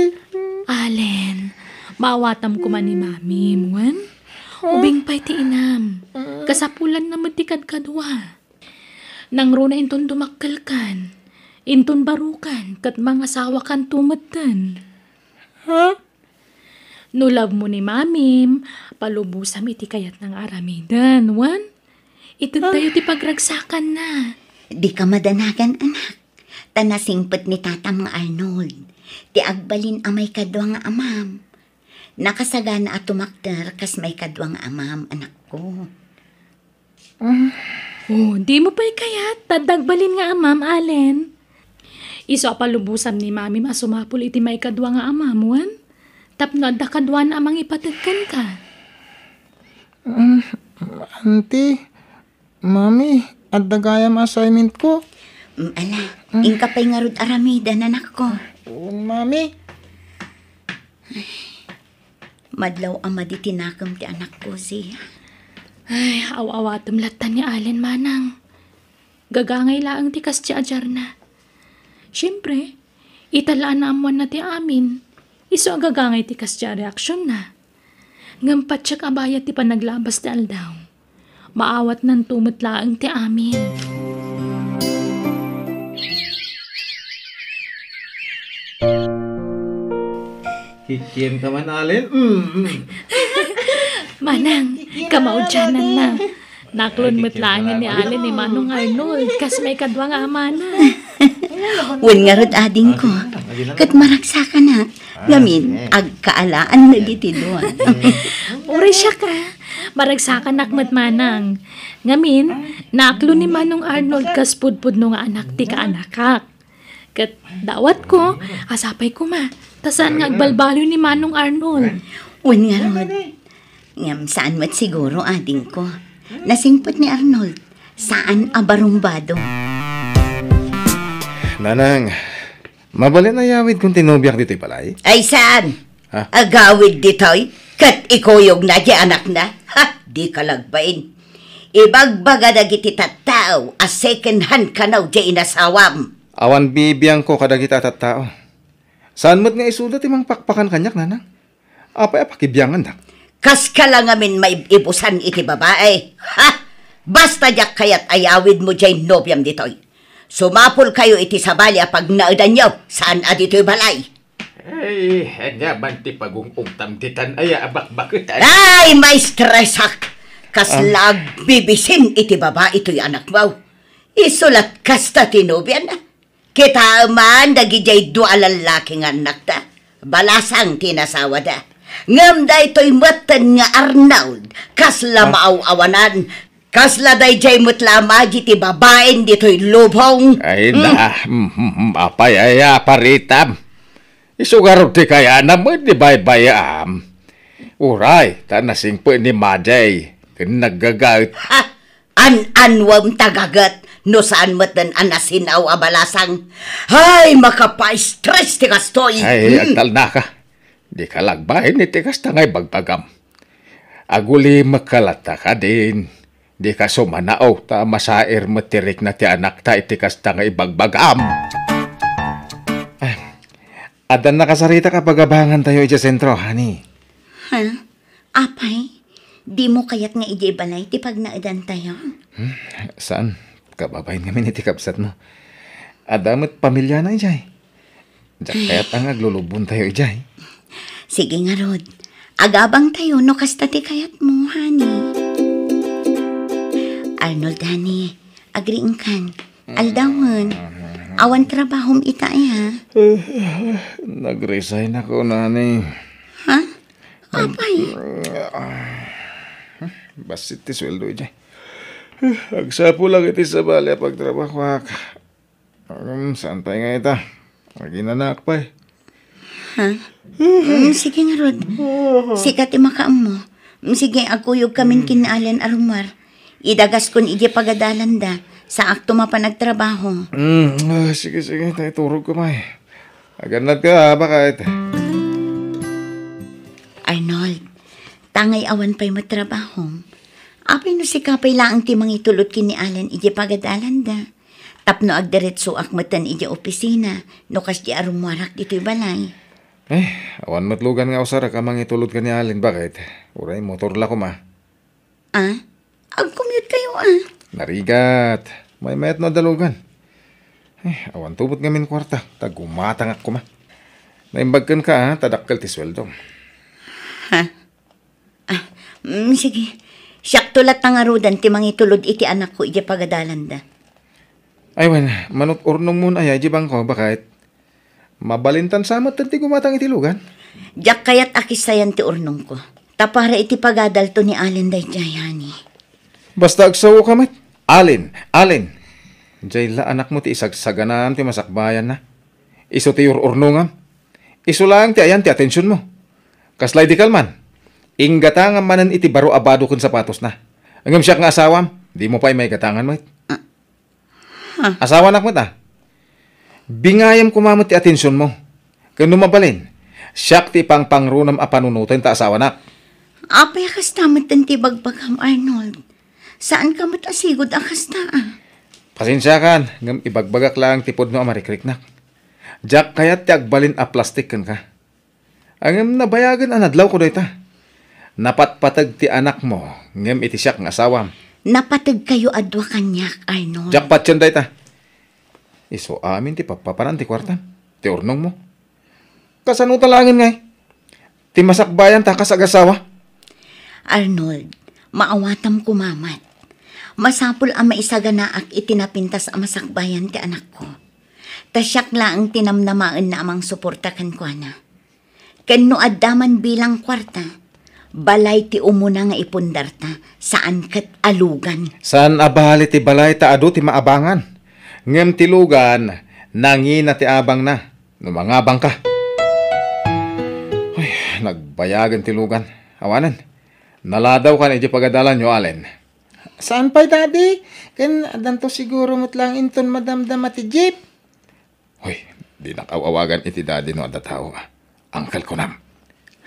Allen, maawatam ko man ni Mamim, wan? Ubing pa'y ti inam. Kasapulan na matikad kadwa. Nang runa inton dumakkel kan. Inton barukan kat mga asawa kan tumatan. Ha? Nulab mo ni Mamim, palubusam iti kayat ng aramidan, wan? Ito tayo ti pagragsakan na. Di ka madanagan, anak. Tanasingpet ni tatam nga Arnold. Ti agbalin amay kadwa nga amam. Nakasagana at tumakter kas may kadwa nga amam, anak ko. Oh, di mo pa'y kayat. Tadagbalin nga amam, Allen. Iso palubusam ni Mamim asumapul iti may kadwa nga amam, wan? Tapno adda kadwa na amang ipatagkan ka. Auntie, mami, at dagayam assignment ko. Ala, ingka pa'y nga rod aramidan, anak ko. Mami, Madlaw ama di tinakam ti anak ko siya. Ay, awawatam latan ni Allen manang. Gagangay laang ti kasya ajar na. Siyempre, italaan na amuan na ti amin. Iso agagangay ti kasya reaksyon na. Ngampat siya kabayat ti panaglabas ti aldaw. Maawat ng tumot laang ti amin. Kikiam ka man, Allen? Manang, kamaudyanan na. Naklon mo't ni Allen ni Manong Arnold kas may kadwa nga amana. Wen nga rod ading ko. Kat maragsa ka na. Gamin, agkaalaan na diti doon. Uri siya ka. Maragsakan nakmat manang. Ngamin, naklo ni Manong Arnold kas pudpud no nga anak ti kaanakak. Kat dawat ko, asapay ko ma. Tasaan nga agbalbalo ni Manong Arnold. Wen nga rod. Ngam saan mo't siguro ading ko. Nasingpot ni Arnold. Saan abarumbado? Nanang, mabalin na yawid kung tinubyak dito'y palay. Ay saan? Ha? Agawid ditoy? Kat ikuyog na di anak na? Ha? Di kalagbain. Ibagbaga na giti tattao a second hand ka na di inasawam. Awan bibiyang ko kadagita at tao. Saan mo't nga isulat imang pakpakan kanyak, nanang? Apay apakibyangan dak. Kas ka lang amin maibusan iti babae. Ha? Basta jak kayat ayawid mo dyan nobyam ditoy. Sumapol kayo iti sabalya pag naudan nyo. Saan adito'y balay? Ay, nga man ti pagungungtam titan ay abak-bakit ay. Ay, may stressak. Kas lag bibisin iti baba ito'y anak mo. Isulat kasta tinubyan na. Kita man dagijay dua lalaki nga anak ta. Balasang tinasawa da. Ngam da ito'y matan nga Arnold. Kas lamaaw-awanan. Kasla day jay mutlama ti babaen dito'y lubong. Ay na, apay ay aparitam. Isugarot ti kaya naman di baybayam. Uray, tanasing po ni Majay. Naggagat. Ha? An-anwam tagagat. No saan matan anasinaw abalasang. Ay, makapa-stress ti kastoy. Ay, agtal na ka. Di ka lagbahin ni ti kastangay bagbagam. Aguli makalata ka din. Di ka sumanao ta masair matirik na ti anak ta iti kastangay bagbagam. Adan nakasarita ka pagabangan tayo iti sentro, honey. Ha? Apay? Di mo kayat nga iji balay ti pag naudan tayo? Saan? Kababayin kami iti kapsat mo. Adamot pamilya na ijay. Diyak kaya't ang aglulubon tayo ijay. Sige nga rod. Agabang tayo no kasta ti kayat mo, honey. Arnold, honey, agriin kan. Aldawan, awan trabahom ita ha. Nag-resign ako, nani. Ha? Apay? Basit ti sweldo dyan. Agsapo lang iti sa bali pagtrabaho ak. Saan tayo nga ita? Maginanak pa eh. Ha? Sige nga, Rod. Sikat makaam mo. Sige, agkuyog kamin kinaalan arumar. Idagas kun igi pagadalan da. Sa akto mapanagtrabaho. Sige, tayo turog ko may. Aganat ka, bakit? Arnold, tangay awan pa'y matrabaho. Apay no si kapay laang timang itulot kinialan igi pagadalan da. Tapno agdiretso akmatan igi opisina. No kas di arumwarak dito'y balay. Awan matlugan nga usara ka mang itulot ka ni Alin. Bakit? Uray, motor la ko ma. Ag-commute kayo Narigat. May mayat no dalugan. Awan tubot ngamin kwarta. Tagumatang ako ma. Naimbagkan ka tadakkel ti sweldo. Sige. Siyak tulat tangarudan ti mangitulod iti anak ko iti pagadalan da. Aywan, manot urnong muna ay jibang ko. Bakit? Mabalintan samot ti gumatang iti lugan. Diyak kayat akisayan ti urnong ko. Tapara iti pagadal to ni Alin day jayani. Basta agsawo ka met. Alin. Jayla anak mo ti isagsaganaan ti masakbayan na. Iso ti urnongam. Iso lang ti ayan ti atensyon mo. Kaslay di kalman. Inggatangam manan iti baro abado kun sapatos na. Angam siya nga asawam. Di mo pa'y may gatangan mo. Asawa anak mo ta. Bingayam kumamot ti atensyon mo. Kano mabalin. Siyak ti pangpangrunam a panunutin ta asawa nak. Apay akas tamat ti bagbagam, Arnold. Saan ka mat asigod akas ta Pasensya kan. Ngam ibagbagak lang tipod no amarikrik nak. Jack kayat ti agbalin a plastik kan ka. Angam nabayagan anadlaw ko doy ta. Napatpatag ti anak mo. Ngam iti siyak nga asawam. Napatag kayo adwa kanyak, Arnold. Jack patyan day ta. Iso amin ti papaparan ti kwarta. Ti urnong mo. Kasano talangin ngay. Ti masakbayan ta kasagasawa. Arnold, maawatam kumamat. Masapul ang maisaganaak itinapintas ang masakbayan ti anak ko. Tasyak laang tinamnamaan na amang suporta kan ko na. Kano addaman bilang kwarta, balay ti umuna nga ipundarta, saan kat alugan. Saan abali ti balay ta adu ti maabangan. Ngem ti lugan, nangina ti abang na. Numangabang ka. Ay, nagbayagan ti lugan. Awanan, naladaw ka na iti pagadalan nyo, Alin. Saan pa'y, Daddy? Kan adan to siguro mo't lang inton madamdam ati jeep. Hoy, di nakawawagan iti daddy no ada tao. Angkal ko nam.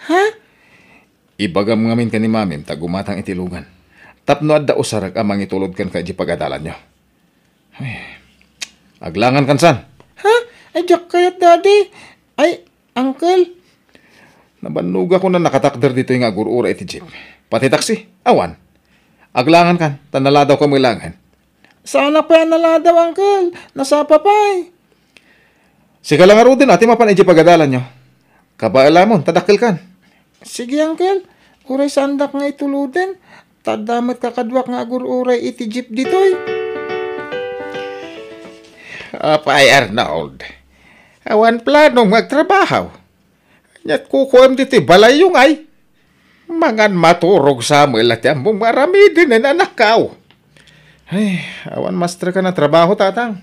Ha? Ibagam ngamin ka ni mamim tagumatang iti lugan. Tapno adda usarag amang itulod kan ka iti pagadalan nyo. Ay, aglangan kan san. Ha? Ay, jak kayat, Daddy. Ay, Uncle. Nabanuga ko na nakatakder dito yung agurura iti jeep. Pati taksi, awan. Aglangan kan, tanaladaw ka milangan. Sana pa yan naladaw, Uncle. Nasa papay. Sika lang aro din ati mapan iti pagadalan nyo. Kabaala mo, tadakil kan. Sige, Uncle. Uray sandak nga ituluden. Tadamat kakadwak nga agur-uray iti jeep ditoy. Apay, Arnold. Awan planong magtrabaho. Nyat kukuam dito balay yung ay. Mangan maturog sa amil at yan mong marami din ang anak kao. Ay, awan master ka na trabaho, tatang.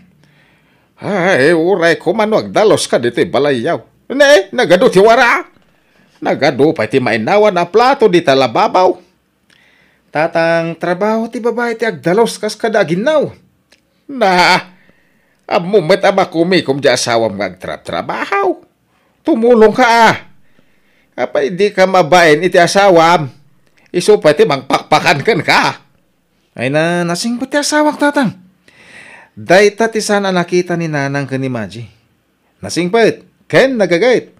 Ay, uray ko manwagdalos ka dito balay yaw. Ne, nagado ti wara. Nagado pa ti mainawan na plato di talababaw. Tatang, trabaho ti babae ti agdalos kas kada ginaw. Na, amumet amakumikom di asawam magtrap-trabaho. Tumulong ka Apay di ka mabain iti asawam. Iso pati mangpakpakan kan ka. Ay nasing pati asawak, tatang. Dayta ti sana nakita ni nanang ka ni Maji. Nasing pati, ken nagagait.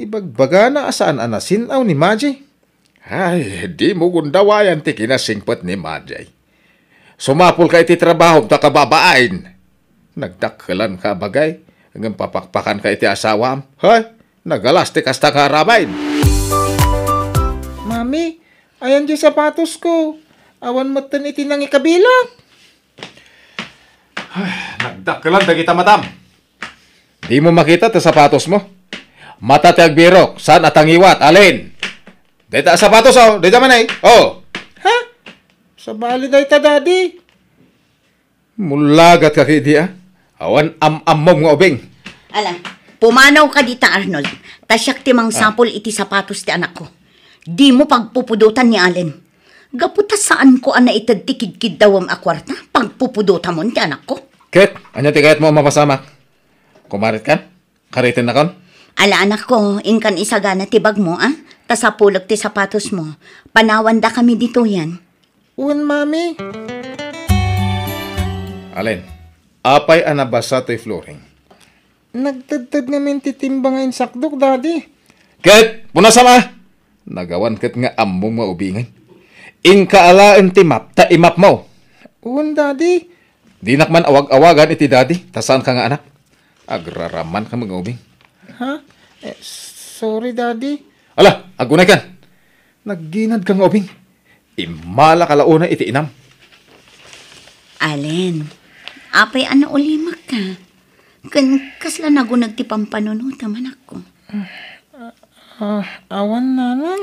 Ibagbaga na asaan anasinaw ni Maji. Ay, di mo gundawayan ti kinasingpat ni Maji. Sumapul ka iti trabaho ta kababain. Nagdakkelan ka bagay. Hanggang papakpakan ka iti asawam. Hay, nagalas ti kasta karabain. mami. Ayan di sapatos ko. Awan matan iti nang ikabilang. Nagdakalan da kita matam. Di mo makita ta sapatos mo. Mata ti agbirok, saan at ang iwat, alin? Dita sapatos oh, dita man ay. Oh. Ha? Sa bali day ta, daddy. Mulagat ka kiti ah. Awan am-amom nga ubing. Ala, pumanaw ka dita, Arnold. Tasyak ti mang sapol iti sapatos ti anak ko. Di mo pagpupudutan ni Allen. Gaputa saan ko ana itad ti kidkid dawam a kwarta? Pagpupudutan mo ti anak ko. Ket, anya ti kayat mo mapasamak? Kumarit kan? Karitin na kon? Ala anak ko, inkan isagana ti bag mo, ah? Tasapulag ti sapatos mo. Panawan da kami dito yan. Uwan, mami. Alin, apay anabasa to'y flooring. Nagtadtad namin titimbangain sakdok, daddy. Ket, punasama! Nagawan ket nga among maubingan. Inkaalaan ti map, ta imap mo. Uwan, daddy. Di nakman awag-awagan iti daddy, tasaan ka nga anak. Agraraman ka mga ubing. Ha? Sorry, daddy. Ala, agunay kan. Nagginad ka nga ubing. Imala kalauna iti inam. Allen, apay ana ulimak ka. Kasla nagunag ti pampanunuta manak ko. Awan na lang.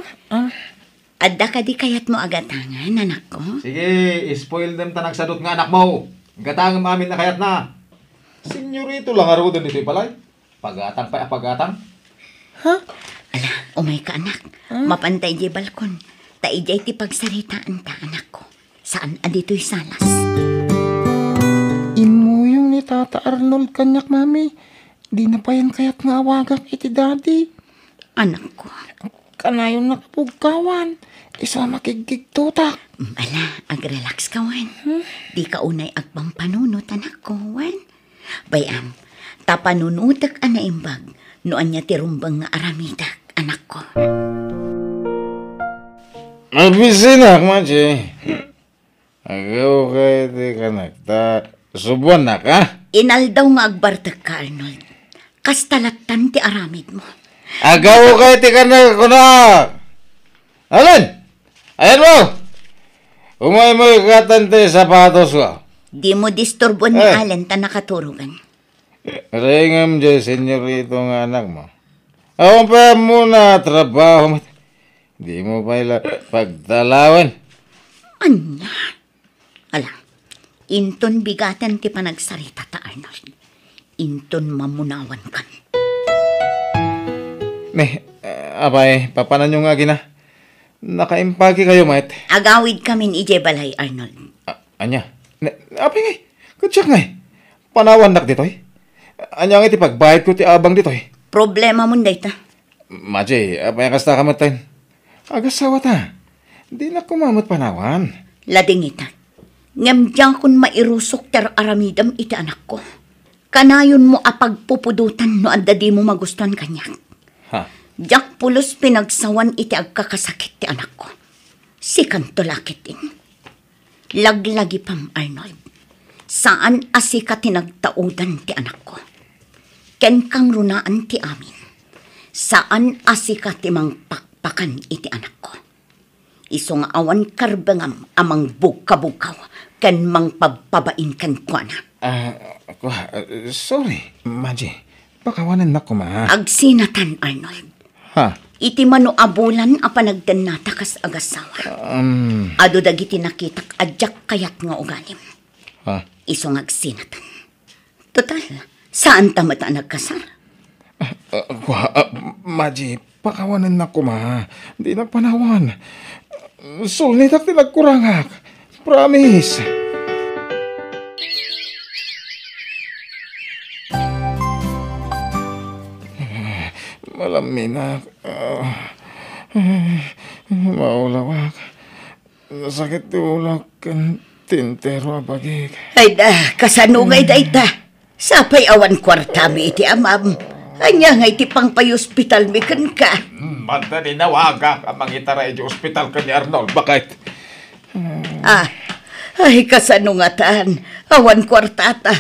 Adda ka di kayat mo agatangan, anak ko. Sige, spoil them tanagsadot nga anak mo. Gatang amin na kayat na. Senyorito lang aro din ito'y palay. Pagatang pa pagatang. Ha? Ala, umay ka anak. Mapantay di balkon. Taijay ti pagsaritaan ta, anak ko. Saan adito'y salas? Imo yung ni Tata Arnold kanyak, mami. Di na pa yan kayat nga awagak iti daddy. Anak ko. Kanayon nakapugkawan. Isa makigigtutak. Ala, ag-relax ka, Wan. Di ka unay agpampanunot, anak ko, Wan. Bayam, tapanunutak ana imbag. Noan niya tirumbang nga aramitak, anak ko. Mabisinak, machi. Agaw kayo di ka nagta. Subuan na ka? Inaldaw nga agbartag ka, Arnold. Kastalatan ti aramid mo. Agaw kayo di ka nagkunak. Alin? Ayan mo! Umay mo ikatante sapatos ko. Di mo disturbon ni Allen ta nakaturugan. Ringam dyan, senyorito ng anak mo. Ako pa muna trabaho mo. Di mo pa ila pagtalawan. Anya? Ala, inton bigatan ti panagsarita ta, Arnold. Inton mamunawan kan. Abay, papanan nyo nga gina. Nakaimpagi kayo, mate. Agawid kami ni Ije Balay, Arnold. Anya? Apay ngay, kutsak ngay. Panawan nak ditoy. Anya nga ti pagbayad ko ti abang ditoy. Problema mo ta. Maji, apay kasta kamatayin. Agasawa ta. Di na kumamot panawan. Lading ita. Ngamdyang kun mairusok ter aramidam iti anak ko. Kanayon mo apagpupudutan no adda di mo magustuhan kanya. Ha? Diyak pulos pinagsawan iti agkakasakit ti anak ko. Sikan tulakit din. Laglagi pam, Arnold. Saan asika tinagtaudan ti anak ko? Ken kang runaan ti amin. Saan asika ti mangpakpakan iti anak ko? Iso nga awan karbangam amang buka-bukaw ken mangpagpabain ken kuana. Sorry, Maji. Pakawanan na ko, ma. Agsinatan, Arnold. Ha? Iti mano abulan a panagdanata kas agasawa. Ado dagiti nakitak adyak kayat nga ugalim. Ha? Iso nga agsinatan. Total, saan tamata nagkasar? Maji, pakawanan na ko, ma. Di nagpanawan. Sulnitak ti nagkurangak. Promise. Malaminak. Maulawak. Sakit ti ulak kan tintero abagig. Ay da, kasanungay da ita. Sapay awan kwartami iti amam. Anya nga iti pang pay-hospital mi kan ka. Banda ni nawaga ang mangitara iti ospital ka ni Arnold. Bakit? Ay kasanungatan. Awan kwartata.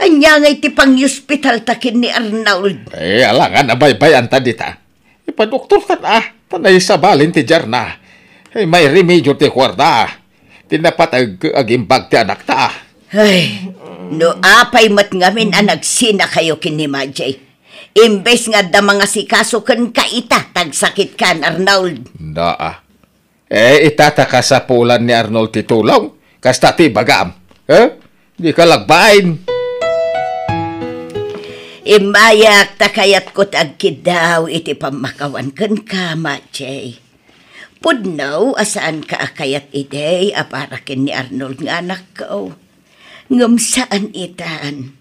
Anya nga iti pang-hospital takin ni Arnold. Alangan, abay-bayan ta dita. Ipadoktor ka na. Tanay sa balin ti Jarna. May remedyo ti kwarta. Tinapat agimbag ti anak ta. Ay, no apay mat ngamin anagsina kayo kini Majay. Imbes nga da mga sikaso kan kaita, tagsakit kan Arnold. Naa. Itataka sa pulan ni Arnold titulong. Kasta ti bagam. Di ka lagbain. Imayak takayat ko tagkid daw iti pamakawan kan ka, Majay. Pudnaw, asaan ka akayat iday, aparakin ni Arnold nga anak ko. Ngam saan itaan.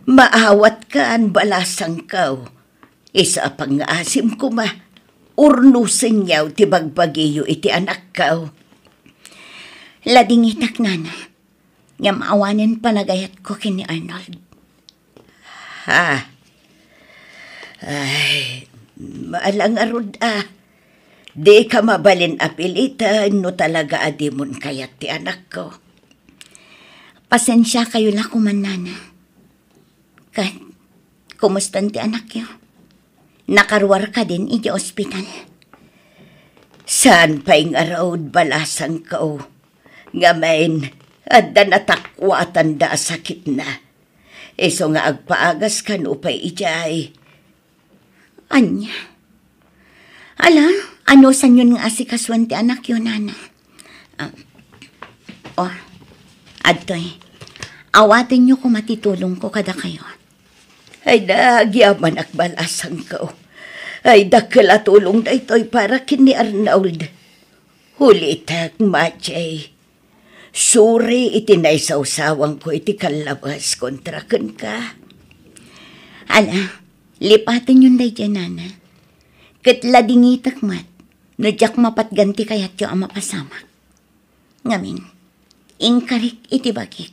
Maawat kaan balasang ko. Isa pang asim ko ma. Urnusin yaw ti bagbagiyo iti anak ko. Lading itak nana. Ngam awanin panagayat ko kini Arnold. Ha? Ay, maalang arod Di ka mabalin apilitan no talaga adimon kayat ti anak ko. Pasensya kayo na kumanana. Kat, kumustan ti anak yo? Nakarwar ka din iti ospital. Saan pa'y araod balasang ko? Ngamain, adda natakwatan da sakit na. Iso nga agpaagas kan upay ijay. Anya? Ala, ano san yun nga asikaswan ti anak yun, nana? Adtoy, awatin nyo kung matitulong ko kada kayo. Ay nagyaman akbalasang ko. Ay dakala tulong da ito'y para kini Arnold. Hulitag, Majay. Suri itinay sa usawang ko iti kalabas kontra kan ka. Ala, lipatin yun day dyan, nana. Katla dingitak mat, nadyak mapatganti kayat yung mapasamak. Ngamin, ingkarik iti bagik,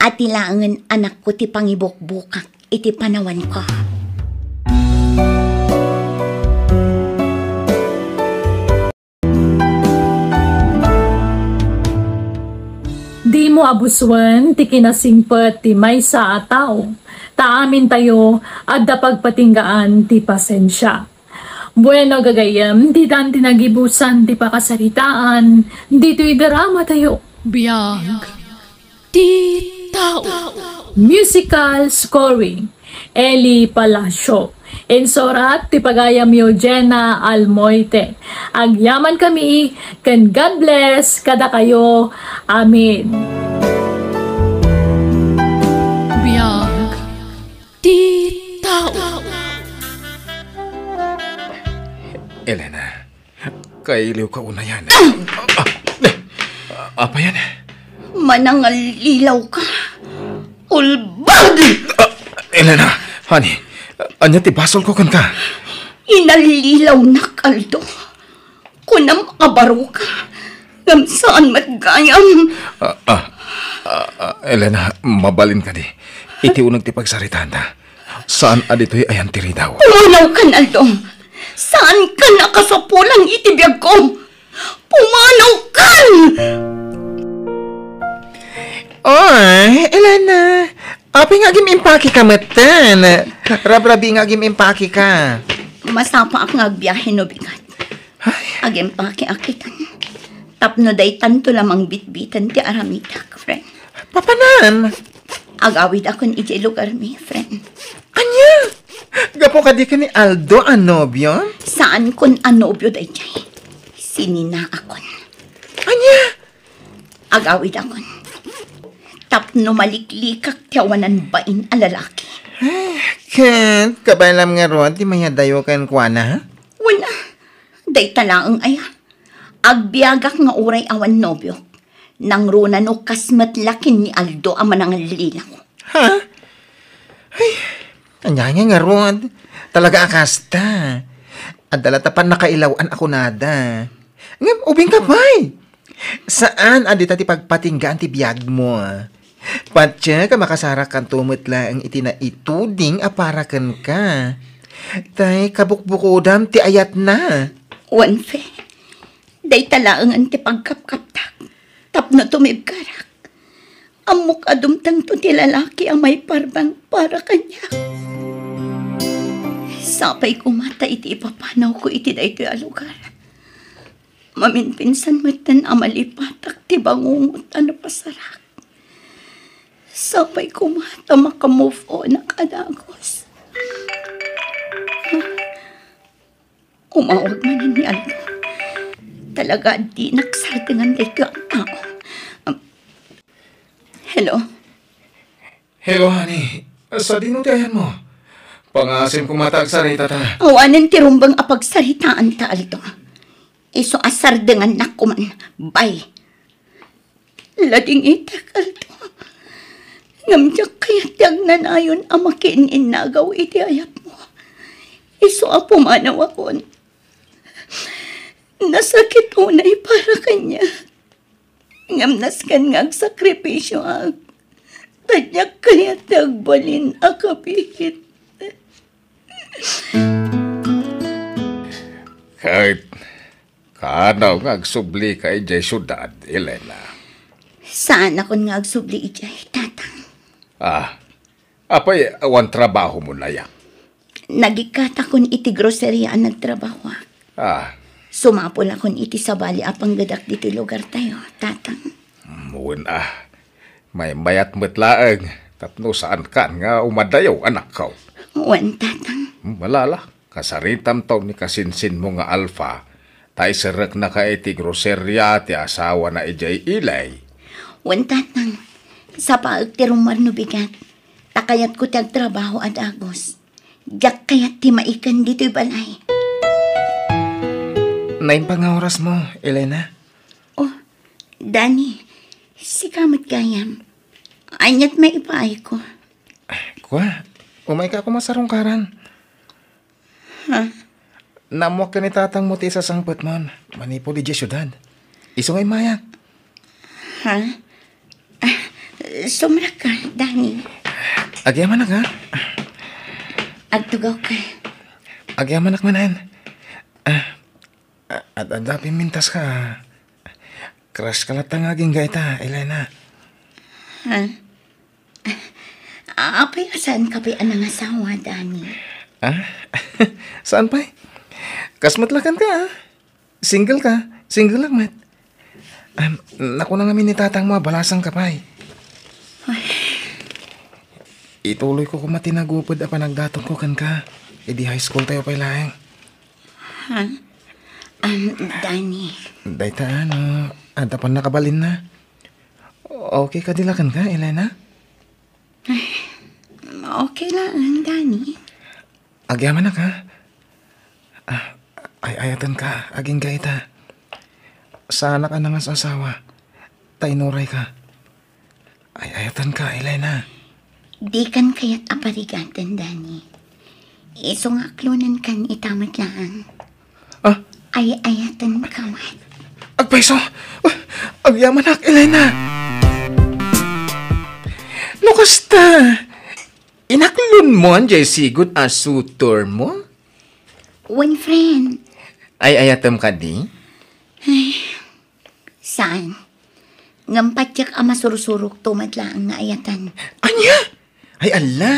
at ilangan anak ko ti pangibok-bukak iti panawan ko. Di mo abuswan, ti kinasingpet ti maysa a tao. Taamin tayo, at pagpatinggaan ti pasensya. Bueno gagayam, di dan tinagibusan ti pakasaritaan, dito'y drama tayo. Biyag. Ti tao. Musical scoring, Eli Palacio. Insorat ti pagayam yo Jenna Almoite. Agyaman kami, can God bless kada kayo. Amen. Biyag. Ti tao. Elena, kailiw ka una yan. Apa yan? Manangal ilaw ka. Ulbad! Elena, honey, anya ti basol ko kan ka? Inalilaw na kaldo. Kunam abaro ka. Ngam saan matgayam. Elena, mabalin ka di. Iti unang ti pagsaritaan ta. Saan adito'y ayan tiri daw? Pumanaw ka, Naldong. Saan ka nakasapulang itibiyag ko? Pumanaw ka! Oy, Elena. Api nga gimimpaki ka matan. Rabrabi nga gimimpaki ka. Masapa ak nga agbiyahe no bigat. Agim paki-akitan. Tapno day tanto lamang bitbitan ti aramitak, friend. Papanan? Agawid akon iti lugar mi, friend. Anya? Gapo ka di ka ni Aldo anobyo? Saan kon anobyo day jay? Sinina akon. Anya? Agawid akon. Tapno maliklikak tiyawanan bain a lalaki. Ken, kabalam nga ron, di mayadayo kan kuana? Wala. Day talaang aya. Agbiagak nga uray awan nobyo. Nang runa no kasmatlakin ni Aldo ang manangal lilaw. Ha? Ay, anya nga ron. Talaga akasta. Adala tapan nakailawan ako nada. Ngam, ubing ka bay. Saan adita ti pagpatinggaan ti biyag mo? Patya ka makasara kan tumutla ang itinaituding aparakan ka. Tay, kabukbukudam ti ayat na. Wanfe, day talaang ang ti pagkapkaptak. Tapno tumibkarak. Amok adumtang to ti lalaki ang may parbang para kanya. Sapay kumata iti ipapanaw ko iti da ito alugar. Maminpinsan mo't tan amalipatak ti bangungot ano pasarak. Sabay kumata makamove on na kadagos. Umawag man ni Aldo. Talaga di nagsartingan dito ang tao. Hello? Hello, honey. Sa dinutayan mo. Pangasim kumatag sa rita ta. Awanan ti rumbang apagsaritaan ta, Aldo. Iso asar dengan nakuman. Bye. Lading itak, Aldo. Ngamjak kaya tiyag nanayon ang makiinin nagaw iti ayat mo. Iso apo manaw akon. Nasakit unay para kanya. Ngamnas kan nga sakripisyo ag. Tadyak kaya tagbalin akapikit. Kahit kanaw nga agsubli ka ijay syudad, Elena. Saan ako nga agsubli ijay, tatang? Apay awan trabaho mo na yan? Nagikatakon iti groceria ang nagtrabaho. Sumapol akon iti sabali apang gadak dito lugar tayo, tatang. Muna, may mayat matlaang, tapno saan ka nga umadayaw anak ka. Wan, tatang. Malala, kasaritam taw ni kasinsin mo nga alfa, tay serak na ka iti grocerya ti asawa na ijay ilay. Wan, tatang. Sa paag ti rumar no bigat, takayat ko tiyag trabaho at agos. Diyak kayat ti maikan dito'y balay. Nain pa nga oras mo, Elena? Oh, Dani, si kamot gayam. Anyat may ipaay ko. Kwa, umay ka ako masarungkaran. Namuak ka ni tatang mo ti sa sangpot mo. Manipo di syudad. Isungay mayak. Sumra ka, Dani. Agyaman na ka? Agtugaw ka. Agyaman na manan. At adapin mintas ka. Crush ka latang aging gaita, Elena. Apay asan ka pa ang asawa, Dani? Saan pa? Kasmatlakan ka, Single ka. Single lang, mat. Naku na nga minitatang mo, balasang ka pa. Ituloy ko kumatinagupod a panagdatong ko kan ka. Di high school tayo pa ilang. Dani. Dahita anta pa nakabalin na. Okay ka dilakan ka, Elena? Okay lang, Dani. Agyaman na ka. Ayatan ka, aging gaita. Sana ka na nga sa asawa. Tainuray ka. Ayatan ka, Elena. Di kan kayat aparigatan, Dani. Isong aklunan kan itamat lang. Ayatan ka, mat. Agpaiso! Agyaman na, Elena! Lukasta! Inaklun mo ang sigud asutor mo? One friend. Ayatam ka di? Saan? Ngampatyak ama surusurok tumadlaan nga ayatan. Anya? Ay, ala!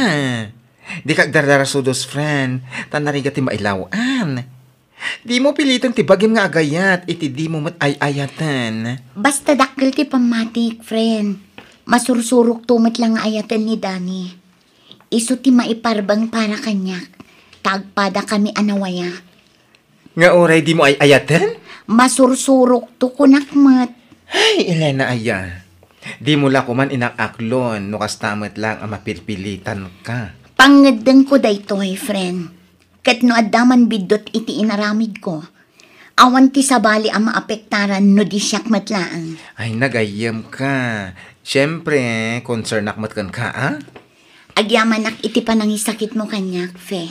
Di kag dardarasudos, friend. Tanarigati mailawan. Di mo pilitan ti bagim nga agayat, iti di mo ayatan. Basta dakil ti pamatik, friend. Masursurok tumat lang ayatan ni Dani. Iso ti maiparbang para kanyak. Tagpada kami anawaya. Nga oray di mo ayatan? Masursurok to kunakmat. Ay, Elena, aya. Di mo la kuman inakaklon, no kastamat lang ang mapilpilitan ka. Pangadeng ko daytoy, friend. Kat no adaman bidot iti inaramid ko. Awan ti sabali ang maapektaran no di siyak matlaan. Ay, nagayam ka. Siyempre, concern akmat kan ka, Agyamanak iti panangisakit mo kanyak, fe.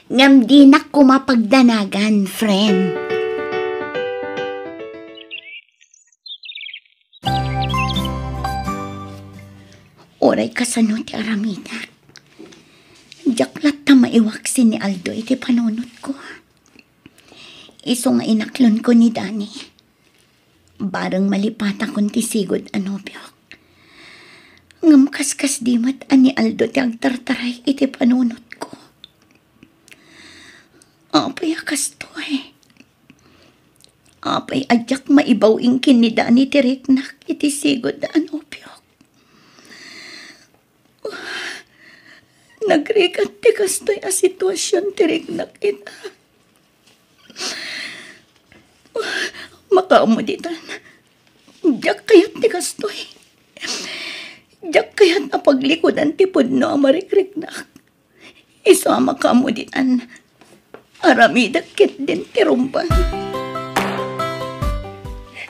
Ngam di nak kumapagdanagan, friend. Oray kasano ti aramida. Jaklat ta maiwaksin ni Aldo iti panunot ko. Iso nga inaklon ko ni Dani. Barang malipata kon ti sigod anobyok. Ngam kaskas dimat ani Aldo ti agtartaray iti panunot ko. Apay kastoy. Apay adyak maibaw ingkin ni Dani tiriknak iti sigod da anopyok. Nagrikat ti kastoy a sitwasyon tiriknak ita. Makaumuditan. Diyak kayat ti kastoy. Diyak kayat na paglikodan ti pudno a marikriknak. Iso a makaumuditan. Aramidak kit din ti rumban.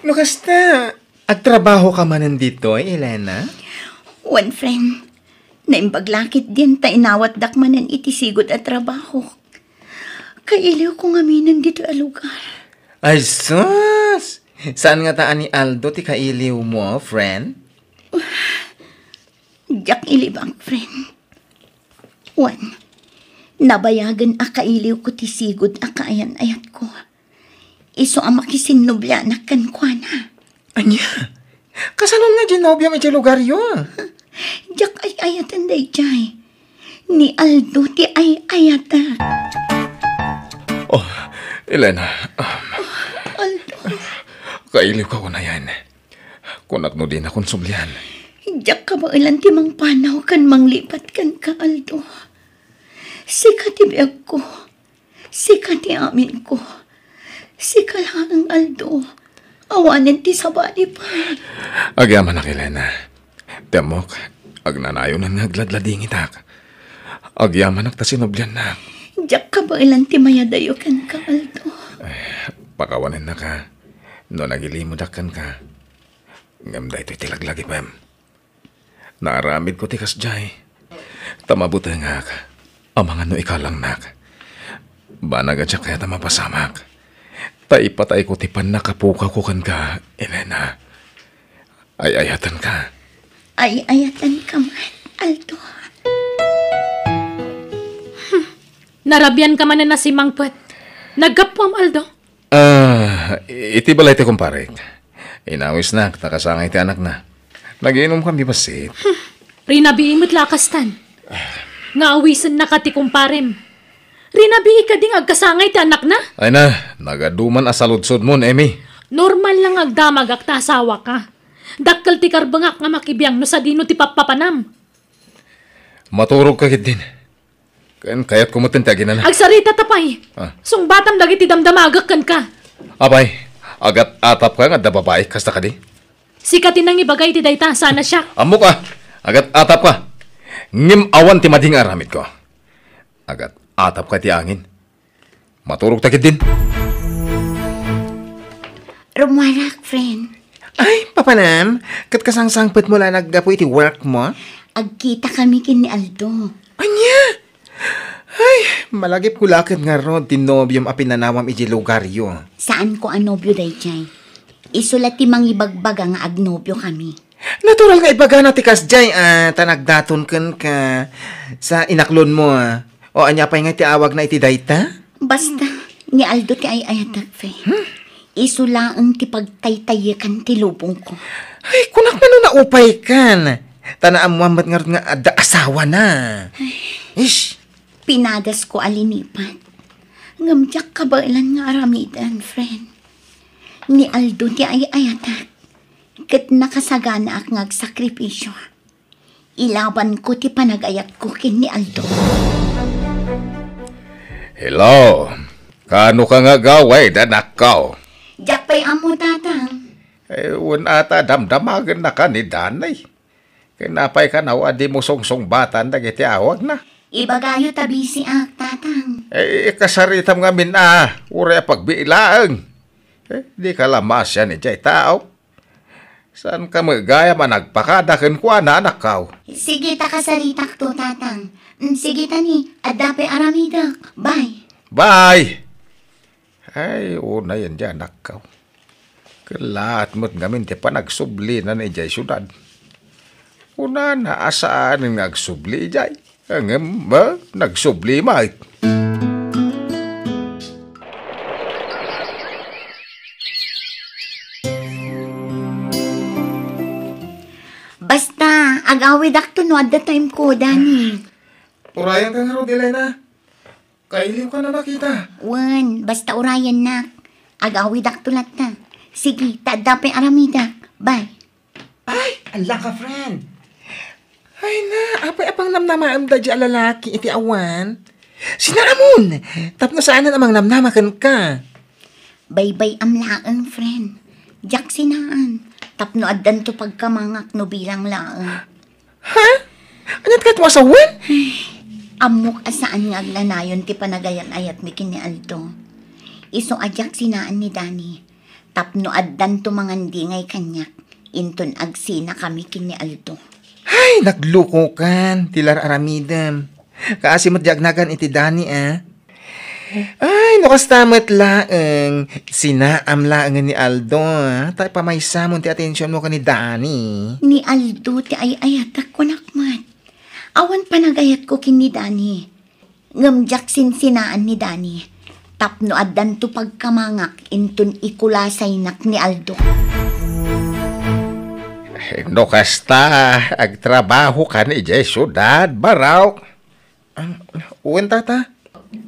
No kasta, agtrabaho ka man nandito, Elena? One friend, naimbaglakit din ta inawat dakmanan iti sigod at trabaho. Kailiw ko nga minan dito a lugar. Ay, sus! Saan nga taan ni Aldo ti kailiw mo, friend? Diyak ilibang friend. One, nabayagan a kailiw ko ti sigod a kaayan-ayat ko. Iso ang makisinubya na kankwana. Anya? Kasanon nga ginobya may lugar yun? Diyak ay ayatan day jay. Ni Aldo ti ay ayata. Oh, Elena. Aldo. Kailiw ka ko na yan. Kunak no din akong sublihan. Diyak ka ba ilan ti mang panaw kan manglipat kan ka, Aldo? Sika ti biyag ko. Sika ti amin ko. Sika lang, Aldo. Awanin ti sabali pa. Agyaman na, Elena. Temok, agnanayon na nagladlading itak. Agyaman na tasinobyan na. Diyak ka ba ilan ti mayadayo kan ka, Aldo? Pakawanin na ka. No nagilimudakan ka. Ngamda ito'y tilaglagi, Pem. Naaramid ko tikas jay. Tamabuti nga ka. Amangan no ikalang nak. Banaga siya kaya tamapasamak. Taipatay ko tipan nakapukaw ko kan ka, Elena. Ay-ayatan ka. Ay-ayatan ka man, Aldo. Narabyan ka man na si Mangpet. Nagkapwam, Aldo. Iti balay ti kumpare. Inawis na, takasangay ti anak na. Nagiinom kami basit. Rinabiimot lakastan. Nga awisan na ka ti kumparem. Rinabii ka ding agkasangay ti anak na. Ay na, nagaduman asaludsod mo, Emi. Normal lang agdamag agta asawa ka. Dakkal ti karbangak nga makibiyang no sa dino ti papapanam. Maturog ka din. Kaya't kumutin ti agina na. Agsarita tapay. Sung batam dagiti damdamagak kan ka. Abay, agat atap ka nga da babae, kasta ka di. Sikatin nang ibagay ti dayta, sana siya. Amo ka, agat atap ka. Ngim awan ti mading aramid ko. Agat atap ka ti angin. Maturog takit din. Rumarak, friend. Ay, papanam, kat kasangsangpet mo lang naggapo iti work mo? Agkita kami kin ni Aldo. Anya? Ay, malagip kulakit nga ron, tinobyom apinanawam iti lugaryo. Saan ko anobyo day jay? Isulat ti mangibagbag nga agnobyo kami. Natural nga ibaga na tikas jay, tanagdaton kan ka sa inaklon mo, O anya pa nga ti awag na iti dayta? Basta, ni Aldo ti ay ayatak, friend. Isulaang ti pagtaytayakan ti lubong ko. Ay, kunak man na upay kan. Tanaam muambat nga ron nga ada asawa na. Ish. Pinadas ko alinipan. Ngamjak ka ba ilan nga aramidan, friend? Ni Aldo ti ay ayatak. Kat nakasagana ak ngagsakripisyo. Ilaban ko ti panagayat ko kin ni Aldo. Hello. Kano ka nga gaway, danakaw? Jakpay amo tatang. Ewan ata damdamagan na ka ni Danay. Kinapay ka na adi mo songsong batan dagiti awag na. Ibagayo tabi si ak tatang. Kasaritam nga min ure pagbiilaang. Di ka lamas yan jay tao. Saan ka magaya managpakadakin ko na anak kaw? Sige ta kasaritak to tatang. Sige tani, adape aramidak. Bye. Bye! Ay, una yan dyan, nakaw. Kalaat mo't ngamin ti panagsubli na ni jay syudad. Una na asaan ang nagsubli jay. Ang nagsubli mait. Basta, agawid ak to no at the time ko, Dani. Urayan ka nga ro, Elena. Kailiw ka na makita. Wan, basta urayan nak. Agawid ak tulat na. Sige, tadapay aramidak. Bye. Ay, ala ka, friend. Ay na, apay apang namnamaam da di alalaki iti awan. Sinamon! Tapno saan namang namnamakan ka? Bye-bye amlaan, friend. Jak sinaan. Tapno addan to pagkamangak no bilang laan. Ha? Anyat ka tuwasawan? Amok asaan nga agnanayon ti panagayan ayat mi kini Aldo. Iso ajak sinaan ni Dani. Tapno addan to mangandi ngay kanyak. Inton agsina kami kini Aldo. Ay, nagluko kan. Tilar aramidam. Kaasimot jagnagan iti Dani, Ay, nakastamat laeng. Sinaam laeng ni Aldo, Tay pamaysamon ti atensyon mo ka ni Dani. Ni Aldo ti ay ayatak ko nakmat. Awan panagayat ko kini Dani. Ngamjak sinsinaan ni Dani. Tapno addan to pagkamangak inton ikulasay nak ni Aldo. No kasta, agtrabaho ka ni Ijay syudad, baraw. Uwan tata,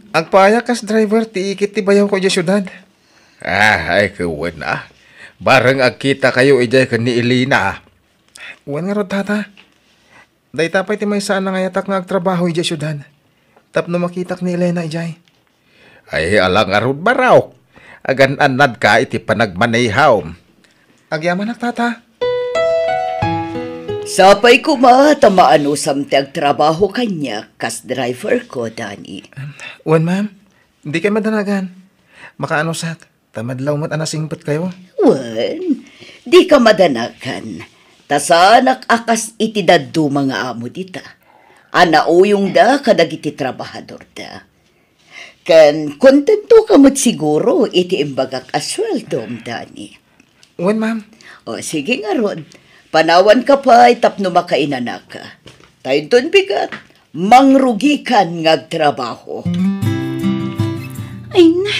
agpayakas driver ti ikit ti bayaw ko Ijay syudad. Ay kuwan na. Bareng agkita kayo Ijay ka ni Elina. Uwan nga ro tata. Day tapay ti may saan na ngayatak nga agtrabaho Ijay syudad. Tapno makitak ni Elena Ijay. Ay alang arod baraw. Agan-anad ka iti panagmanayhaw. Agyaman ak tata. Sapay ko tamaan usam ti agtrabaho kanya kas driver ko, Dani. Uwan ma'am, hindi kayo madanagan. Makaanusat, tamadlaw mo't anasingpat kayo. Wan, di ka madanakan. Tasanak akas iti daddo mga amo dita. Anauyong da kadag iti trabahador da. Kan kontento ka mo't siguro iti imbagak asweldom, Dani. Uwan ma'am. O sige nga ron. Panawan ka pa, tapno makainanak ka. Tayo doon bigat, mangrugikan ngagtrabaho. Ay na,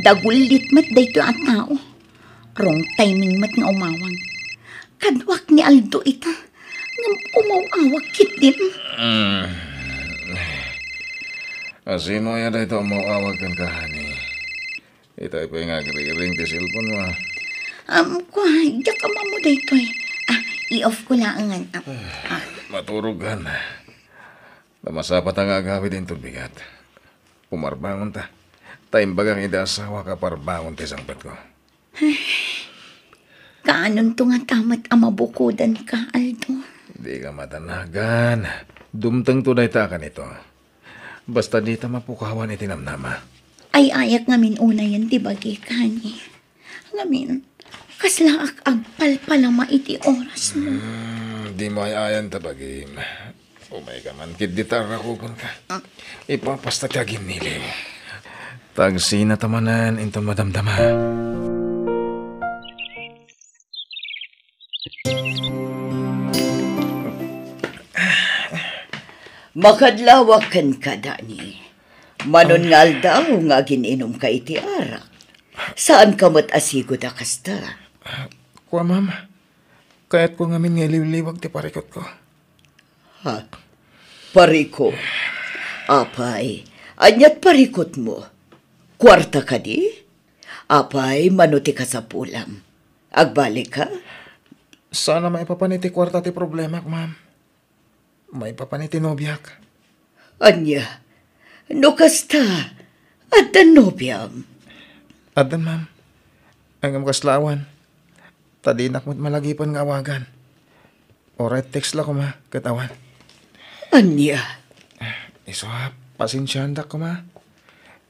dagulit mat dayto at tao. Wrong timing mat nga umawang. Kadwak ni Aldo ita, ngam umawawag kit din. Sino yan dito umawawag kan kahani? Ito pa yung agri-ring ti cellphone mo. Kwa, diyak ka mo dayto i-off ko lang ang Maturugan. Namasapat ang agawid din bigat. Pumarbangon ta. Taimbagang idasawa ka parbangon ti sangpat ko. Kaanon to nga tamat amabukudan ka, Aldo? Di ka matanagan. Dumtang tunay ta ka nito. Basta di ta mapukawan itinamnama. Ay ayak ngamin una yan, di bagi kani. Ngamin, kasla agpalpalang maiti oras mo. Di mo ay ayan tabagim. Umay ka man, kiditar ako ka. Ipapasta ka ginili. Tagsina tamanan, into madamdama. Makadlawakan ka, Dani. Manon nga daw nga gininom ka iti arak. Saan ka mat asigo da kasta? Kwa ma'am, kaya't ko ngamin nga liwliwag ti parikot ko. Ha? Pariko? Apay, anyat parikot mo. Kwarta ka di? Apay, manuti ka sa pulam. Agbalik ka? Sana may papaniti kwarta ti problema, ma'am. May papaniti nobyak. Anya, no kasta, at the nobyam. Adan, ma'am. Ang kaslawan. Tadinak mo't malagipan nga awagan. Oray text la ko, ma. Katawan. Anya? Iso ha, pasinsyandak ko, ma.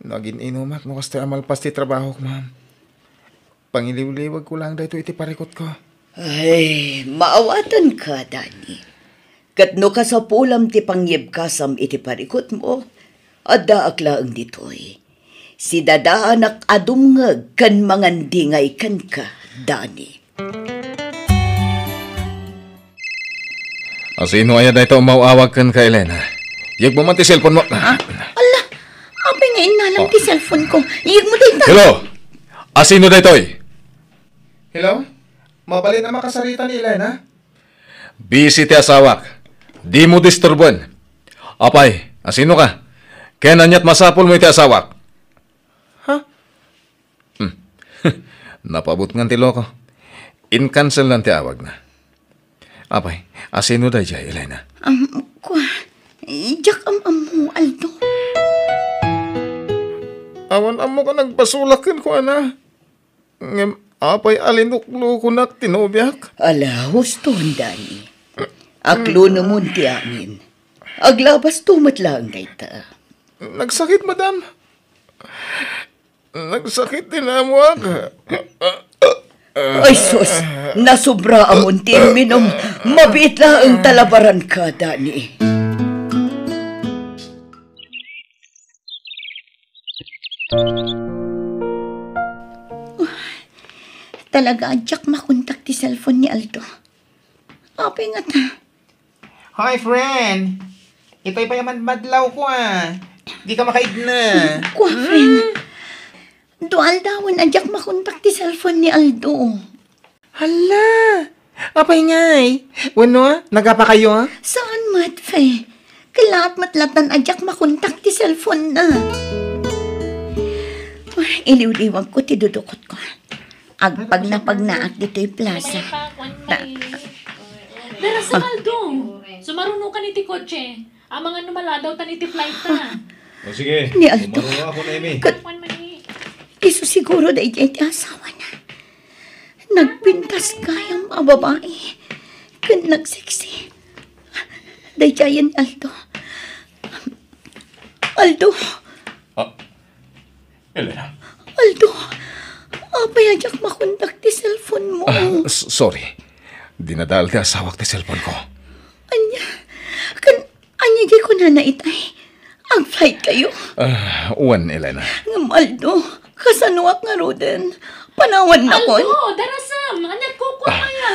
Naging inumak no kaste amalpas ti trabaho ko, ma'am. Pangiliw-liwag ko lang dahito iti parikot ko. Ay, maawatan ka, Dani. Katno ka sa pulam ti pangyibkasam iti parikot mo, adda aklaang ditoy. Si dadaanak adumngag kan mangandingay kan ka, Dani. Sino ay dahito umawawag kan ka, Elena? Yag mo man ti cellphone mo. Ala, abay nga inalang ti cellphone ko. Iyag mo dito. Hello? Sino dahitoy? Hello? Mabali na makasarita ni Elena? Busy ti asawak. Di mo disturban. Apay, sino ka? Kaya nanyat masapol mo iti asawak. Ha? Napabot nga ti loko. In-cancel lang ti awag na. Apay, asino da jay, Elena? Jak mo, Aldo. Awan amo ka nagpasulakin ko, ana. Ngem, apay alinuklo ko nak tinobyak. Ala, huston, Dani. Aklo naman ti amin. Aglabas tumat lang kayta. Nagsakit, madam. Nagsakit din amo ka. Ay sus, nasubra amon ti minom. Mabit lang ang talabaran ka, Dani. Talaga, Jak makontak ti cellphone ni Aldo. Apay nga ta. Hi, friend. Ito'y pa yaman madlaw ko Di ka makaid na. Kwa, friend. Dual dawon a Jak makontak ti cellphone ni Aldo. Hala. Apay ngay. Wano, nagapa kayo Saan mat, fe? Kalat matlatan a Jak makontak ti cellphone na. Iliw-liwag ko ti dudukot ko. Agpag na pagnaak dito'y plaza. Dara sa Aldo. Sumarunong ka ni ti kotse. Ang mga numala daw ta ni ti flight ta. O sige, Ni Aldo. marunong ako na, Amy. Iso siguro da iti asawa na. Nagpintas kayang mga babae. Kan nagseksi. Da yan, Aldo. Aldo. Elena. Aldo. Apay ajak makontak ti cellphone mo. Sorry. Dinadal ti asawak ti cellphone ko. Anya di ko na naitay. Ang flight kayo. Uwan, Elena. Aldo, kasanuak nga roden. Panawan na ko. Aldo, darasam. Anyat ko kaya.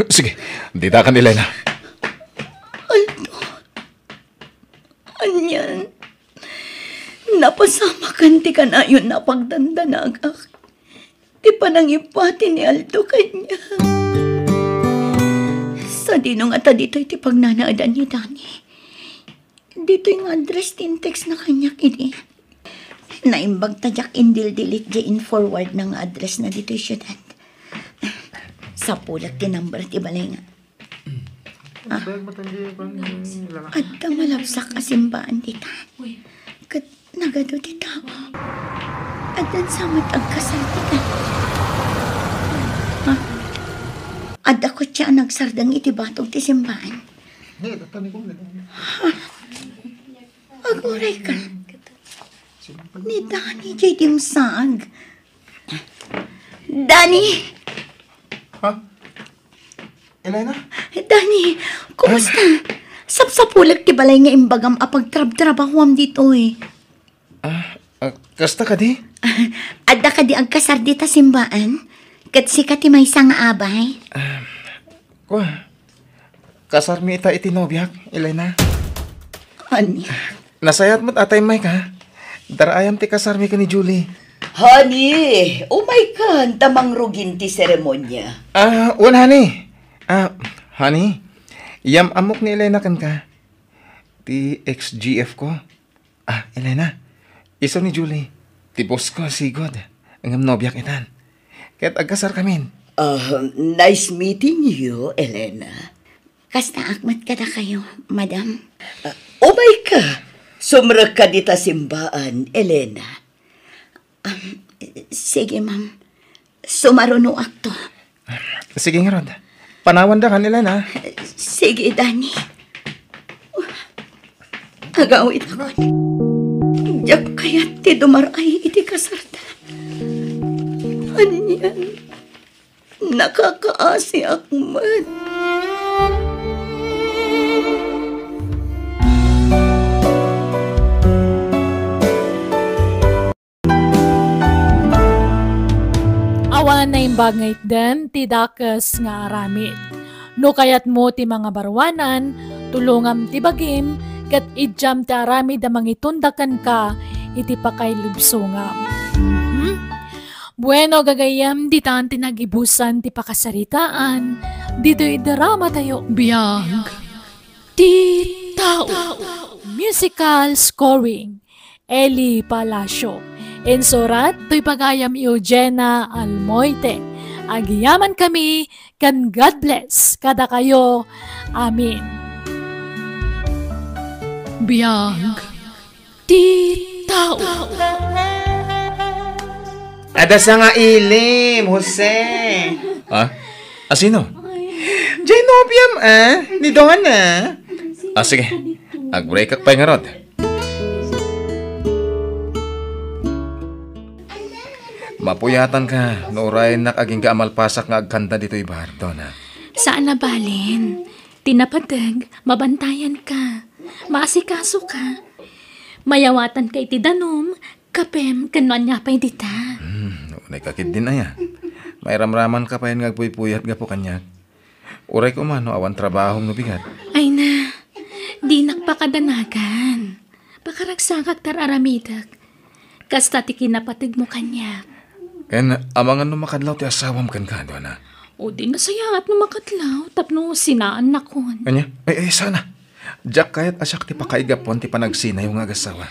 Sige, dita ka ni Elena. Aldo. Anyan. Napasama kanti ka na yun na pagdandanagak. Di pa nang ipati ni Aldo kanya. Sa dinong ata dito'y ti pagnanaadan ni Dani. Dito yung address tin text na kanya kini. Naimbag tajak indil delete in forward ng address na dito'y syudad. Sa pulat ti number ti balay nga. At malabsak asimbaan dita. Kat nagado ti tao. At dan samot ang kasaltikan. At ako siya nagsardang itibatog ti simbaan. Aguray ka. Ni Dani jay dimsag. Dani! Elena? Dani, kumusta? Sapsapulag ti balay nga imbagam apag trab-trabahuam dito Kasta ka di? Adda ka di ang kasar dita simbaan? Kat si ti may sang abay? Kasar mi ita itinobyak, Elena. Ani? Nasayat mo't atay may ka. Darayam ti kasar mi ka ni Julie. Honey, oh my God, tamang rugin ti seremonya. Honey. Honey, yam amok ni Elena kan ka. Ti ex-GF ko. Elena, iso ni Julie. Ti boss ko, si God. Ang nobyak itan. Kaya't agkasar kamin. Nice meeting you, Elena. Kasta akmat ka na kayo, madam. Oh my God, sumrag ka dita simbaan, Elena. Sige, ma'am. Sumaruno akto. Sige nga, Rod. Panawan da kan, Elena. Sige, Dani. Agawit ako. Diyak kaya ti dumaray iti kasarta. Anyan. Nakakaasi akmat. Awan na imbagay den ti dakas nga aramid. No kayat mo ti mga barwanan, tulungam ti bagim, kat idyam ti aramid amang itundakan ka, iti pakay lubsungam. Bueno gagayam, di tan tinagibusan ti pakasaritaan, dito idarama tayo biyag. Ti tao. Musical scoring, Eli Palacio. Insurat to'y pagayam Eugenia Almoite. Agiyaman kami, kan God bless kada kayo. Amin. Biyag ti tao. Ada sa nga ilim, Jose. Ha? Sino? Genovium, ni Donna. Sige. Ag-break ak pa nga rod. Mapuyatan ka. Nooray nakaging kaamalpasak nga agkanta dito'y bar, Donna. Saan na balin? Tinapatag, mabantayan ka. Maasikaso ka. Mayawatan ka iti danom, kapem, kanuan nga pa'y dita. Unay kakit din na ya. May ramraman ka pa yun nga puyat nga po kanyak. Uray ko man, no, awan trabahong no bigat. Ay na, di nakpakadanagan. Pakaragsakak tararamidak. Kasta ti kinapatag mo kanya. Kaya amangan no makadlaw ti asawam kan ka, Donna. O di nasayangat no makatlaw, tapno sinaan na kon. Kanya? Sana. Jack kayat asyak ti pakaigapon ti panagsina yung agasawa.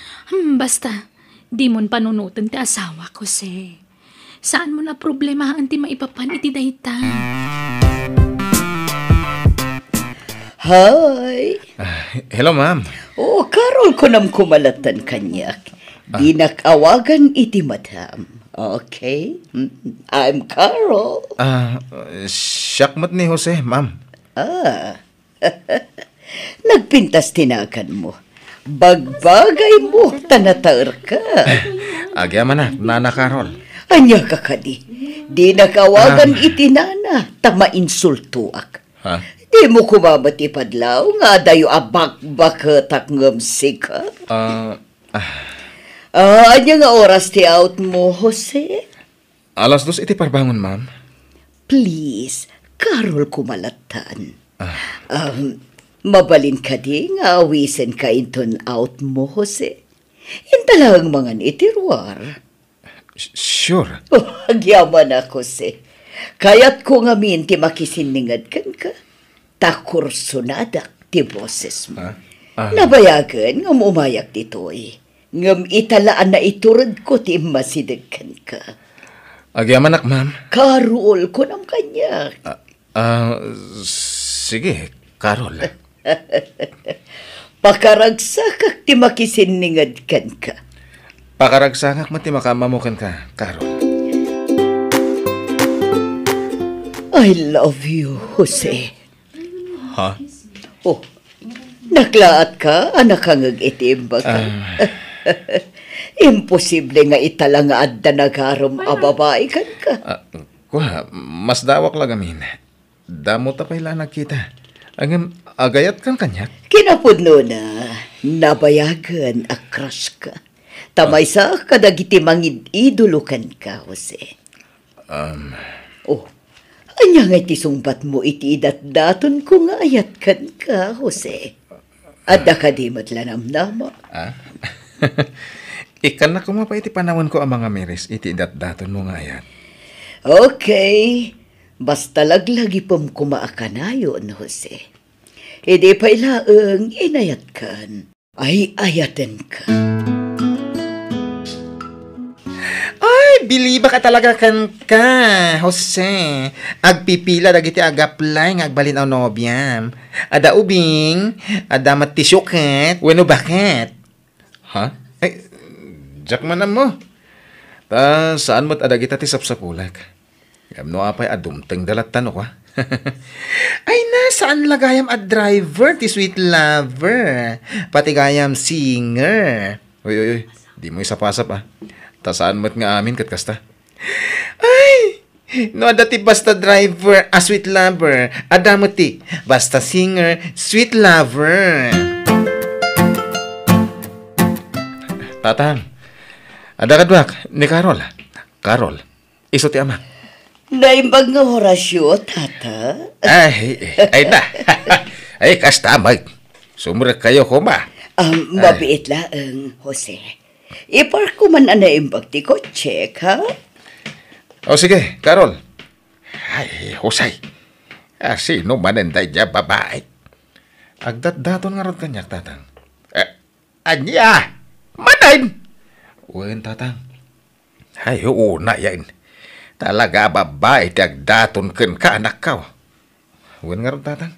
Basta, di mon panunutan ti asawa ko, se. Saan mo na problemahan ti maipapan iti dayta? Hi! Hello, ma'am. Oh, Carol ko nam kumalatan kanyak. Di nakawagan iti madam. Okay? I'm Carol. Siyakmat ni Jose, ma'am. Nagpintas tinakan mo. Bagbagay mo, tanataer ka. Agyaman na, Nana Carol. Anya ka kadi. Di nakawagan iti nana, tama insultuak. Ha? Di mo kumabati padlaw, nga dayo abak-bakatak ngamsi ka. Anya nga oras ti out mo, Jose? 2:00 iti parbangon, ma'am. Please, Carol kumalatan. Mabalin ka di nga awisen ka inton out mo, Jose. Intalang mga itirwar. Sure. Agyaman ako, Jose. Kaya't ko nga ti makisiningad kan ka. Takursunadak ti boses mo. Nabayagan ngam umayak ditoy. Ngam italaan na iturad ko ti masidagkan ka. Agyaman ak, ma'am. Karol ko nam kanya. Sige, Carol. Pakaragsakak ti makisiningad kan ka. Pakaragsakak mo ti makamamukan ka, Carol. I love you, Jose. Ha? Oh, naklaat ka, anak kang itimbag ka. Imposible nga itala nga adda nagarom a babae kan ka. Kuha, mas dawak lang amin. Damo tapay lang nakita. Ang agayat kang kanyak. Kinapudno na, nabayagan a crush ka. Tamay sa kadagiti mangid idulukan ka, Jose. Oh, anya nga iti sungbat mo iti idat-daton ko nga ayat kan ka, Jose. Adda ka di matlanamnama. Ikan na kumapa iti panahon ko ang mga miris iti idat-daton mo nga ayat. Okay, basta laglagi pom kumaakanayon, Jose. Hindi pa ilaang inayat kan. Ay ayaten ka. Biliba ka talaga kan ka, Jose. Agpipila dagiti agaplay nga agbalin ang nobyam. Ada ubing, ada matisyuket, weno bakit? Ha? Jack manam mo. Saan mo't adagita ti sapsapulag? Gamno apay adumteng dalatan ko, Ay na, saan lagayam a driver, ti sweet lover? Pati gayam singer. Uy, di mo isapasap saan mo't nga amin kat kasta? Ay! No, dati basta driver, a sweet lover. Adamo ti, basta singer, sweet lover. Tatang, ada kadwak ni Carol. Carol, iso ti ama. Naimbag nga orasyo, tata. Ay na. Ay, kasta, mag. Sumurek kayo ko ba? Mabiit lang, Jose. Ipark ko man naimbag ti kotse, ha? O sige, Carol. Ay, Jose. Sino manenday niya babae? Agdat-daton nga ron kanyak, tatang. Anya! Manayin! Uwen, tatang. Ay, oo na yan. Talaga babae ti agdaton ken ka anak ka. Wen nga ron tatang.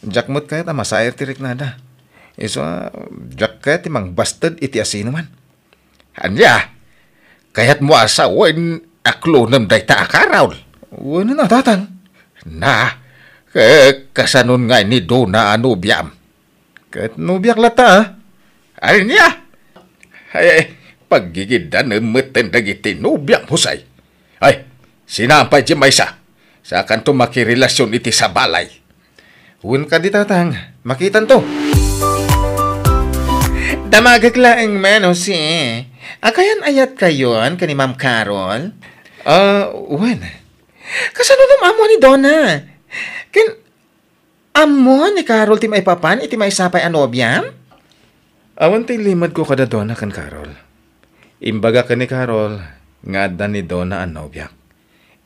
Jakmot kaya ta masayar ti riknada. Iso jak kaya ti mang bastard iti asino man. Anya, kaya't mo asa wen aklonam day ta akaraw. Wen na tatang. Na, kasanon nga ni Dona anubyam. Kahit nubyak lata ha. Anya, ay, paggigidan ng matandang iti nubyak husay. Ay, sinampay di maysa. Sa kanto makirelasyon iti sa balay. Huwag ka di tatang, makitan to. Damagag laeng man, Jose. Akayan ayat kayon ka ni Ma'am Carol? Wen. Kasano nung amo ni Donna? Amo ni Carol ti maipapan, iti maisapay anobyam? Awan ti limad ko kada Donna kan Carol. Imbaga ka ni Carol, nga da ni Donna anobyak.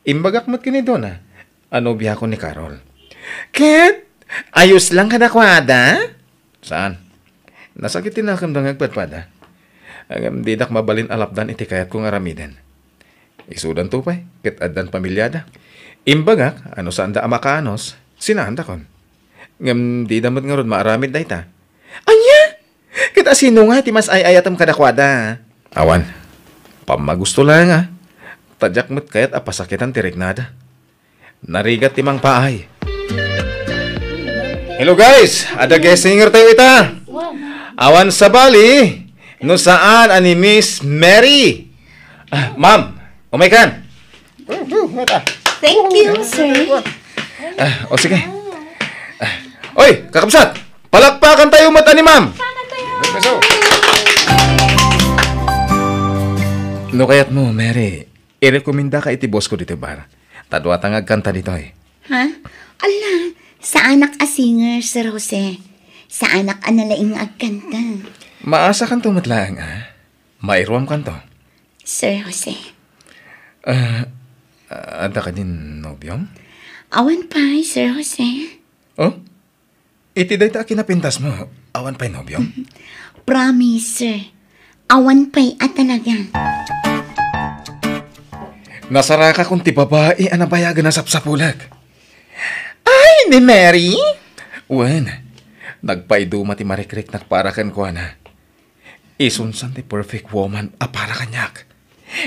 Imbagak mo't ka ni Donna, anobya ko ni Carol. Ket, ayos lang ka nakwada? Saan? Nasakitin na akong dangagpadpada. Ang didak mabalin alapdan iti kayat kong aramiden. Isudan tupay, ket addan pamilyada. Imbagak, ano saan da amakanos, sinahanda kon. Ngam di damot nga ron maaramid da ita. Anya? Kita sino nga ti mas ayatam kadakwada? Awan, pamagusto lang nga. Tadyak mo't kayat apasakitan ti riknada. Narigat timang paay. Hello guys! Ada guest singer tayo ita. Awan sa Bali, no saan ani Miss Mary. Ma'am, umaykan. Thank you, sir. O sige. Oy, kakabsat! Palakpakan tayo mata ni ma'am! No kayat mo, Mary, irekomenda ka iti boss ko dito bar. Tadwa tangag kanta dito eh. Ha? Ala, sa anak a singer, Sir Jose. Sa anak a nalaing agkanta. Maasa kan tumatlaang mairuam kanto. Sir Jose. Ada ka din nobyong? Awan pa, Sir Jose. Oh? Iti day ta kinapintas mo. Awan pa'y nobyong? Promise, sir. Awan pa'y at talaga. Nasaraka kung ti babae anabayagan na sapsapulag. Ay, ni Mary? Wen, nagpaidu ti marikrik nakparakan ko na. Isunsan ti perfect woman para kanyak.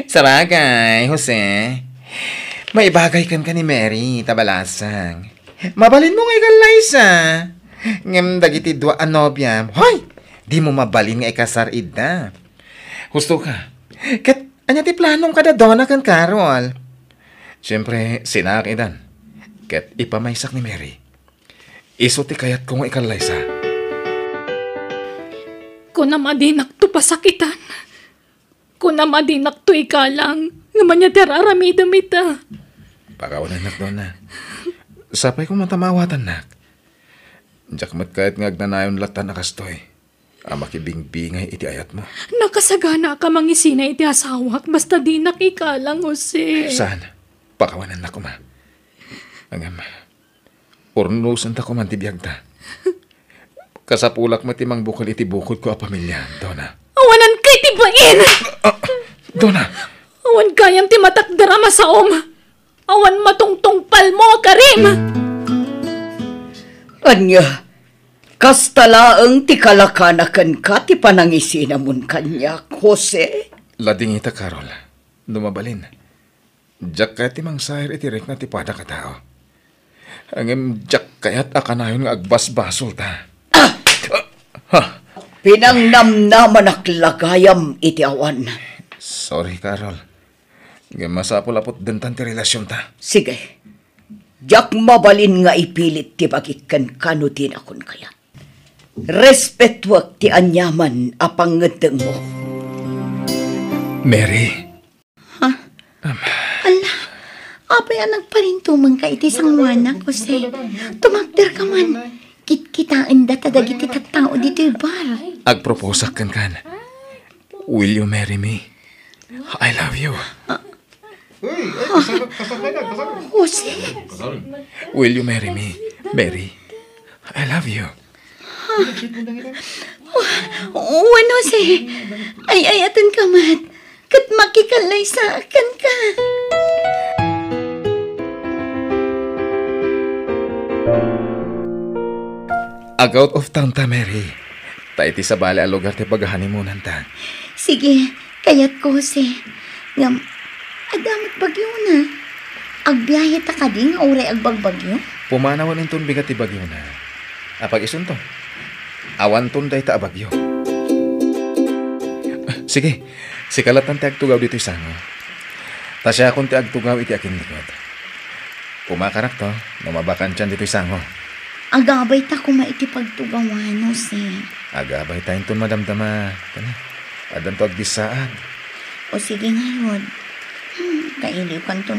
Sabagay, Jose. May bagay kan ka ni Mary, tabalasang. Mabalin mo nga Liza. Ngem dagiti dua anobyam. Hoy, di mo mabalin nga ikasar ida. Gusto ka? Kat, anya ti planong kada Donna kan Carol? Siyempre, sinakidan. Ket ipamaysak ni Mary. Iso ti kayat kong ikalaysa. Kunamadinak to pasakitan. Kunamadinak to ikalang. Ngaman niya teraramidam ita. Pakawanan nak doon na. Sapay kong matamawatan nak. Jakmat kahit ngagnanayon latan akastoy. Makibingbingay iti ayat mo. Nakasagana ka mangisina iti asawak. Basta di nakikalang, Jose. Saan? Pakawanan na ko ma. Angam, urnusan ta ko man tibiyag ta. Kasapulak matimang bukol iti bukod ko a pamilya, Donna. Awanan kay tibain! Donna! Awan kayang ti matakdarama sa Awan matungtungpal mo, Karim! Anya, kastalaang ti kalakanakan ka ti panangisinamon kanya, Jose. Lading ita, Carol. Lumabalin. Jak kaya ti mangsahir iti rek na ti pada ka tao. Angem jak kaya't akanayon nga agbasbasol ta. Pinangnamnaman aklagayam iti awan. Sorry, Carol. Ngem masapulapot dentan ti relasyon ta. Sige. Jak mabalin nga ipilit ti bagikan kanutin akon kaya. Respetwak ti anyaman apangedeng mo. Mary. Ha? Ala, apay anak pa rin tumang ka iti sangwanak, Jose. Tumagder ka man. Kitkitaan da tadagiti tattao dito bar. Agproposak kan. Will you marry me? I love you. Jose. Will you marry me, Mary? I love you. Wano, Jose. Ay, atan ka mat. kat makikalay sa akin ka. Out of town ta, Mary. Ta iti sa bali a lugar ti paghahanimunan ta. Sige, kayat ko, Jose. Ngam, adamot bagyo na. Agbiyahe ta ka din, oray agbagbagyo. Pumanawan inton bigat ti bagyo na. Apag isunto. Awan ton day ta bagyo. Sige, si kalatan ti agtugaw dito isango. Ta siya akong ti agtugaw iti akin likod. Pumakarak to, namabakan tiyan dito isango. Agabay ta kumaiti pagtugawan, Jose. Agabay tayo ton madamdama. Tani, adan to agbisaad. O sige nga, Rod. Kailiw kan ton,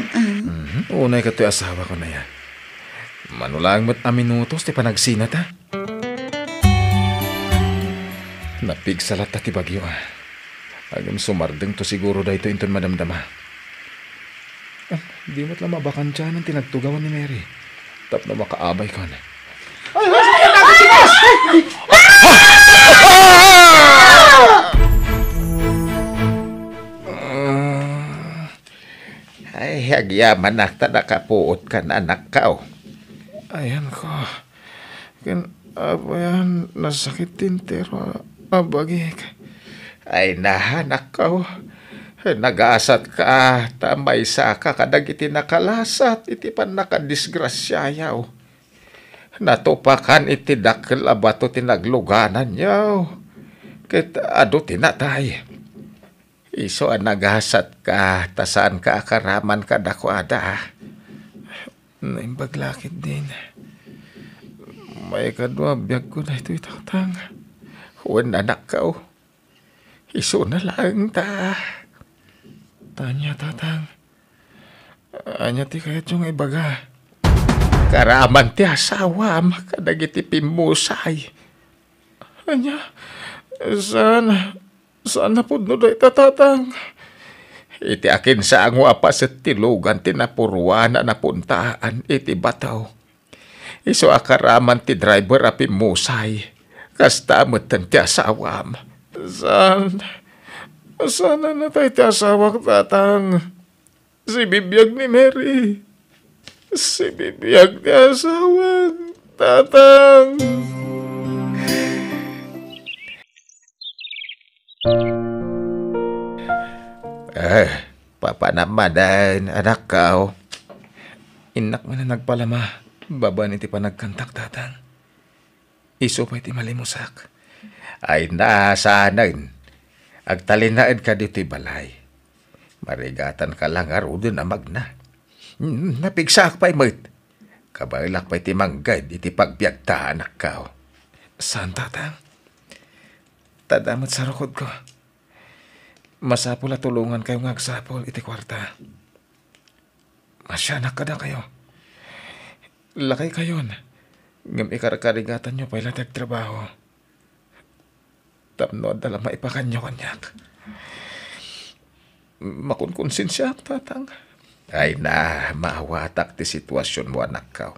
Unay ka to'y asawa ko na yan. Manulang mo't a minutos ti panagsinat, ha? Napigsalat ta ti bagyo, ha? Agam sumardeng to siguro da ito inton madamdama. Di mo't lang mabakan dyan ang tinagtugawan ni Mary. Tap na makaabay ka na. Ay, hagyaman nakta nakapuot ka na anak ka, Ayan ko. Ayan, nasakit tintero. Abagik. Ay, nahanak ka, nag-asat ka, tamay sa ka, kadag iti nakalasat, iti pan nakadisgrasyayaw. Natupakan iti dakil abato tinagluganan yaw. Kit ado tinatay. Iso ang naghasat ka, tasaan ka akaraman ka dakwada. Naimbaglakit din. May kadwa biyag ko na ito itakatang. Huwag anak ka, Iso na lang ta. Tanya tatang. Anya ti kayat yung ibaga. Karaman ti asawa, makadag iti pimusay. Anya, sana po no day tatatang. Iti akin sa angwa pa sa tilugan tinapurwana na puntaan iti bataw. Iso akaraman ti driver api musay. Kastamot ti asawam. Sana na tayo ti asawa tatang. Si bibiyag ni Mary. Si bibiyag ni asawa tatang. Papanamadan, anak ka, Inak man na nagpalama. Baba niti panagkantak tatang. Iso pa iti malimusak. Ay nasanan. Agtalinaid ka dito'y balay. Marigatan ka lang arudin na magna. Napigsak pa'y mo't. Kabailak pa'y ti manggad iti pagbiagta anak ka. Saan tatang? Tadamot sa rukod ko. Masapul at tulungan kayo ngagsapol iti kwarta. Masyanak ka na kayo. Lakay kayo na. Ngam ikarakarigatan nyo pa'y latag trabaho. Tapno dala maipakanyo kanyak. Makunkonsensya tatang. Ay na, maawatak ti sitwasyon mo anak ka.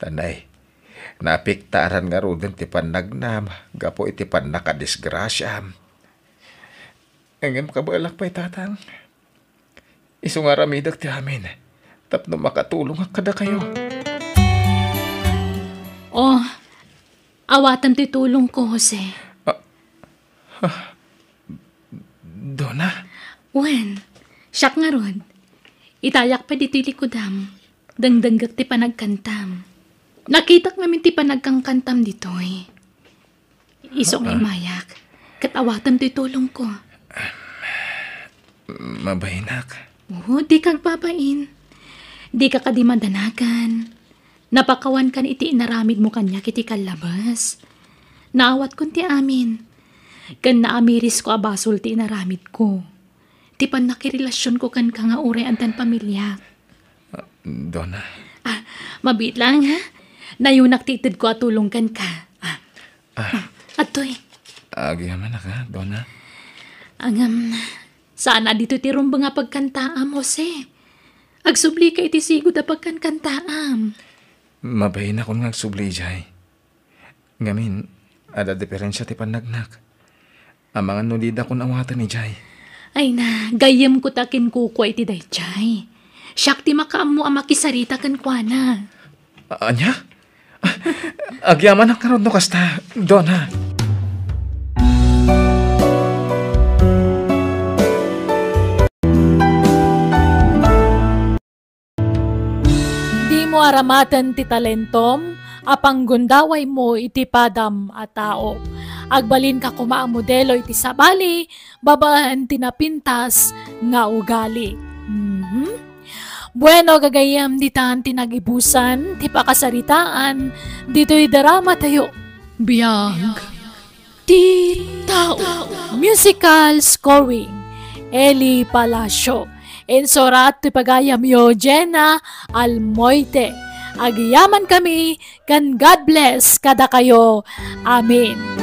Tanay, napiktaran nga rin ti panagnam. Gapo iti pan nakadisgrasyam. Engem kabalak pa'y tatang. Iso nga ramidag ti amin. Tapno makatulong kada kayo. Oh, awatan ti tulong ko, Jose. Donna? Wen, siyak nga ron. Itayak pa di ti likodam. Dangdanggak ti panagkantam. Nakitak namin ti panagkangkantam ditoy. Isong imayak. Katawatan ti tulong ko. Mabahinak. Oo, di kag babain. Di ka kadimadanagan. Napakawan kan iti inaramid mo kanya kiti kalabas. Naawat kun ti amin. Kan naamiris ko abasol ti inaramid ko. Ti pan nakirelasyon ko kan ka nga ure antan pamilya. Donna? Mabit lang ha. Nayunak titid ko at tulong kan ka. Atoy. Agyaman na ka, Donna? Sana dito ti rumba nga pagkantaam, Jose. Agsubli ka iti sigod na pagkankantaam. Mabahin akong nagsubli, Jay. Ngamin, ada diferensya ti panagnak. Ang mga nulida kong awatan ni Jay. Ay na, gayam ko takin kuko iti dayjay. Siyak ti makaam mo ang makisarita kan kuana. Anya? Agyaman ang karon no kasta, Donna. Di mo aramatan ti talentom, apang gundaway mo iti padam a tao. Agbalin ka kumaang modelo iti sabali, babaan tinapintas nga ugali. Bueno, gagayam ditan tinagibusan, ti pakasaritaan, dito'y darama tayo. Biyag. Ti tao. Musical scoring. Eli Palacio. Insorat ti pagayam yo Jenna Almoite. Agiyaman kami, kan God bless kada kayo. Amen.